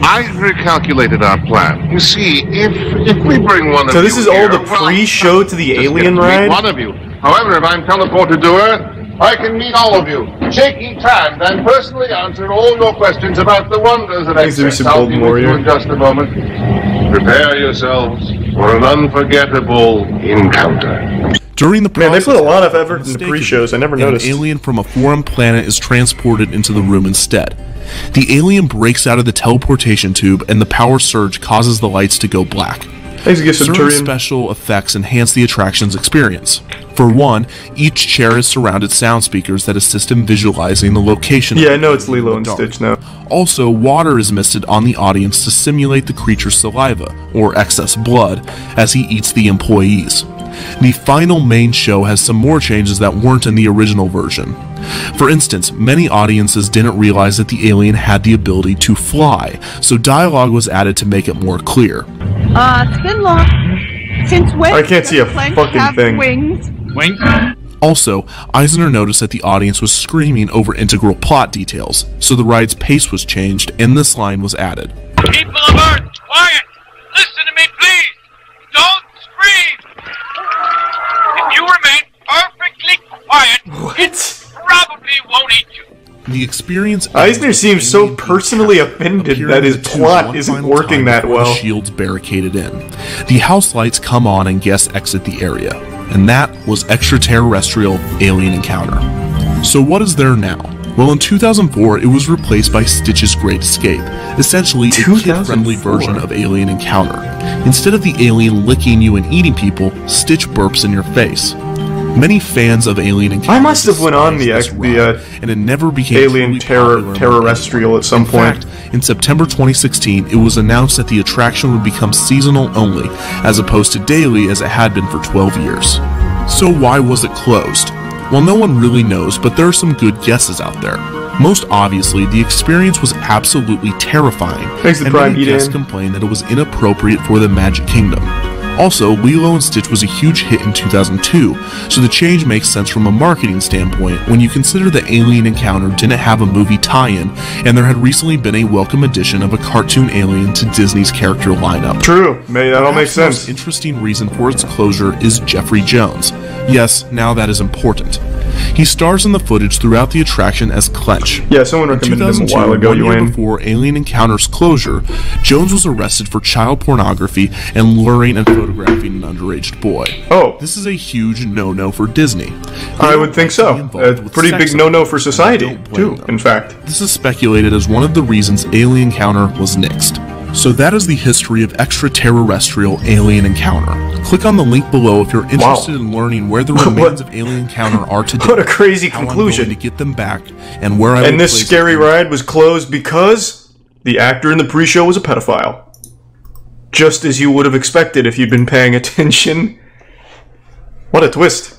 I recalculated our plan. You see, if we bring one of you. So this is all the pre-show to the alien ride? One of you. However, if I'm teleported to Earth, I can meet all of you, shake each hand, and personally answer all your questions about the wonders of excess. I'll be with you in just a moment. Prepare yourselves for an unforgettable encounter. During the process, they put a lot of effort into pre-shows. I never noticed. An alien from a foreign planet is transported into the room instead. The alien breaks out of the teleportation tube, and the power surge causes the lights to go black. Certain special effects enhance the attraction's experience. For one, each chair is surrounded sound speakers that assist in visualizing the location. Yeah, I know it's Lilo and Stitch now. Also, water is misted on the audience to simulate the creature's saliva, or excess blood, as he eats the employees. The final main show has some more changes that weren't in the original version. For instance, many audiences didn't realize that the alien had the ability to fly, so dialogue was added to make it more clear. It's been long. Since when I can't see a fucking thing. Wings? Wings? Also, Eisner noticed that the audience was screaming over integral plot details, so the ride's pace was changed and this line was added. People of Earth, quiet! Listen to me, please! Don't scream! If you remain perfectly quiet, it probably won't eat you. The experience. Eisner seems so personally offended that his plot isn't working that well. Shields barricaded in. The house lights come on and guests exit the area, and that was extraterrestrial alien encounter. So what is there now? Well, in 2004, it was replaced by Stitch's Great Escape, essentially a kid-friendly version of Alien Encounter. Instead of the alien licking you and eating people, Stitch burps in your face. Many fans of Alien Encounter. I must have went on the and it never became Alien Terrestrial at some point. In fact, in September 2016, it was announced that the attraction would become seasonal only, as opposed to daily as it had been for 12 years. So why was it closed? Well, no one really knows, but there are some good guesses out there. Most obviously, the experience was absolutely terrifying, and many guests complained that it was inappropriate for the Magic Kingdom. Also, Lilo & Stitch was a huge hit in 2002, so the change makes sense from a marketing standpoint when you consider that Alien Encounter didn't have a movie tie-in, and there had recently been a welcome addition of a cartoon alien to Disney's character lineup. True, that all makes sense. The most interesting reason for its closure is Jeffrey Jones. Yes, now that is important. He stars in the footage throughout the attraction as Clench. Yeah, someone recommended him a while ago, before Alien Encounter's closure, Jones was arrested for child pornography and luring and photographing an underage boy. Oh. This is a huge no-no for Disney. I would think so. A pretty big no-no for society, too, in fact. This is speculated as one of the reasons Alien Encounter was nixed. So that is the history of extraterrestrial Alien Encounter. Click on the link below if you're interested in learning where the remains of Alien Encounter are today. What a crazy conclusion. I'm going to get them back, and where I And this scary ride was closed because the actor in the pre-show was a pedophile. Just as you would have expected if you'd been paying attention. What a twist.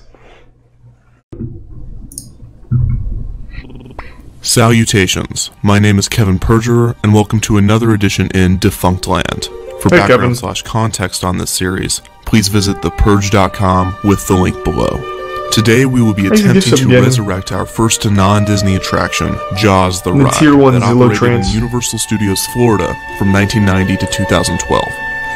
Salutations, my name is Kevin Perjurer, and welcome to another edition in Defunctland. For background/context on this series, please visit thepurge.com with the link below. Today we will be attempting to resurrect our first non-Disney attraction, Jaws the Ride, that operated in Universal Studios Florida from 1990 to 2012.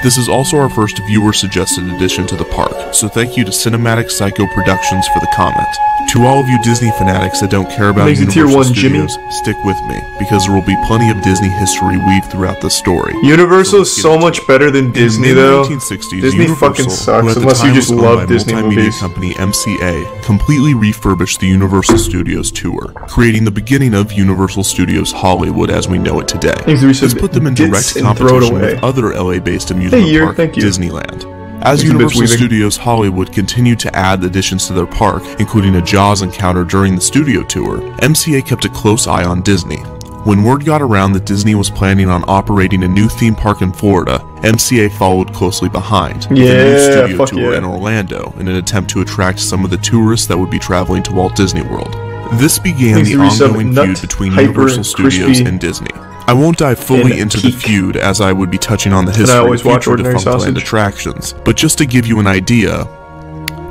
This is also our first viewer-suggested addition to the park, so thank you to Cinematic Psycho Productions for the comment. To all of you Disney fanatics that don't care about Universal Studios, stick with me, because there will be plenty of Disney history weaved throughout the story. Universal is so much better than Disney, though. In the 1960s, Disney fucking sucks, unless you just love Disney movies. Multimedia company MCA completely refurbished the Universal Studios tour, creating the beginning of Universal Studios Hollywood as we know it today. This put them in direct competition with other LA-based amusement park, Disneyland. As Universal Studios Hollywood continued to add additions to their park, including a Jaws encounter during the studio tour, MCA kept a close eye on Disney. When word got around that Disney was planning on operating a new theme park in Florida, MCA followed closely behind, with a new studio tour in Orlando in an attempt to attract some of the tourists that would be traveling to Walt Disney World. This began the ongoing feud between Universal Studios and Disney. I won't dive fully into the feud, as I would be touching on the history of future Defunctland attractions, but just to give you an idea,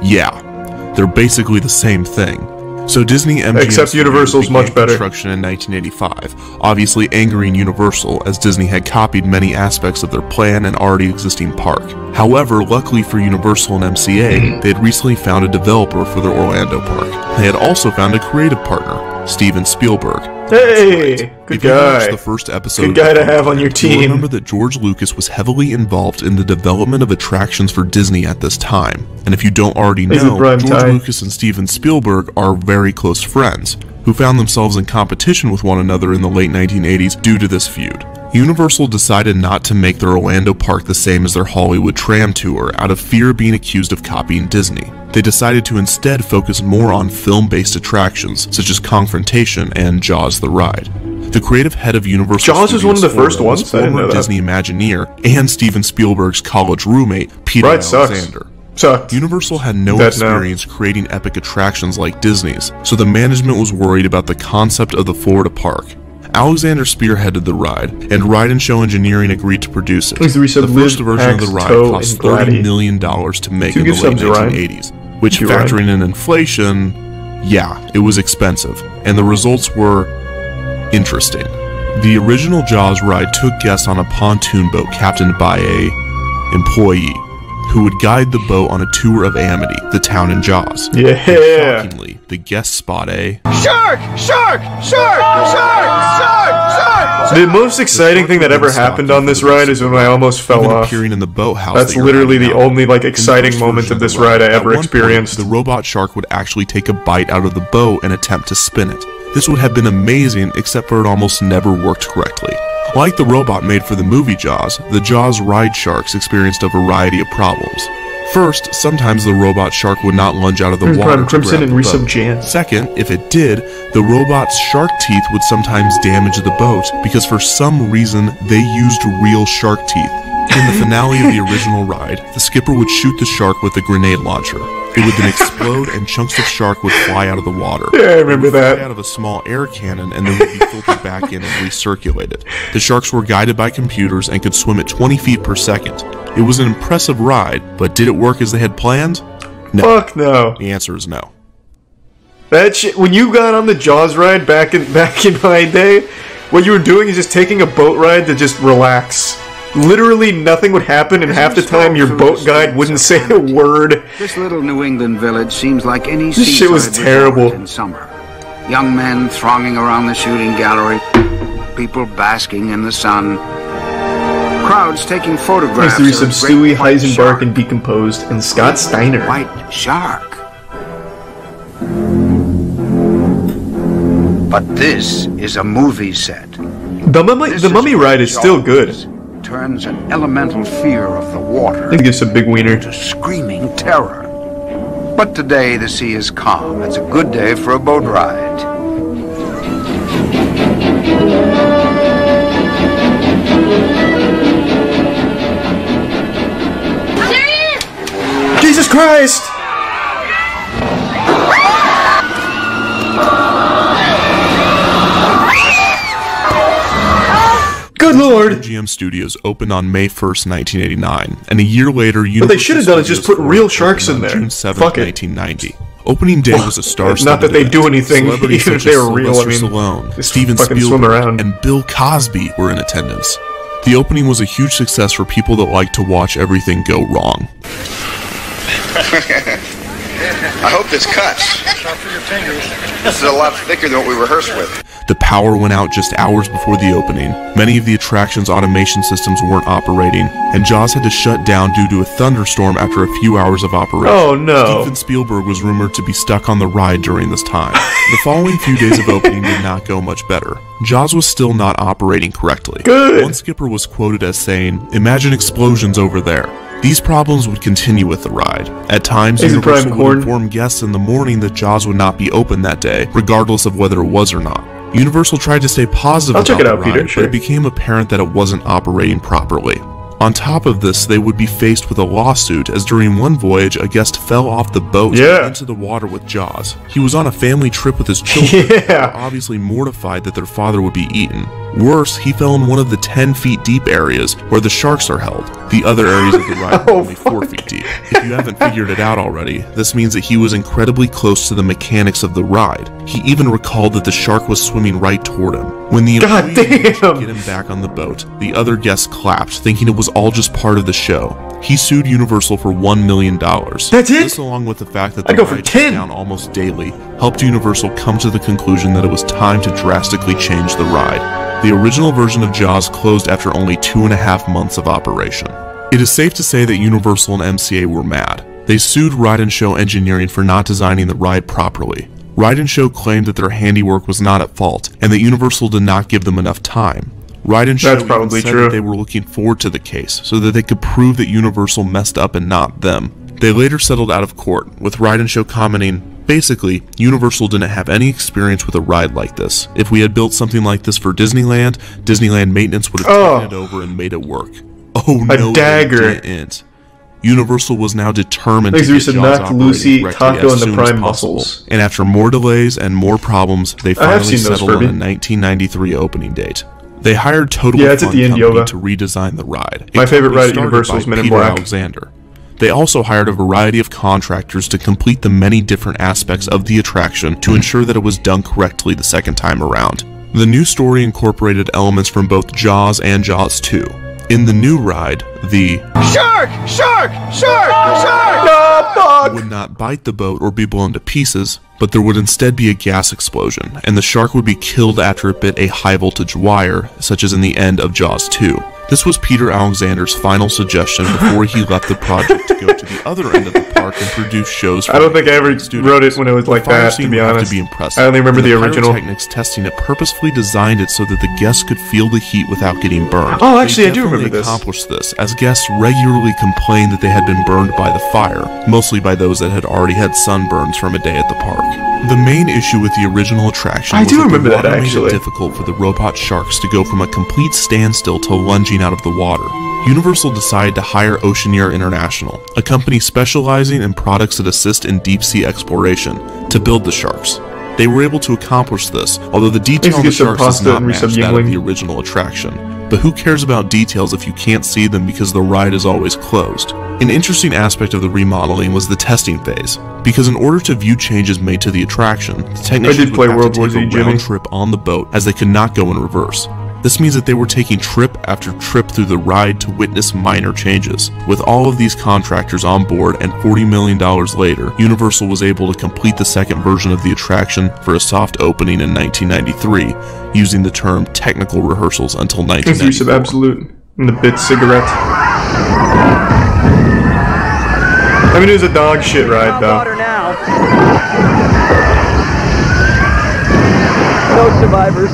yeah, they're basically the same thing. So Disney MGM except Universal's much better. Construction in 1985, obviously angering Universal as Disney had copied many aspects of their plan and already existing park. However, luckily for Universal and MCA, they had recently found a developer for their Orlando park. They had also found a creative partner, Steven Spielberg. Hey, good guy. The first episode good guy to have on your team. Remember that George Lucas was heavily involved in the development of attractions for Disney at this time. And if you don't already know, George Lucas and Steven Spielberg are very close friends, who found themselves in competition with one another in the late 1980s due to this feud. Universal decided not to make their Orlando park the same as their Hollywood tram tour out of fear of being accused of copying Disney. They decided to instead focus more on film-based attractions such as Confrontation and Jaws the Ride. The creative head of Universal Jaws was one of the first ones. Was former Disney Imagineer and Steven Spielberg's college roommate, Peter Alexander. Universal had no experience creating epic attractions like Disney's, so the management was worried about the concept of the Florida park. Alexander spearheaded the ride, and Ride and Show Engineering agreed to produce it. The first version of the ride cost $30 million to make in the late 1980s. which, factoring in inflation, yeah, it was expensive, and the results were interesting. The original Jaws ride took guests on a pontoon boat captained by a employee who would guide the boat on a tour of Amity, the town in Jaws. Yeah. And shockingly, the guests spot a shark! Shark! Shark! Shark! Shark! Shark! The most exciting thing that ever happened on this ride is when I almost fell off. Appearing in the boathouse. That's literally the only like exciting moment of this ride I ever experienced. The robot shark would actually take a bite out of the boat and attempt to spin it. This would have been amazing, except for it almost never worked correctly. Like the robot made for the movie Jaws, the Jaws ride sharks experienced a variety of problems. First, sometimes the robot shark would not lunge out of the water to Crimson grab and the boat. Jan. Second, if it did, the robot's shark teeth would sometimes damage the boat because for some reason they used real shark teeth. In the finale of the original ride, the skipper would shoot the shark with a grenade launcher. It would then explode and chunks of shark would fly out of the water. Yeah, I remember that. Fly out of a small air cannon and then would be filtered back in and recirculated. The sharks were guided by computers and could swim at 20 feet per second. It was an impressive ride, but did it work as they had planned? No. Fuck no. The answer is no. That shit, when you got on the Jaws ride back in my day, what you were doing is just taking a boat ride to just relax. Literally nothing would happen, and half the time your boat guide wouldn't say a word. This little New England village seems like any This shit was terrible. in summer. Young men thronging around the shooting gallery, people basking in the sun, crowds taking photographs. There's some of Stewie, great Heisenberg, and Decomposed, and Scott Steiner. white shark. But this is a movie set. The Mummy ride is still good. Turns an elemental fear of the water I think it's a big wiener. to screaming terror. But today the sea is calm. It's a good day for a boat ride. Jesus Christ! Good lord! GM Studios opened on May 1st, 1989, and a year later, What they should have done is just put real sharks in there. June 7th, Fuck it. 1990. Opening day was a star-studded Not that they event. do anything, Celebrities even if such they as were real. I mean, Sylvester Stallone, just Steven fucking swim Spielberg, around. and Bill Cosby were in attendance. The opening was a huge success for people that like to watch everything go wrong. I hope this cuts. This is a lot thicker than what we rehearsed with. The power went out just hours before the opening, many of the attraction's automation systems weren't operating, and Jaws had to shut down due to a thunderstorm after a few hours of operation. Oh no. Steven Spielberg was rumored to be stuck on the ride during this time. The following few days of opening did not go much better. Jaws was still not operating correctly. Good. One skipper was quoted as saying, "Imagine explosions over there." These problems would continue with the ride. At times, Universal would inform guests in the morning that Jaws would not be open that day, regardless of whether it was or not. Universal tried to stay positive about the ride, but it became apparent that it wasn't operating properly. On top of this, they would be faced with a lawsuit, as during one voyage, a guest fell off the boat into the water with Jaws. He was on a family trip with his children, who were obviously mortified that their father would be eaten. Worse, he fell in one of the 10 feet deep areas where the sharks are held. The other areas of the ride were only 4 feet deep. If you haven't figured it out already, this means that he was incredibly close to the mechanics of the ride. He even recalled that the shark was swimming right toward him. When the employee managed to get him back on the boat, the other guests clapped, thinking it was all just part of the show. He sued Universal for $1 million. That's it? This, along with the fact that the ride shut down almost daily, helped Universal come to the conclusion that it was time to drastically change the ride. The original version of Jaws closed after only 2.5 months of operation. It is safe to say that Universal and MCA were mad. They sued Ride & Show Engineering for not designing the ride properly. Ride & Show claimed that their handiwork was not at fault, and that Universal did not give them enough time. Ride & Show even said that they were looking forward to the case, so that they could prove that Universal messed up and not them. They later settled out of court, with Ride & Show commenting, "Basically, Universal didn't have any experience with a ride like this. If we had built something like this for Disneyland, Disneyland maintenance would have taken it over and made it work." Oh no, they didn't. Universal was now determined to get Jaws operating Lucy, correctly Taco, as and the soon Prime as possible. Muscles. And after more delays and more problems, they I have finally seen those, settled on a Furby. 1993 opening date. They hired Total Yeah, it's at Fun the end, Company Yoga. to redesign the ride. My favorite company ride at started Universal by is Men in Peter Black. Alexander. They also hired a variety of contractors to complete the many different aspects of the attraction to ensure that it was done correctly the second time around. The new story incorporated elements from both Jaws and Jaws 2. In the new ride, the Shark! Shark! Shark! Shark! No, fuck! would not bite the boat or be blown to pieces, but there would instead be a gas explosion, and the shark would be killed after it bit a high-voltage wire, such as in the end of Jaws 2. This was Peter Alexander's final suggestion before he left the project to go to the other end of the park and produce shows for I don't think I ever wrote it when it was like that, to be honest. I only remember the original. Pyrotechnics testing it purposefully designed it so that the guests could feel the heat without getting burned. Oh, actually, I do remember this. They accomplished this, as guests regularly complained that they had been burned by the fire, mostly by those that had already had sunburns from a day at the park. The main issue with the original attraction was that the water made it difficult for the robot sharks to go from a complete standstill to lunging out of the water. Universal decided to hire Oceaneer International, a company specializing in products that assist in deep-sea exploration, to build the sharks. They were able to accomplish this, although the detail of the sharks does not match that of the original attraction. But who cares about details if you can't see them because the ride is always closed? An interesting aspect of the remodeling was the testing phase, because in order to view changes made to the attraction, the technicians would have to take a round trip on the boat as they could not go in reverse. This means that they were taking trip after trip through the ride to witness minor changes. With all of these contractors on board and $40 million later, Universal was able to complete the second version of the attraction for a soft opening in 1993, using the term technical rehearsals until 1994. Use of Absolute and the bit cigarette. I mean, it was a dog shit ride, though. No survivors.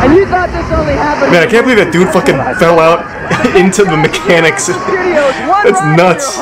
And you thought this only happened. Man, I can't believe that dude fucking fell out into the mechanics. That's nuts.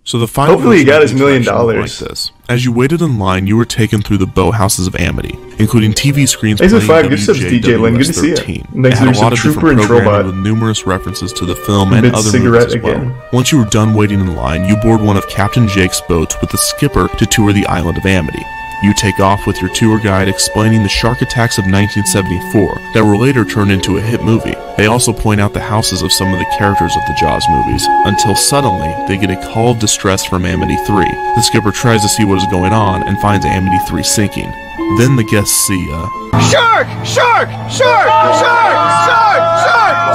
So the final hopefully he got his $1 million. Like this. As you waited in line, you were taken through the boathouses of Amity, including TV screens playing WJWS13. It had a lot of different programming with numerous references to the film and other movies as well. Once you were done waiting in line, you board one of Captain Jake's boats with the skipper to tour the island of Amity. You take off with your tour guide explaining the shark attacks of 1974 that were later turned into a hit movie. They also point out the houses of some of the characters of the Jaws movies, until suddenly they get a call of distress from Amity 3. The skipper tries to see what is going on and finds Amity 3 sinking. Then the guests see Shark! Shark! Shark! Shark! Shark! Shark!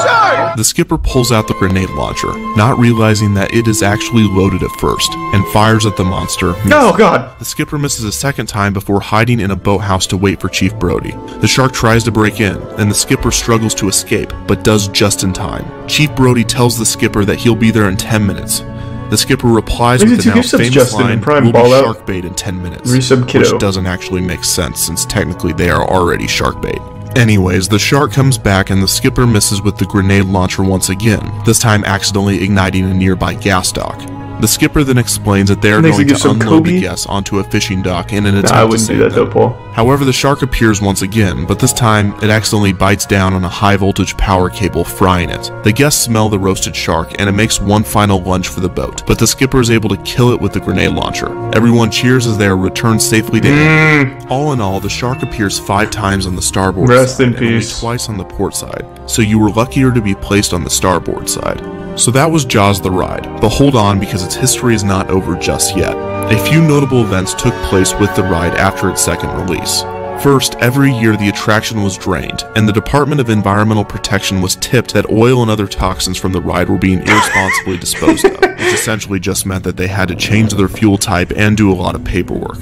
Shark! The skipper pulls out the grenade launcher, not realizing that it is actually loaded at first, and fires at the monster. Oh god! The skipper misses a second time before hiding in a boathouse to wait for Chief Brody. The shark tries to break in, and the skipper struggles to escape, but does just in time. Chief Brody tells the skipper that he'll be there in 10 minutes. The skipper replies with the now famous line, "We'll be shark bait in 10 minutes," which doesn't actually make sense since technically they are already shark bait. Anyways, the shark comes back and the skipper misses with the grenade launcher once again, this time accidentally igniting a nearby gas dock. The skipper then explains that they are going to unload the guests onto a fishing dock in an attempt to save them. However, the shark appears once again, but this time it accidentally bites down on a high-voltage power cable, frying it. The guests smell the roasted shark, and it makes one final lunge for the boat, but the skipper is able to kill it with the grenade launcher. Everyone cheers as they are returned safely to Amity. All in all, the shark appears 5 times on the starboard side and only twice on the port side, so you were luckier to be placed on the starboard side. So that was Jaws the ride, but hold on because its history is not over just yet. A few notable events took place with the ride after its second release. First, every year the attraction was drained, and the Department of Environmental Protection was tipped that oil and other toxins from the ride were being irresponsibly disposed of, which essentially just meant that they had to change their fuel type and do a lot of paperwork.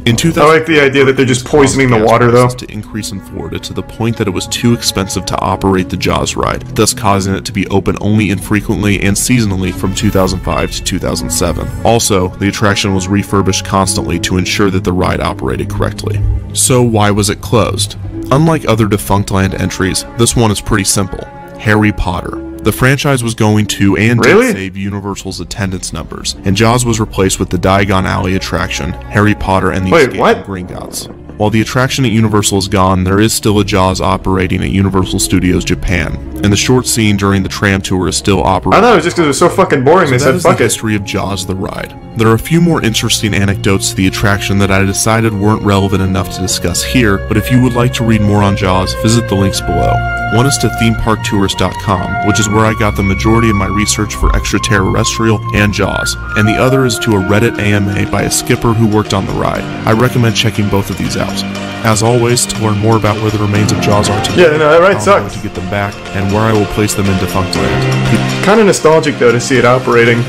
In 2000, I like the idea that they're just poisoning the water, though. To increase in Florida to the point that it was too expensive to operate the Jaws ride, thus causing it to be open only infrequently and seasonally from 2005 to 2007. Also, the attraction was refurbished constantly to ensure that the ride operated correctly. So why was it closed? Unlike other Defunctland entries, this one is pretty simple. Harry Potter. The franchise was going to and did save Universal's attendance numbers, and Jaws was replaced with the Diagon Alley attraction, Harry Potter and the Escape from Gringotts. While the attraction at Universal is gone, there is still a Jaws operating at Universal Studios Japan, and the short scene during the tram tour is still operating. I thought it was just because it was so fucking boring they said fuck it. That is the history of Jaws the ride. There are a few more interesting anecdotes to the attraction that I decided weren't relevant enough to discuss here, but if you would like to read more on Jaws, visit the links below. One is to themeparktourist.com, which is where I got the majority of my research for extraterrestrial and Jaws, and the other is to a Reddit AMA by a skipper who worked on the ride. I recommend checking both of these out. As always, to learn more about where the remains of Jaws are today, that ride sucked. To get them back, and where I will place them in Defunctland. Kind of nostalgic though to see it operating.